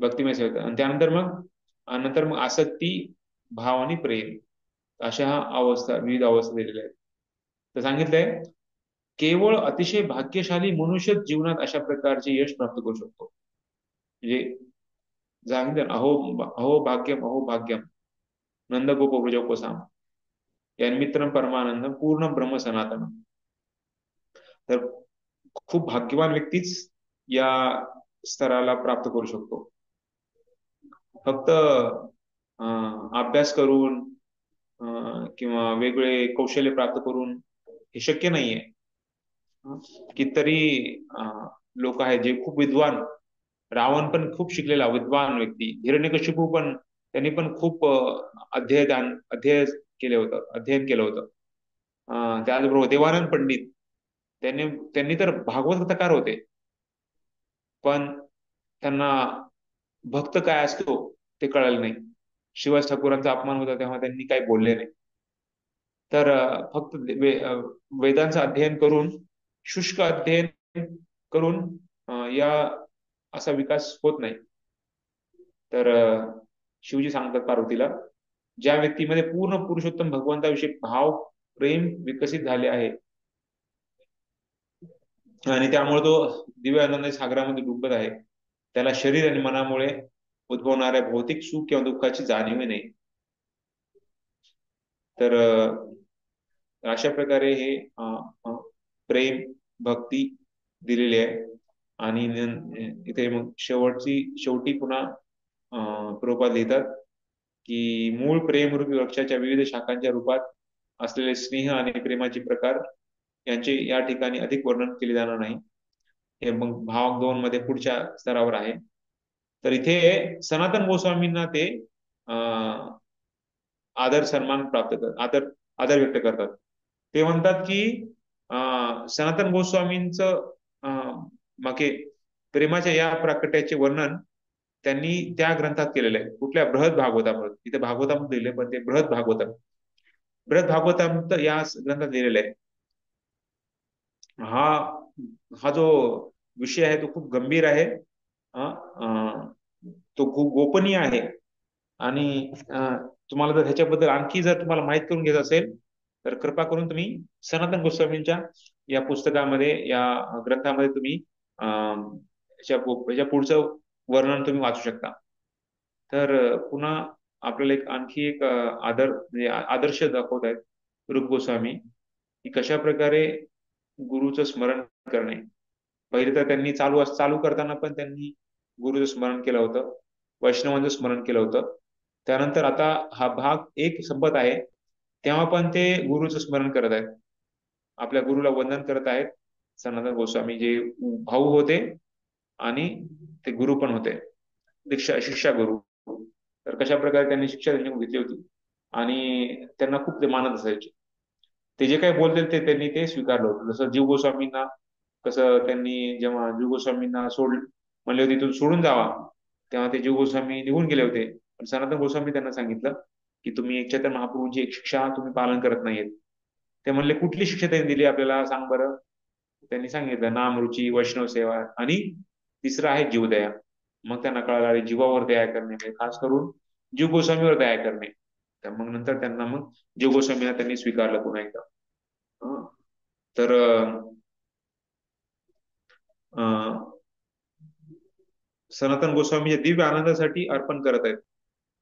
भक्तिमय सेवा. आणि त्यानंतर मग आसक्ती, भाव आणि प्रेम, अशा विविध अवस्था दिलेल्या आहेत. तर सांगितलंय केवळ अतिशय भाग्यशाली मनुष्य जीवनात अशा प्रकारचे यश प्राप्त करू शकतो. म्हणजे सांगितलं अहो भाग्यम नंदगोप व्रजोपसाम यन्मित्रम परमानंदम पूर्ण ब्रह्म सनातन. तर खूप भाग्यवान व्यक्तीच या स्तराला प्राप्त करू शकतो. फक्त अभ्यास करून किंवा वेगळे कौशल्य प्राप्त करून हे शक्य नाहीये. कितीतरी लोक आहेत जे खूप विद्वान, रावण पण खूप शिकलेला विद्वान व्यक्ती, हिरण्यकशिपू पण, त्यांनी पण खूप अध्ययन केलं होतं. त्याचबरोबर देवानंद पंडित, त्यांनी तर भागवत कथाकार होते, पण त्यांना भक्त काय असतो ते कळलं नाही. शिवाजी ठाकूरांचा अपमान होता तेव्हा त्यांनी काही बोलले नाही. तर फक्त वेदांचं अध्ययन करून, शुष्क अध्ययन करून या असा विकास होत नाही. तर शिवजी सांगतात पार्वतीला, ज्या व्यक्तीमध्ये पूर्ण पुरुषोत्तम भगवंताविषयी भाव प्रेम विकसित झाले आहे आणि त्यामुळे तो दिव्य आनंद सागरामध्ये डुबत आहे, त्याला शरीर आणि मनामुळे उद्भवणाऱ्या भौतिक सुख किंवा दुःखाची जाणीव नाही. तर अशा प्रकारे हे प्रेम भक्ती दिलेली आहे. आणि इथे मग शेवटी पुन्हा प्रभुपाद लिहितात की मूळ प्रेम रूपी वृक्षाच्या विविध शाखांच्या रूपात असलेले स्नेह आणि प्रेमाचे प्रकार यांचे या ठिकाणी अधिक वर्णन केले जाणार नाही. हे मग भाग 2 मध्ये पुढच्या स्तरावर आहे. तर इथे सनातन गोस्वामींना ते आदर सन्मान प्राप्त कर आदर व्यक्त करतात. ते म्हणतात की सनातन गोस्वामींचं मागे प्रेमाच्या या प्राकट्याचे वर्णन त्यांनी त्या ग्रंथात केलेलं आहे. कुठल्या बृहद भागवतामध्ये, इथे भागवतामध्ये लिहिले पण ते बृहद भागवतामध्ये या ग्रंथात लिहिलेलं आहे. हा जो विषय आहे तो खूप गंभीर आहे, तो खूप गोपनीय आहे. आणि तुम्हाला जर ह्याच्याबद्दल आणखी जर तुम्हाला माहित करून घ्यायचं असेल तर कृपा करून तुम्ही सनातन गोस्वामींच्या या पुस्तकामध्ये, या ग्रंथामध्ये तुम्ही याच्या पुढचं वर्णन तुम्ही वाचू शकता. तर पुन्हा आपल्याला आणखी एक आदर्श दाखवत आहेत रूप गोस्वामी की कशा प्रकारे गुरुचं स्मरण करणे. पहिले तर त्यांनी चालू करताना पण त्यांनी गुरुचं स्मरण केलं होतं, वैष्णवांचं स्मरण केलं होतं. त्यानंतर आता हा भाग 1 संपत आहे तेव्हा पण ते गुरुचं स्मरण करत आहेत, आपल्या गुरुला वंदन करत आहेत. सनातन गोस्वामी जे भाऊ होते आणि ते गुरु पण होते, शिक्षा गुरु. तर कशा प्रकारे त्यांनी शिक्षा त्यांच्याकडून घेतली होती आणि त्यांना खूप ते मानत असायचे. ते जे काही बोलतील ते त्यांनी ते स्वीकारलं होतं. जसं जीव गोस्वामींना कसं त्यांनी जेव्हा जीव गोस्वामींना म्हणले होते तिथून सोडून जावा, तेव्हा ते जीव गोस्वामी निघून गेले होते. पण सनातन गोस्वामी त्यांना सांगितलं की तुम्ही चैतन्य महाप्रभूंची एक शिक्षा तुम्ही पालन करत नाहीयेत. ते म्हणले कुठली शिक्षा त्यांनी दिली आपल्याला सांग बरं. त्यांनी सांगितलं नाम रुची, वैष्णव सेवा आणि तिसरं आहे जीवदया. मग त्यांना कळालं जीवावर दया करणे म्हणजे खास करून जीव गोस्वामीवर दया करणे. तर मग नंतर त्यांना मग जीव गोस्वामीला त्यांनी स्वीकारलं पुन्हा एकदा. तर सनातन गोस्वामीच्या दिव्य आनंदासाठी अर्पण करत आहेत.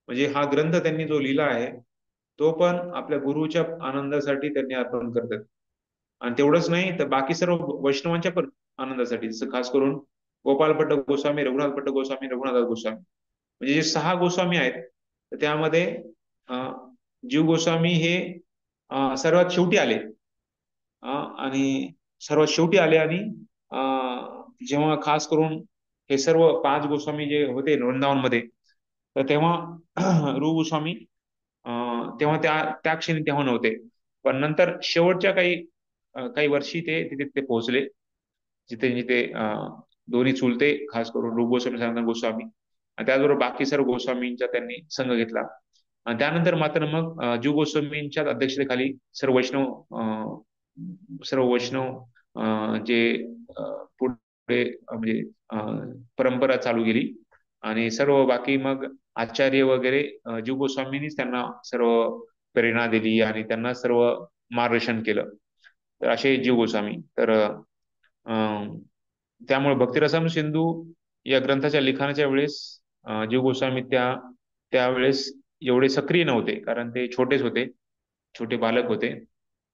म्हणजे हा ग्रंथ त्यांनी जो लिहिला आहे तो पण आपल्या गुरुच्या आनंदासाठी त्यांनी अर्पण करतात. आणि तेवढंच नाही तर बाकी सर्व वैष्णवांच्या पण आनंदासाठी, जसं खास करून गोपाल भट्ट गोस्वामी, रघुनाथ भट्ट गोस्वामी, रघुनाथ गोस्वामी, म्हणजे जे 6 गोस्वामी आहेत तर त्यामध्ये जीव गोस्वामी हे सर्वात शेवटी आले. आणि सर्वात शेवटी आले आणि जेव्हा खास करून हे सर्व 5 गोस्वामी जे होते वृंदावनमध्ये तर तेव्हा रू गोस्वामी तेव्हा त्या क्षणी तेव्हा नव्हते. पण नंतर शेवटच्या काही वर्षी ते तिथे पोहोचले, जिथे जिथे दोन्ही चुलते खास करून रूप गोस्वामी, सनातन गोस्वामी आणि त्याचबरोबर बाकी सर्व गोस्वामींचा त्यांनी संघ घेतला. आणि त्यानंतर मात्र मग जीव गोस्वामींच्या अध्यक्षतेखाली सर्व वैष्णव जे पुढे म्हणजे परंपरा चालू गेली आणि सर्व बाकी मग आचार्य वगैरे जीव गोस्वामींनीच त्यांना सर्व प्रेरणा दिली आणि त्यांना सर्व मार्गदर्शन केलं. तर असे जीव गोस्वामी. तर त्यामुळे भक्तिरसाम सिंधू या ग्रंथाच्या लिखाणाच्या वेळेस जीव गोस्वामी त्यावेळेस एवढे सक्रिय नव्हते, कारण ते छोटेच होते, छोटे बालक होते.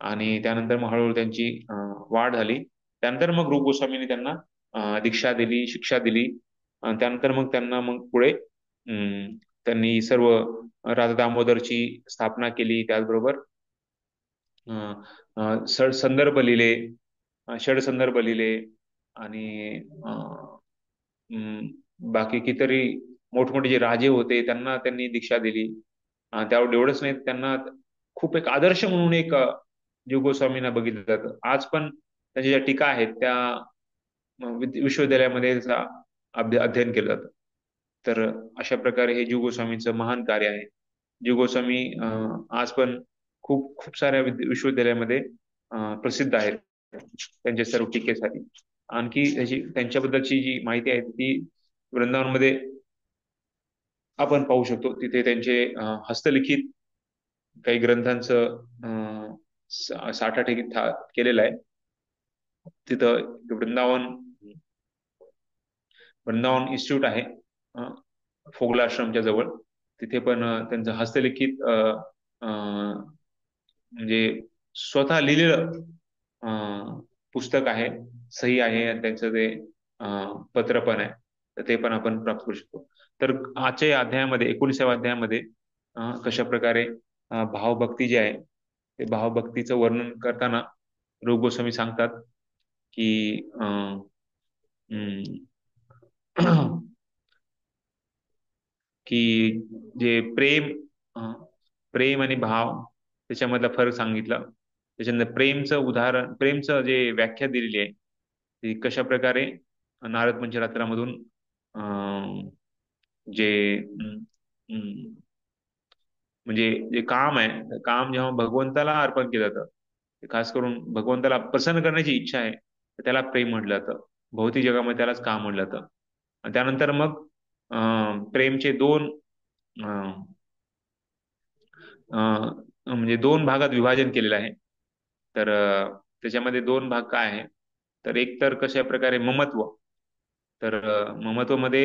आणि त्यानंतर मग हळूहळू त्यांची वाढ झाली. त्यानंतर मग रूप गोस्वामींनी त्यांना दीक्षा दिली, शिक्षा दिली. आणि त्यानंतर मग त्यांना मग पुढे त्यांनी सर्व राधा दामोदरची स्थापना केली. त्याचबरोबर संदर्भ लिहिले, षड संदर्भ लिहिले आणि बाकी कितीतरी मोठमोठे जे राजे होते त्यांना त्यांनी दीक्षा दिली. त्यावर एवढंच नाही, त्यांना खूप एक आदर्श म्हणून एक जीव गोस्वामींना बघितलं जातं. आज पण त्यांच्या ज्या टीका आहेत त्या विश्वविद्यालयामध्ये अध्ययन केलं जातं. तर अशा प्रकारे हे जीव गोस्वामींचं महान कार्य आहे. जीव गोस्वामी आज पण खूप खूप साऱ्या विश्वविद्यालयामध्ये प्रसिद्ध आहेत त्यांच्या सर्व टीकेसाठी. आणखी त्यांच्याबद्दलची जी माहिती आहे ती वृंदावनमध्ये आपण पाहू शकतो. तिथे त्यांचे हस्तलिखित काही ग्रंथांचं साठा केलेला आहे. तिथं वृंदावन इन्स्टिट्यूट आहे फोगला आश्रमच्या जवळ. तिथे पण त्यांचं हस्तलिखित म्हणजे स्वतः लिहिलेलं पुस्तक आहे, सही आहे आणि त्यांचं ते पत्र पण आहे. तर ते पण आपण प्राप्त करू शकतो. तर आजच्या अध्यायामध्ये 19व्या अध्यायामध्ये कशा प्रकारे भावभक्ती जी आहे ते भावभक्तीचं वर्णन करताना रूप गोस्वामी सांगतात की की जे प्रेम आणि भाव त्याच्यामधला फरक सांगितला. त्याच्यानंतर प्रेमचं जे व्याख्या दिलेली आहे ती कशा प्रकारे नारद पंचरात्रामधून अं, जे अं, अं, म्हणजे जे काम आहे काम जेव्हा भगवंताला अर्पण केलं जातं, खास करून भगवंताला प्रसन्न करण्याची इच्छा आहे तर त्याला प्रेम म्हटलं जातं. भौतिक जगामध्ये त्यालाच काम म्हटलं जातं. आणि त्यानंतर मग प्रेमचे दोन अं, म्हणजे दोन भागात विभाजन केलेलं आहे. तर त्याच्यामध्ये दोन भाग काय आहे, तर एक तर कशा प्रकारे ममत्व. तर ममत्वमध्ये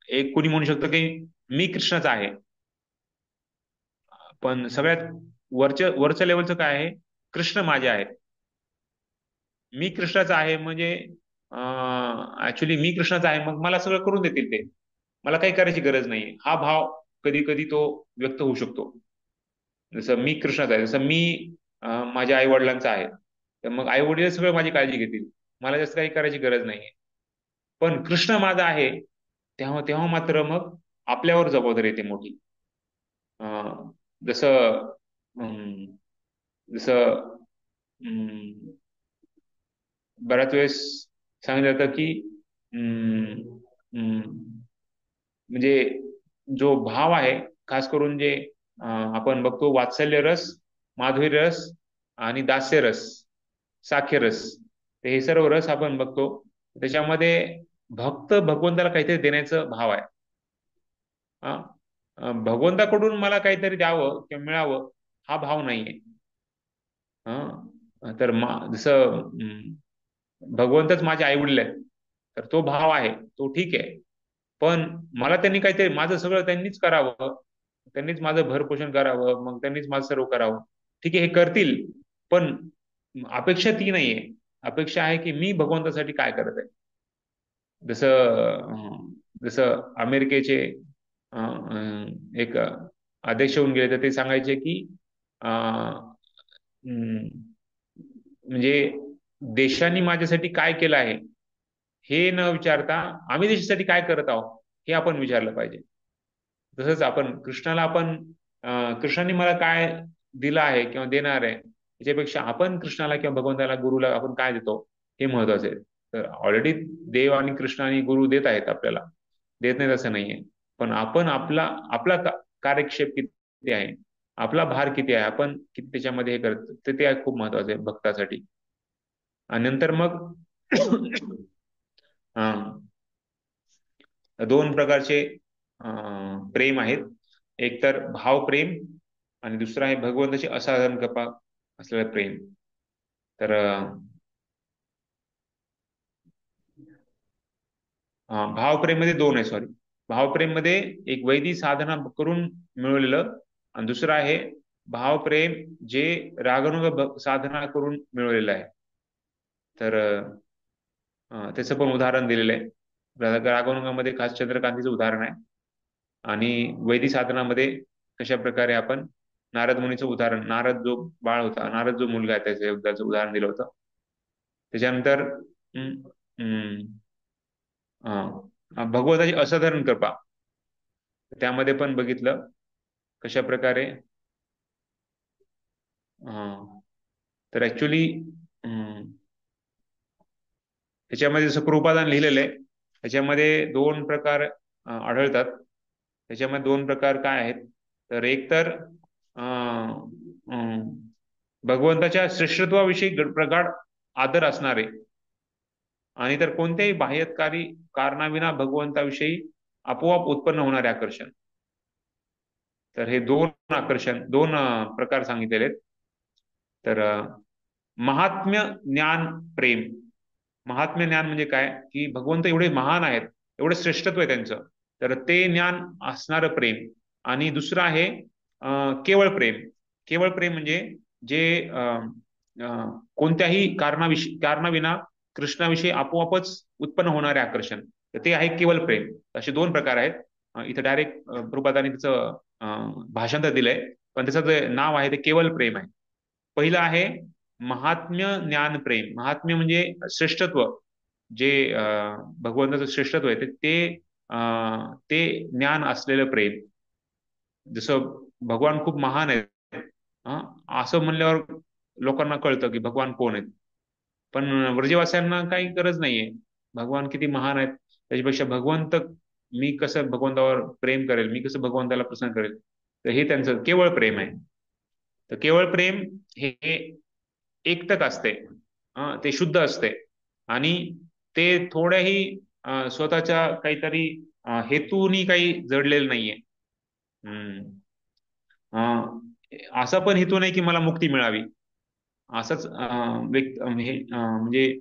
एक कुणी म्हणू शकतं की मी कृष्णाचा आहे, पण सगळ्यात वरच्या लेवलचं काय आहे, कृष्ण माझे आहेत. मी कृष्णाचा आहे म्हणजे ऍक्च्युली मी कृष्णाचा आहे, मग मला सगळं करून देतील ते, मला काही करायची गरज नाही. हा भाव कधी कधी तो व्यक्त होऊ शकतो. जसं मी कृष्णाचा आहे, जसं मी माझ्या आई वडिलांचा आहे, तर मग आई वडील सगळं माझी काळजी घेतील, मला जास्त काही करायची गरज नाही. पण कृष्ण माझा आहे तेव्हा तेव्हा मात्र मग आपल्यावर जबाबदारी येते मोठी. अं, जसं अं, जसं बऱ्याच वेळेस सांगितलं जातं की अं, अं, म्हणजे जो भाव आहे, खास करून जे आपण बघतो वात्सल्य रस, माधुरी रस आणि दास्य रस, साख्य रस, तर हे सर्व रस आपण बघतो. त्याच्यामध्ये भक्त भगवंताला काहीतरी देण्याचं भाव आहे. भगवंताकडून मला काहीतरी द्यावं किंवा मिळावं हा भाव नाहीये. तर जसं भगवंतच माझे आई वडील आहेत, तर तो भाव आहे, तो ठीक आहे. पण मला त्यांनी काहीतरी माझं सगळं त्यांनीच करावं, त्यांनीच माझं भरपोषण करावं, मग त्यांनीच माझं सर्व करावं. ठीक आहे, हे करतील, पण अपेक्षा ती नाहीये. अपेक्षा आहे की मी भगवंतासाठी काय करत आहे. जसं अमेरिकेचे एक अध्यक्ष होऊन गेले, तर ते सांगायचे की म्हणजे देशाने माझ्यासाठी काय केलं आहे हे न विचारता आम्ही देशासाठी काय करत आहोत हे आपण विचारलं पाहिजे. तसंच आपण कृष्णाला कृष्णाने मला काय दिलं आहे किंवा देणार आहे याच्यापेक्षा आपण कृष्णाला किंवा भगवंताला गुरुला आपण काय देतो हे महत्वाचं आहे. तर ऑलरेडी देव आणि कृष्ण आणि गुरु देत आहेत आपल्याला, देत नाहीत असं नाहीये. पण आपण आपला आपला कार्यक्षेप किती आहे, आपला भार किती आहे, आपण किती त्याच्यामध्ये हे करतो, तर ते खूप महत्वाचं आहे भक्तासाठी. आणि नंतर मग दोन प्रकारचे प्रेम आहेत. एक तर भावप्रेम आणि दुसरं आहे भगवंताची असाधारण कृपा असलेलं प्रेम. तर भावप्रेम मध्ये दोन आहे, सॉरी. भावप्रेम मध्ये एक वैदिक साधना करून मिळवलेलं आणि दुसरं आहे भावप्रेम जे रागानुग साधना करून मिळवलेलं आहे. तर त्याचं पण उदाहरण दिलेलं आहे. रागानुगामध्ये खास चंद्रकांतीचं उदाहरण आहे आणि वैदिक साधनामध्ये कशा प्रकारे आपण नारद मुनीचं उदाहरण, नारद जो बाळ होता, नारद जो मुलगा आहे त्याचं उदाहरण दिलं होतं. त्याच्यानंतर भगवंताची असाधारण कृपा, त्यामध्ये पण बघितलं कशा प्रकारे. तर ऍक्च्युली त्याच्यामध्ये जसं कृपादान लिहिलेलं आहे त्याच्यामध्ये दोन प्रकार आढळतात. त्याच्यामध्ये दोन प्रकार काय आहेत, तर एक तर भगवंताच्या श्रेष्ठत्वाविषयी प्रगाढ आदर असणारे आणि तर कोणत्याही बाह्यकारी कारणाविना भगवंताविषयी आपोआप उत्पन्न होणारे आकर्षण. तर हे दोन प्रकार सांगितलेले आहेत. तर महात्म्य ज्ञान प्रेम. महात्म्य ज्ञान म्हणजे काय की भगवंत एवढे महान आहेत, एवढे श्रेष्ठत्व आहे त्यांचं, तर ते ज्ञान असणारं प्रेम. आणि दुसरं आहे केवळ प्रेम. केवळ प्रेम म्हणजे जे कोणत्याही कारणाविना कृष्णाविषयी आपोआपच उत्पन्न होणारे आकर्षण, तर ते आहे केवळ प्रेम. असे दोन प्रकार आहेत. इथं डायरेक्ट प्रभुपादांनी त्याचं भाषांतर दिलंय, पण त्याचं जे नाव आहे ते केवळ प्रेम आहे. पहिलं आहे महात्म्य ज्ञान प्रेम. महात्म्य म्हणजे श्रेष्ठत्व, जे भगवंताचं श्रेष्ठत्व आहे ते ज्ञान असलेलं प्रेम. जसं भगवान खूप महान आहेत, असं म्हणल्यावर लोकांना कळतं की भगवान कोण आहेत. पण व्रजवासियांना काही गरज नाहीये, भगवान किती महान आहेत त्याच्यापेक्षा भगवंत, मी कसं भगवंतावर प्रेम करेल, मी कसं भगवंताला प्रसन्न करेल, तर हे त्यांचं केवळ प्रेम आहे. तर केवळ प्रेम हे एकटक असते, ते शुद्ध असते, आणि ते थोड्याही स्वतःच्या काहीतरी हेतूनी काही जडलेलं नाहीये. असा पण हेतू नाही की मला मुक्ती मिळावी, असंच म्हणजे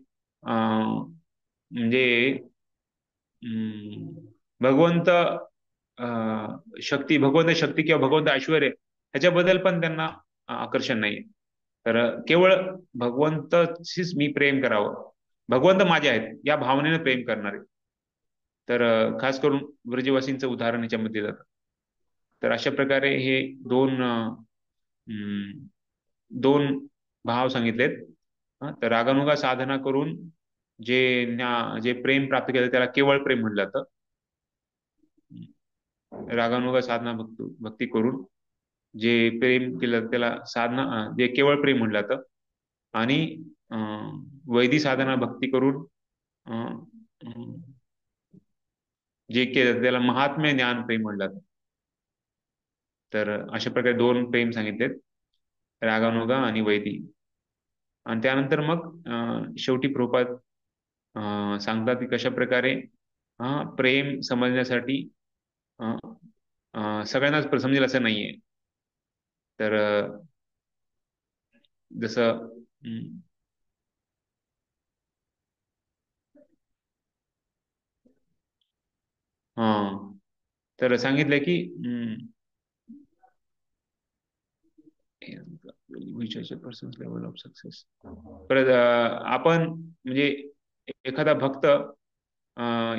म्हणजे भगवंत भगवंत शक्ती किंवा भगवंत ऐश्वर ह्याच्याबद्दल पण त्यांना आकर्षण नाही. तर केवळ भगवंतशीच मी प्रेम करावं, भगवंत माझे आहेत या भावनेने प्रेम करणारे. तर खास करून व्रजवासींचं उदाहरण याच्यामध्ये जातं. तर अशा प्रकारे हे दोन भाव सांगितलेत. तर रागानुगा साधना करून जे प्रेम प्राप्त केलं त्याला केवळ प्रेम म्हटलं जातं. रागानुगा साधना भक्ती करून जे प्रेम केलं त्याला जे केवळ प्रेम म्हटलं जातं. आणि वैदी साधना भक्ती करून जे केलं त्याला महात्म्य ज्ञान प्रेम म्हटलं जातं. तर अशा प्रकारे दोन प्रेम सांगितलेत, रागानुगा आणि वैदी. आणि त्यानंतर मग शेवटी प्रभुपाद सांगतात की कशा प्रकारे प्रेम समजण्यासाठी सगळ्यांनाच समजेल असं नाहीये. तर जसं तर सांगितलंय की पर्सन्स लेवल ऑफ सक्सेस. परत आपण म्हणजे एखादा भक्त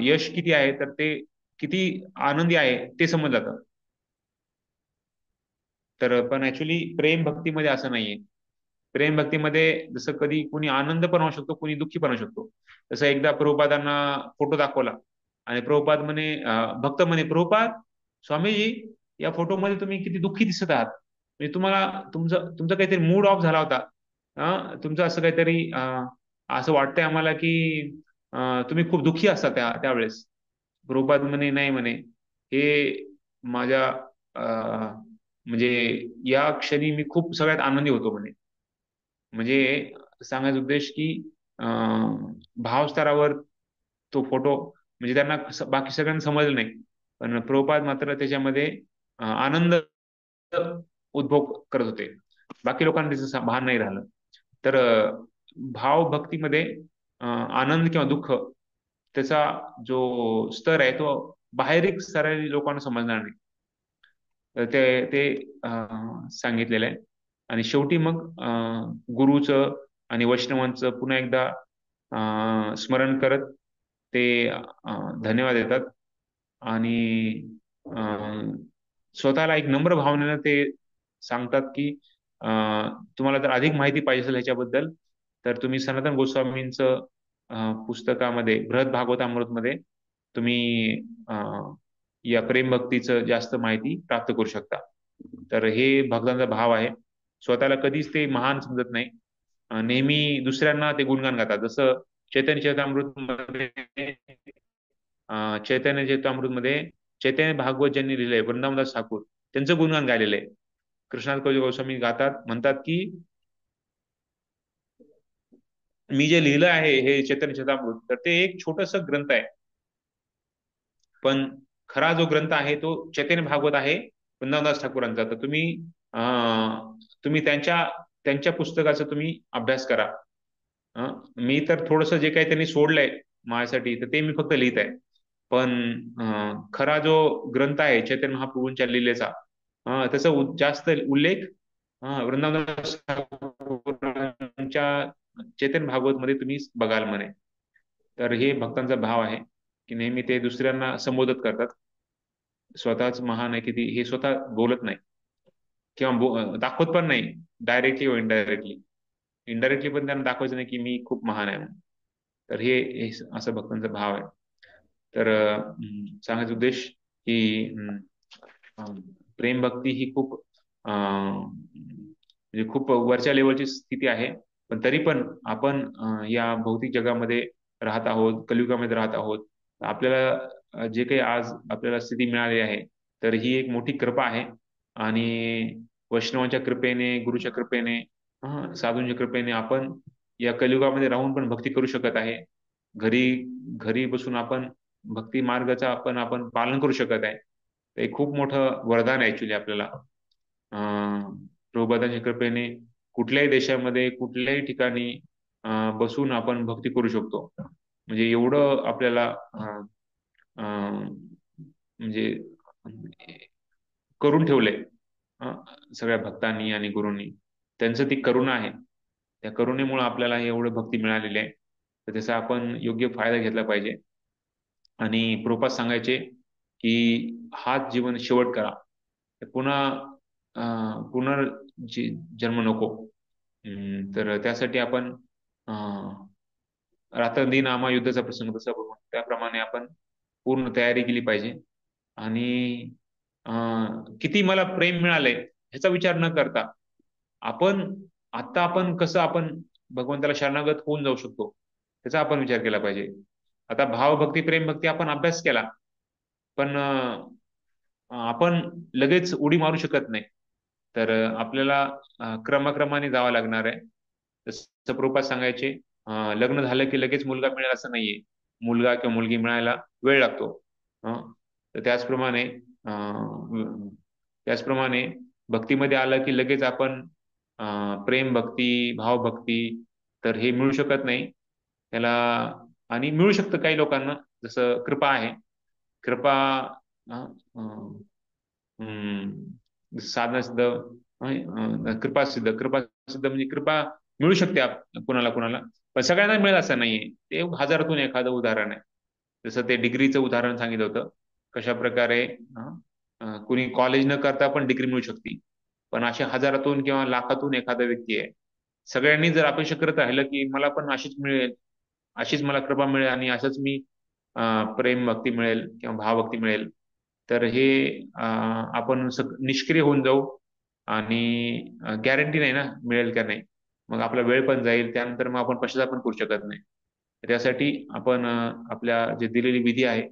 यश किती आहे तर ते किती आनंदी आहे ते समजलं जातं. तर पण ऍक्च्युली प्रेम भक्तीमध्ये असं नाहीये. प्रेम भक्तीमध्ये जसं कधी कुणी आनंद पण होऊ शकतो, कुणी दुःखी पण होऊ शकतो. जसं एकदा प्रभुपादांना फोटो दाखवला आणि प्रभुपाद म्हणे, भक्त म्हणे, प्रभुपाद स्वामीजी या फोटोमध्ये तुम्ही किती दुःखी दिसत आहात, म्हणजे तुम्हाला तुमचा काहीतरी मूड ऑफ झाला होता, तुमचं असं काहीतरी असं वाटतंय आम्हाला की तुम्ही खूप दुःखी असता त्यावेळेस. प्रभुपाद म्हणे नाही म्हणे, हे माझ्या म्हणजे या क्षणी मी खूप सगळ्यात आनंदी होतो म्हणे. म्हणजे सांगायचा उद्देश की भावस्तरावर तो फोटो म्हणजे त्यांना बाकी सगळ्यांना समजलं नाही, पण प्रभुपाद मात्र त्याच्यामध्ये आनंद उद्भव करत होते, बाकी लोकांना त्याचं भान नाही राहिलं. तर भाव भक्तीमध्ये आनंद किंवा दुःख त्याचा जो स्तर आहे तो बाहेरीक स्तरावरील लोकांना समजणार नाही. तर ते सांगितलेलं आहे. आणि शेवटी मग गुरुचं आणि वैष्णवांचं पुन्हा एकदा स्मरण करत ते धन्यवाद देतात आणि स्वतःला एक नम्र भावनेनं ते सांगतात की तुम्हाला जर अधिक माहिती पाहिजे असेल ह्याच्याबद्दल तर तुम्ही सनातन गोस्वामींचं पुस्तकामध्ये बृहद भागवतामृतमध्ये तुम्ही या प्रेम भक्तीचं जास्त माहिती प्राप्त करू शकता. तर हे भक्तांचा भाव आहे. स्वतःला कधीच ते महान समजत नाही, नेहमी दुसऱ्यांना ते गुणगान गातात. जसं चैतन्य चैतन्य चरितामृतमध्ये चैतन्य भागवत ज्यांनी लिहिलंय वृंदावनदास ठाकूर त्यांचं गुणगान गायलेलं आहे. कृष्णात कवी गोस्वामी गातात, म्हणतात की मी जे लिहिलं आहे हे चैतन्य चरितामृत तर ते एक छोटस ग्रंथ आहे, पण खरा जो ग्रंथ आहे तो चैतन्य भागवत आहे वृंदावनदास ठाकूरांचा. तर तुम्ही त्यांच्या पुस्तकाचा तुम्ही अभ्यास करा. मी तर थोडस जे काही त्यांनी सोडलंय माझ्यासाठी तर ते मी फक्त लिहित आहे, पण खरा जो ग्रंथ आहे चैतन्य महाप्रभूंच्या लिलेचा त्याचा जास्त उल्लेख वृंदावनदास ठाकूरांच्या चैतन्य भागवत मध्ये तुम्ही बघाल म्हणे. तर हे भक्तांचा भाव आहे की नेहमी ते दुसऱ्यांना संबोधित करतात, स्वतःच महान आहे किती हे स्वतः बोलत नाही. किंवा दाखवत पण नाही, डायरेक्टली व इनडायरेक्टली. इनडायरेक्टली पण त्यांना दाखवायचं नाही की मी खूप महान आहे म्हणून. तर हे असं भक्तांचा भाव आहे. तर सांगायचा उद्देश की प्रेम भक्ती ही खूप म्हणजे खूप वरच्या लेवलची स्थिती आहे. पण तरी पण आपण या भौतिक जगामध्ये राहत आहोत, कलियुगामध्ये राहत आहोत. आपल्याला जे काही आज आपल्याला स्थिती मिळाली आहे, तर ही एक मोठी कृपा आहे. आणि वैष्णवांच्या कृपेने, गुरुच्या कृपेने, साधूंच्या कृपेने आपण या कलियुगामध्ये राहून पण भक्ती करू शकत आहे. घरी घरी बसून आपण भक्ती मार्गाचा आपण पालन करू शकत आहे. ते खूप मोठं वरदान आहे ऍक्च्युली आपल्याला. प्रभुपादांच्या कृपेने कुठल्याही देशामध्ये, कुठल्याही ठिकाणी बसून आपण भक्ती करू शकतो. म्हणजे एवढं आपल्याला म्हणजे करून ठेवलंय सगळ्या भक्तांनी आणि गुरूंनी. त्यांचं ती करुणा आहे. त्या करुणेमुळे आपल्याला एवढं भक्ती मिळालेली आहे. तर त्याचा आपण योग्य फायदा घेतला पाहिजे. आणि प्रभुपाद सांगायचे की हाच जीवन शेवट करा, पुन्हा जन्म नको. तर त्यासाठी आपण रात्रंदिन आम्हा युद्धाचा प्रसंग तसा बघून त्याप्रमाणे आपण पूर्ण तयारी केली पाहिजे. आणि किती मला प्रेम मिळालंय ह्याचा विचार न करता आपण कसं आपण भगवंताला शरणागत होऊन जाऊ शकतो त्याचा आपण विचार केला पाहिजे. आता भावभक्ती, प्रेमभक्ती आपण अभ्यास केला, पण आपण लगेच उडी मारू शकत नाही. तर आपल्याला क्रमाक्रमाने जावं लागणार आहे. जसं प्रभुपाद सांगायचे, लग्न झालं की लगेच मुलगा मिळेल असं नाहीये. मुलगा किंवा मुलगी मिळायला वेळ लागतो. तर त्याचप्रमाणे भक्तीमध्ये आलं की लगेच आपण प्रेम भक्ती, भावभक्ती तर हे मिळू शकत नाही त्याला. आणि मिळू शकतं काही लोकांना, जसं कृपा आहे. कृपा साधना सिद्ध, कृपा सिद्ध म्हणजे कृपा मिळू शकते कुणाला कुणाला, पण सगळ्यांना मिळेल असं नाहीये. ते हजारातून एखादं उदाहरण आहे. जसं ते डिग्रीचं उदाहरण सांगितलं होतं, कशा प्रकारे कुणी कॉलेज न करता पण डिग्री मिळू शकते. पण अशा हजारातून किंवा लाखातून एखादा व्यक्ती आहे. सगळ्यांनी जर अपेक्षा करत राहिलं की मला पण अशीच मिळेल, अशीच मला कृपा मिळेल आणि असंच मी प्रेम भक्ती मिळेल किंवा भावभक्ती मिळेल, तर हे आपण निष्क्रिय होऊन जाऊ. आणि गॅरंटी नाही ना मिळेल का नाही. मग आपला वेळ पण जाईल, त्यानंतर मग आपण पश्चाताप पण करू शकत नाही. त्यासाठी आपण आपल्या जे दिलेली विधी आहे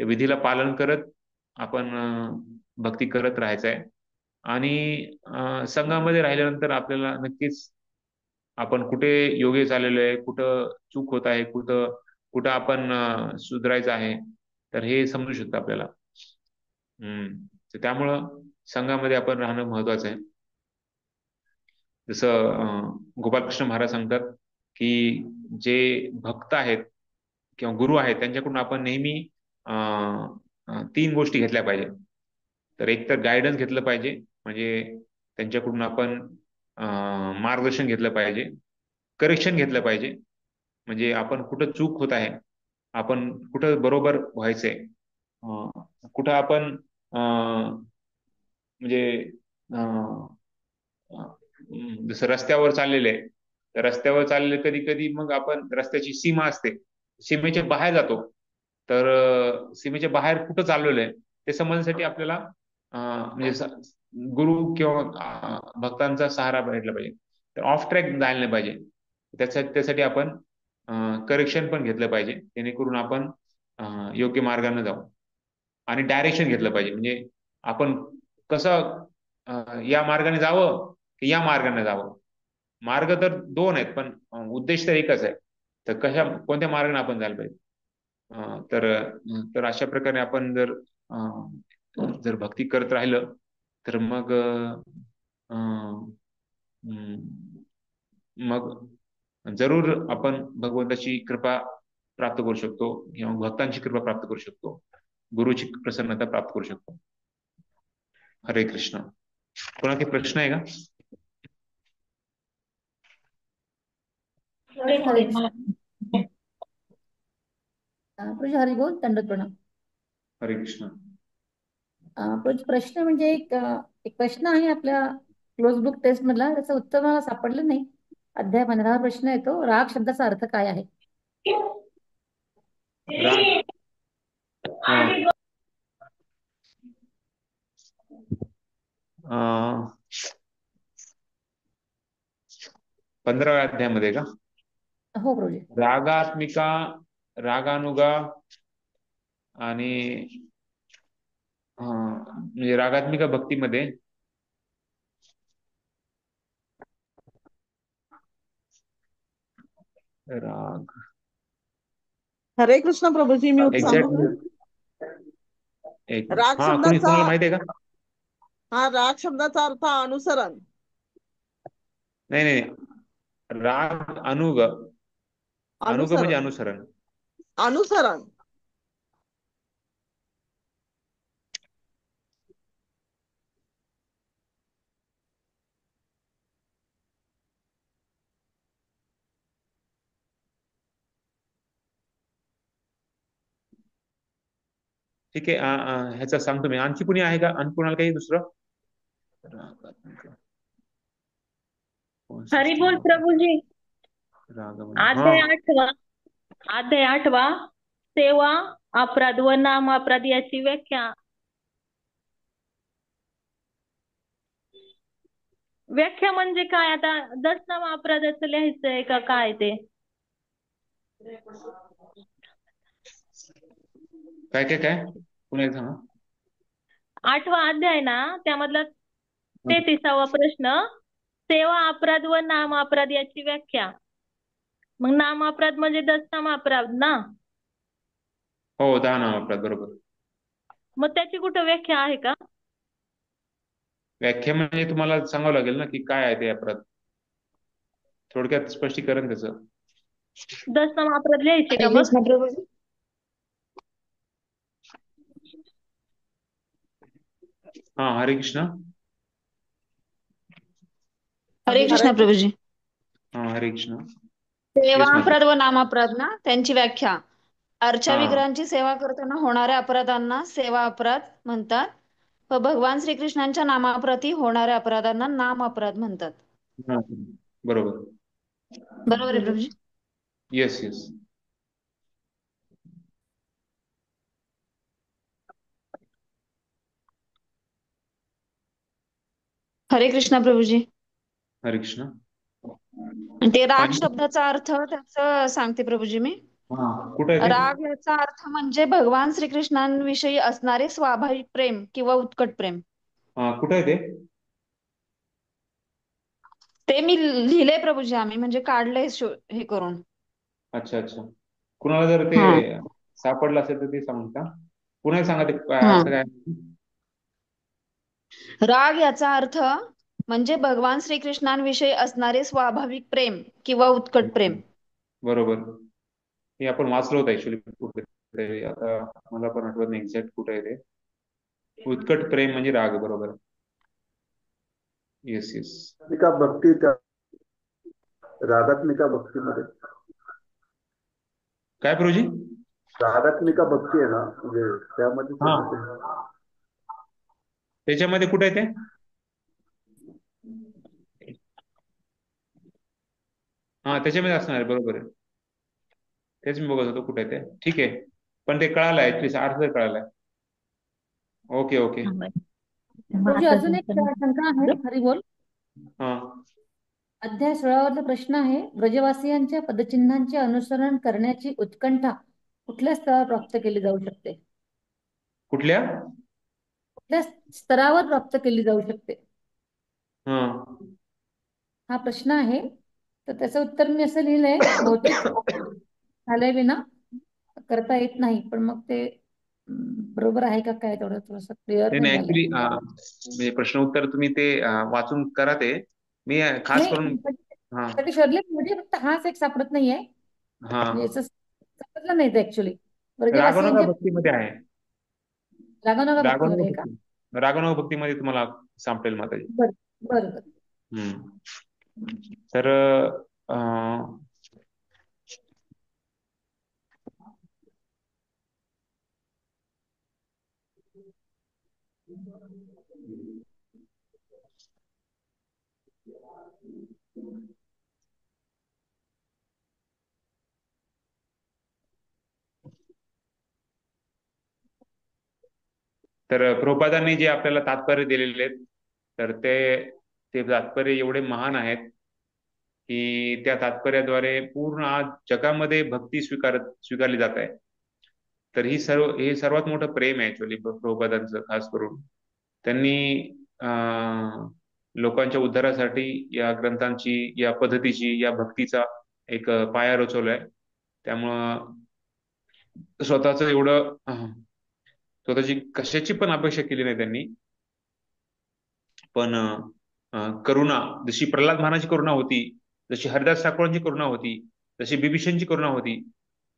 त्या विधीला पालन करत आपण भक्ती करत राहायचं आहे. आणि संघामध्ये राहिल्यानंतर आपल्याला नक्कीच आपण कुठे योगे चाललेलो आहे, कुठं चूक होत आहे, कुठं कुठं आपण सुधारायचं आहे, तर हे समजू शकतं आपल्याला. तर त्यामुळं संघामध्ये आपण राहणं महत्वाचं आहे. जसं गोपालकृष्ण महाराज सांगतात की जे भक्त आहेत किंवा गुरु आहेत त्यांच्याकडून आपण नेहमी 3 गोष्टी घेतल्या पाहिजे. तर एक तर गायडन्स घेतलं पाहिजे, म्हणजे त्यांच्याकडून आपण मार्गदर्शन घेतलं पाहिजे. करेक्शन घेतलं पाहिजे, म्हणजे आपण कुठं चूक होत आहे, आपण कुठं बरोबर व्हायचंय, कुठं आपण म्हणजे जसं रस्त्यावर चाललेले आहे, तर रस्त्यावर चाललेले कधी कधी मग आपण रस्त्याची सीमा असते, सीमेच्या बाहेर जातो. तर सीमेच्या बाहेर कुठं चाललेलं आहे ते समजण्यासाठी आपल्याला म्हणजे गुरु किंवा भक्तांचा सहारा भेटला पाहिजे. तर ऑफ ट्रॅक जायला नाही पाहिजे. त्यासाठी आपण करेक्शन पण घेतलं पाहिजे, जेणेकरून आपण योग्य मार्गाने जाऊ. आणि डायरेक्शन घेतलं पाहिजे, म्हणजे आपण कसं या मार्गाने जावं की या मार्गाने जावं. मार्ग तर 2 आहेत, पण उद्देश तर एकच आहे. तर कोणत्या मार्गाने आपण जायला पाहिजे. तर अशा प्रकारे आपण जर भक्ती करत राहिलं तर मग जरूर आपण भगवंताची कृपा प्राप्त करू शकतो किंवा भक्तांची कृपा प्राप्त करू शकतो, गुरुची प्रसन्नता प्राप्त करू शकतो. हरे कृष्ण. कोणा काही प्रश्न आहे का? हरे प्रभू हरी बोल, दंडवत प्रणाम. हरे कृष्ण. प्रश्न म्हणजे एक प्रश्न आहे आपल्या क्लोज बुक टेस्ट मधला त्याचं उत्तर मला सापडलं नाही. अध्याय 15 प्रश्न येतो, राग शब्दाचा अर्थ काय आहे? राग. हा. 15व्या अध्यायामध्ये का? हो प्रभूजी. रागात्मिका, रागानुगा आणि म्हणजे रागात्मिका भक्तीमध्ये राग हरे कृष्ण प्रभूजी, मी उत्तर सांगू का? एक राग हा शब्दाचा कोणाला माहिती आहे का? राग शब्दाचा अर्थ अनुसरण. नाही नाही, राग अनुग. अनुग म्हणजे अनुसरण. अनुसरण. अनुसरण. ठीक आहे. ह्याचा सांगतो मी. आणखी कुणी आहे का? आणखी कुणाला काही दुसरं? हरी बोल प्रभूजी. राग अध्याय 8वा, अध्याय 8वा, सेवा अपराध व नाम अपराध याची व्याख्या. व्याख्या म्हणजे काय? आता दशनाम अपराधाचं लिहायचंय का काय ते? काय काय काय पुन्हा एकदा सांगा. 8वा अध्याय ना, त्यामधला 33वा प्रश्न, सेवा अपराध व नाम अपराध याची व्याख्या. मग नाम अपराध म्हणजे दशनाम अपराध ना? हो, 10 नाम अपराध, बरोबर. मग त्याची कुठं व्याख्या आहे का? व्याख्या म्हणजे तुम्हाला सांगावं लागेल ना की काय आहे ते अपराध. थोडक्यात स्पष्टीकरण त्याचं. दशनाम अपराध लिहायचे का हरे मग? कृष्ण प्रभूजी. हा, हरे कृष्ण. हरे कृष्ण प्रभूजी. हा, हरे कृष्ण. सेवा येस माझी. अपराध व नामापराध ना, त्यांची व्याख्या. अर्चा हा. विग्रहांची सेवा करताना होणाऱ्या अपराधांना सेवा अपराध म्हणतात व भगवान श्रीकृष्णांच्या नामाप्रती होणाऱ्या अपराधांना नाम अपराध म्हणतात. हा, बरोबर. बरोबर आहे प्रभूजी. Yes yes. हरे कृष्ण प्रभूजी. हरे कृष्ण. ते राग आणि शब्दाचा अर्थ त्याचं सांगते प्रभूजी मी. हा, कुठे आहे ते? राग याचा अर्थ म्हणजे भगवान श्रीकृष्णांविषयी असणारे स्वाभाविक प्रेम किंवा उत्कट प्रेम. हा, कुठे आहे ते? ते मी लिहिले प्रभूजी, आम्ही म्हणजे काढलंय हे करून. अच्छा अच्छा. कुणाला जर ते हा सापडलं असेल तर ते सांगू का? पुन्हा एक सांगा ते काय हा. अर्थ काय? राग याचा अर्थ म्हणजे भगवान श्रीकृष्णांविषयी असणारे स्वाभाविक प्रेम किंवा उत्कट प्रेम. बरोबर. हे आपण वाचलं होतं ऍक्च्युली कुठे. आता मला पण आठवत नाही एक्झॅक्ट कुठे आहे ते. उत्कट प्रेम म्हणजे राग, बरोबर. Yes yes. का भक्ती त्या राधात्मिका भक्तीमध्ये काय प्रभूजी? राधात्मिका भक्ती आहे ना, म्हणजे त्यामध्ये हा, कसं ते? त्याच्यामध्ये कुठे आहे ते? हा, त्याच्यामध्ये असणार आहे, बरोबर आहे. तेच मी बघत होतो कुठे आहे ते. ठीक आहे, पण ते कळालंय ऍटलीस्ट, अर्थ कळालाय. Okay okay. प्रभूजी अजून एक शंका आहे. हरी बोल. हा. अध्याय 16 प्रश्न आहे, ब्रजवासियांच्या पदचिन्हांचे अनुसरण करण्याची उत्कंठा कुठल्या स्तरावर प्राप्त केली जाऊ शकते? कुठल्या? कुठल्या स्तरावर प्राप्त केली जाऊ शकते? हा. हा प्रश्न आहे. तर त्याचं उत्तर मी असं लिहिलंय, बहुतेक झालंय विना करता येत नाही, पण मग ते बरोबर आहे का काय तेवढं थोडस क्लिअर नाही नाही नाही, झालंय. ऍक्च्युली म्हणजे प्रश्न उत्तर तुम्ही ते वाचून करा ते. मी खास करून नाही हा कधी शोधले म्हणजे फक्त हाच एक सापडत नाहीये. हा म्हणजे याचं सापडलं नाही ते ऍक्च्युली. रागवणुका ब्रजवासियांच्या भक्तीमध्ये आहे. रागवणारा भक्तीमध्ये आहे का? रागवणुका भक्तीमध्ये तुम्हाला सापडेल माताजी. बर बर बर. तर तर प्रभुपादांनी जे आपल्याला तात्पर्य दिलेले आहेत, तर ते ते तात्पर्य एवढे महान आहेत की त्या तात्पर्याद्वारे पूर्ण आज जगामध्ये भक्ती स्वीकारली जात आहे. तर हे सर्वात मोठं प्रेम आहे ऍक्च्युअली प्रभुपादांचं. खास करून त्यांनी लोकांच्या उद्धारासाठी या ग्रंथांची, या पद्धतीची, या भक्तीचा एक पाया रचवलाय. त्यामुळं स्वतःची कशाची पण अपेक्षा केली नाही त्यांनी. पण करुणा, जशी प्रल्हाद महाराजांची करुणा होती, जशी हरिदास ठाकूरांची करुणा होती, जशी बिभीषणची करुणा होती,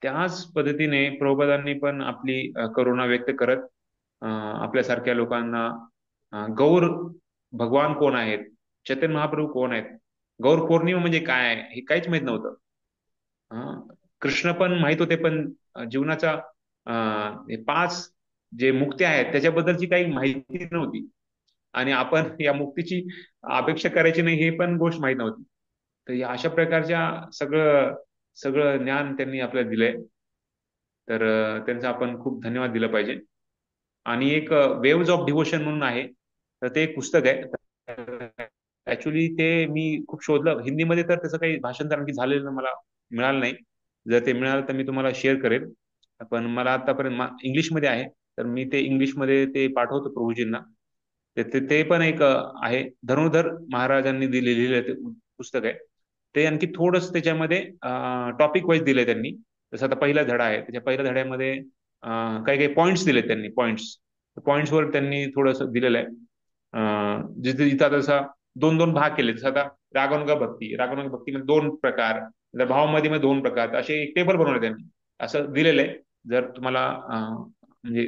त्याच पद्धतीने प्रभुपादांनी पण आपली करुणा व्यक्त करत आपल्यासारख्या लोकांना गौर भगवान कोण आहेत, चैतन्य महाप्रभू कोण आहेत, गौर पौर्णिमा म्हणजे काय आहे हे काहीच माहित नव्हतं. कृष्ण पण माहित होते, पण जीवनाचा हे 5 जे मुक्त्या आहेत त्याच्याबद्दलची काही माहिती नव्हती, आणि आपण या मुक्तीची अपेक्षा करायची नाही हे पण गोष्ट माहित नव्हती. तर या अशा प्रकारच्या सगळं सगळं ज्ञान त्यांनी आपल्याला दिलंय. तर त्यांचा आपण खूप धन्यवाद दिला पाहिजे. आणि एक वेव्ज ऑफ डिव्होशन म्हणून आहे, तर ते एक पुस्तक आहे. ऍक्च्युली ते मी खूप शोधलं हिंदीमध्ये, तर त्याचं काही भाषांतर आणखी झालेलं मला मिळालं नाही. जर ते मिळालं तर मी तुम्हाला शेअर करेन. पण मला आतापर्यंत इंग्लिशमध्ये आहे, तर मी ते इंग्लिशमध्ये ते पाठवतो प्रभूजींना. ते पण एक आहे, धनुर्धर महाराजांनी लिहिलेलं ते पुस्तक आहे. ते आणखी थोडंसं त्याच्यामध्ये टॉपिक वाईज दिलंय त्यांनी. जसं आता पहिला धडा आहे, त्याच्या पहिल्या धड्यामध्ये काही काही पॉईंट्स दिले त्यांनी. पॉईंट्सवर त्यांनी थोडंसं दिलेलं आहे. जिथे जिथं आता जसा 2-2 भाग केले. जसं आता रागानुगा भक्तीमध्ये 2 प्रकार, भावामध्ये 2 प्रकार, असे एक टेबल बनवले त्यांनी, असं दिलेलं आहे. जर तुम्हाला म्हणजे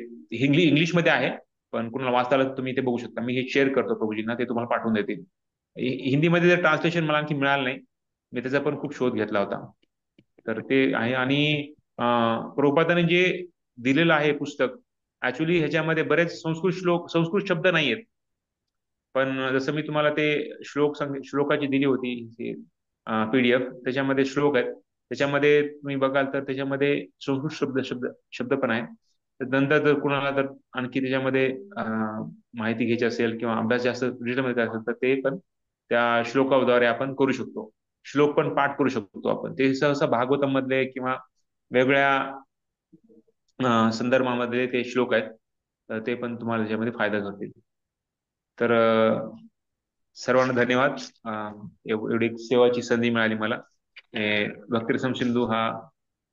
इंग्लिशमध्ये आहे, पण कुणाला वाचता आलं तर तुम्ही ते बघू शकता. मी हे शेअर करतो प्रभूजींना, ते तुम्हाला पाठवून देतील. हिंदीमध्ये जर ट्रान्सलेशन मला आणखी मिळालं नाही, मी त्याचा पण खूप शोध घेतला होता. तर ते आहे. आणि प्रभुपादांनी जे दिलेलं आहे पुस्तक, ऍक्च्युली ह्याच्यामध्ये बरेच संस्कृत शब्द नाही आहेत. पण जसं मी तुम्हाला ते श्लोकाची दिली होती PDF, त्याच्यामध्ये श्लोक आहेत. त्याच्यामध्ये तुम्ही बघाल तर त्याच्यामध्ये संस्कृत शब्द पण आहेत. तर नंतर जर कुणाला जर आणखी त्याच्यामध्ये माहिती घ्यायची असेल किंवा अभ्यास जास्त डिटेलमध्ये करायचा असेल, तर ते पण त्या श्लोकाद्वारे आपण करू शकतो. श्लोक पण पाठ करू शकतो आपण. ते सहसा भागवतम मधले किंवा वेगळ्या संदर्भामध्ये ते श्लोक आहेत. तर ते पण तुम्हाला त्याच्यामध्ये फायदा करतील. तर सर्वांना धन्यवाद. एवढी सेवाची संधी मिळाली मला, भक्तिरसम सिंधू हा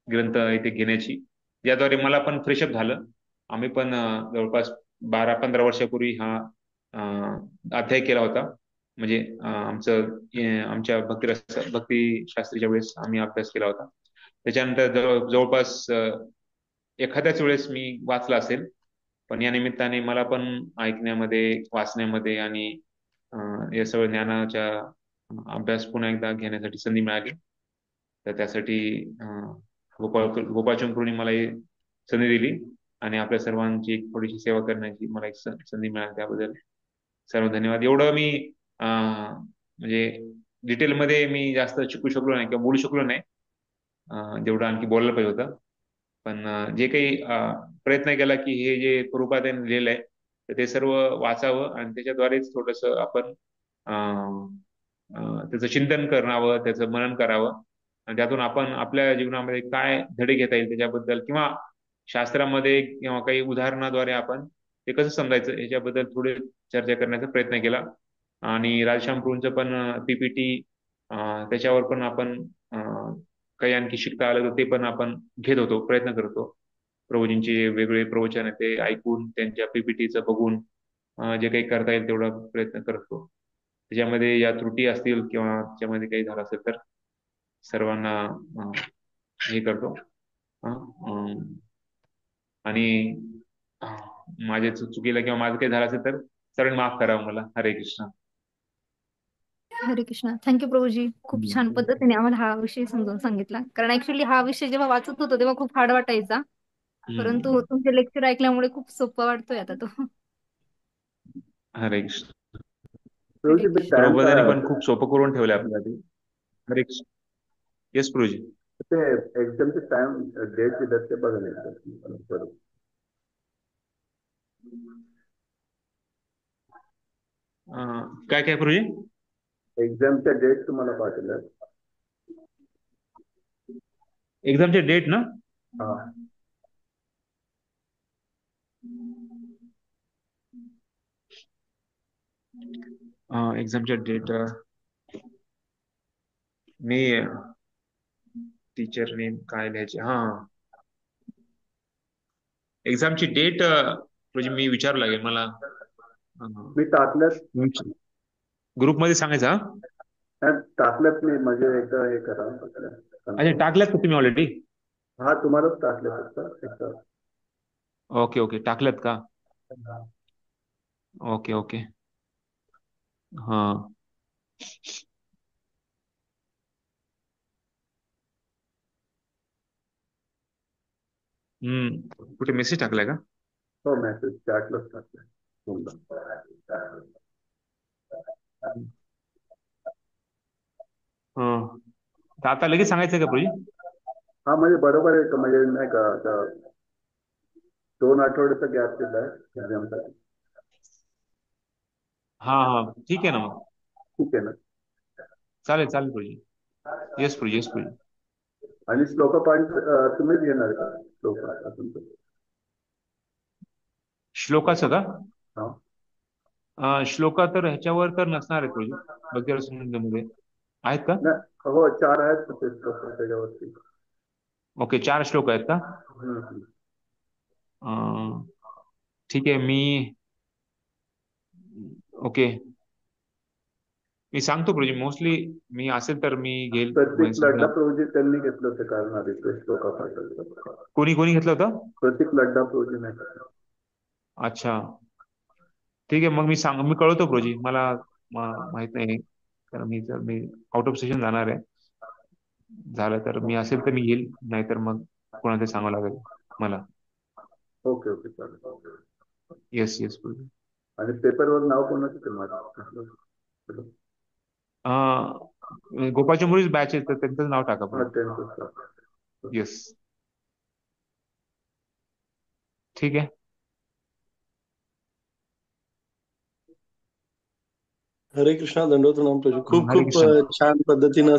ग्रंथ इथे घेण्याची, याद्वारे मला पण फ्रेशअप झालं. आम्ही पण जवळपास 12-15 वर्षापूर्वी हा अध्याय केला होता. म्हणजे आमच्या भक्तिशास्त्रीच्या वेळेस आम्ही अभ्यास केला होता. त्याच्यानंतर जवळपास एखाद्याच वेळेस मी वाचला असेल. पण या निमित्ताने मला पण ऐकण्यामध्ये, वाचण्यामध्ये आणि या सगळ्या ज्ञानाच्या अभ्यास पुन्हा एकदा घेण्यासाठी संधी मिळाली. तर त्यासाठी गोपाळचंद मला ही संधी दिली आणि आपल्या सर्वांची एक थोडीशी सेवा करण्याची मला एक संधी मिळाली. त्याबद्दल सर्व धन्यवाद. एवढं मी म्हणजे डिटेलमध्ये मी जास्त शिकू शकलो नाही किंवा बोलू शकलो नाही जेवढं आणखी बोलायला पाहिजे होतं. पण जे काही प्रयत्न केला की हे जे प्रभुपादांनी लिहिलं आहे तर ते सर्व वाचावं आणि त्याच्याद्वारेच थोडस आपण त्याचं चिंतन करावं, त्याचं मनन करावं, आणि त्यातून आपण आपल्या जीवनामध्ये काय धडे घेता येईल त्याच्याबद्दल, किंवा शास्त्रामध्ये किंवा काही उदाहरणाद्वारे आपण ते कसं समजायचं याच्याबद्दल थोडे चर्चा करण्याचा प्रयत्न केला. आणि राजश्याम प्रभूंचं पण PPT त्याच्यावर पण आपण काही आणखी शिकता आलं तर ते पण आपण घेत होतो, प्रयत्न करतो. प्रभूजींचे वेगळे प्रवचन ते ऐकून, त्यांच्या PPTचं बघून जे काही करता येईल तेवढा प्रयत्न करतो. त्याच्यामध्ये या त्रुटी असतील किंवा त्याच्यामध्ये काही झालं असेल तर सर्वांना हे करतो. आणि माझे चुकीला किंवा माझं काही झालं असेल तर सर्वांनी माफ करावं मला. हरे कृष्ण. हरे कृष्ण. थँक्यू प्रभूजी, खूप छान पद्धतीने आम्हाला हा विषय समजावून सांगितला. कारण ऍक्च्युली हा विषय जेव्हा वाचत होतो तेव्हा खूप हार्ड वाटायचा, परंतु तुमचे लेक्चर ऐकल्यामुळे खूप सोपा वाटतोय आता तो. हरे कृष्ण. प्रभूजी मी टाइम प्रबोधाने पण खूप सोपं करून ठेवलं आपल्याला. हरे येस प्रभूजी. ते एक्झामचे टाइम डेट दिलं ते बघा नाही. काय काय प्रभूजी? एक्झामच्या डेट तुम्हाला पाठवल्या. एक्झामचे डेट ना? हा. एक्झामच्या डेट मी टीचर नेम काय लिहायचे? हा, एक्झामची डेट म्हणजे मी विचारावं लागेल मला. मी टाकल्यात ग्रुपमध्ये सांगायचं हा? टाकल्यात मी म्हणजे एकदा हे करा. अच्छा, टाकल्यात का तुम्ही ऑलरेडी? हा, तुम्हालाच टाकल्यात एकदा. ओके ओके, टाकल्यात का? Okay okay. हा, कुठे मेसेज टाकलाय का? हो, मेसेज चॅटलाच टाकलाय. तर आता लगेच सांगायचं का प्रभू? हा, म्हणजे बरोबर आहे. म्हणजे नाही का आता 2 आठवड्याचा गॅप दिलाय एक्झामसाठी. हा हा, ठीक आहे ना मग. ठीक आहे ना. चालेल चालेल प्रभू. येस प्रभू, येस प्रभू. आणि श्लोक पाठ तुम्हीच घेणार का? श्लोकाचं का? हा. श्लोका तर ह्याच्यावर तर नसणार आहे प्रभू, भक्ती रसमध्ये आहेत का? हो, 4 आहेत ते श्लोक त्याच्यावरती. ओके, 4 श्लोक आहेत का? ठीक आहे. ओके, मी सांगतो प्रभू. मोस्टली मी असेल तर मी घेईल. प्रतीक लड्डा प्रभूजी त्यांनी घेतलं होतं कारण आधी श्लोका पाठ. कोणी कोणी घेतलं होतं? प्रतीक लड्डा प्रभूजी नाही. अच्छा, ठीक आहे. मग मी कळवतो प्रभूजी. मला माहित नाही, कारण मी आउट ऑफ सेशन जाणार आहे. झालं तर मी असेल तर मी घेईल, नाहीतर मग कोणाला सांगावं लागेल मला. ओके ओके, चालेल. येस येस प्रभू. आणि पेपरवर नाव कोणाचं तुम्हाला? गोपाळच्या मुलीच बॅच आहे, तर त्यांचं नाव टाका. येस, ठीक आहे. हरे कृष्णा, दंडवत प्रणाम प्रभू. खूप हरे खूप कृष्ण. छान पद्धतीनं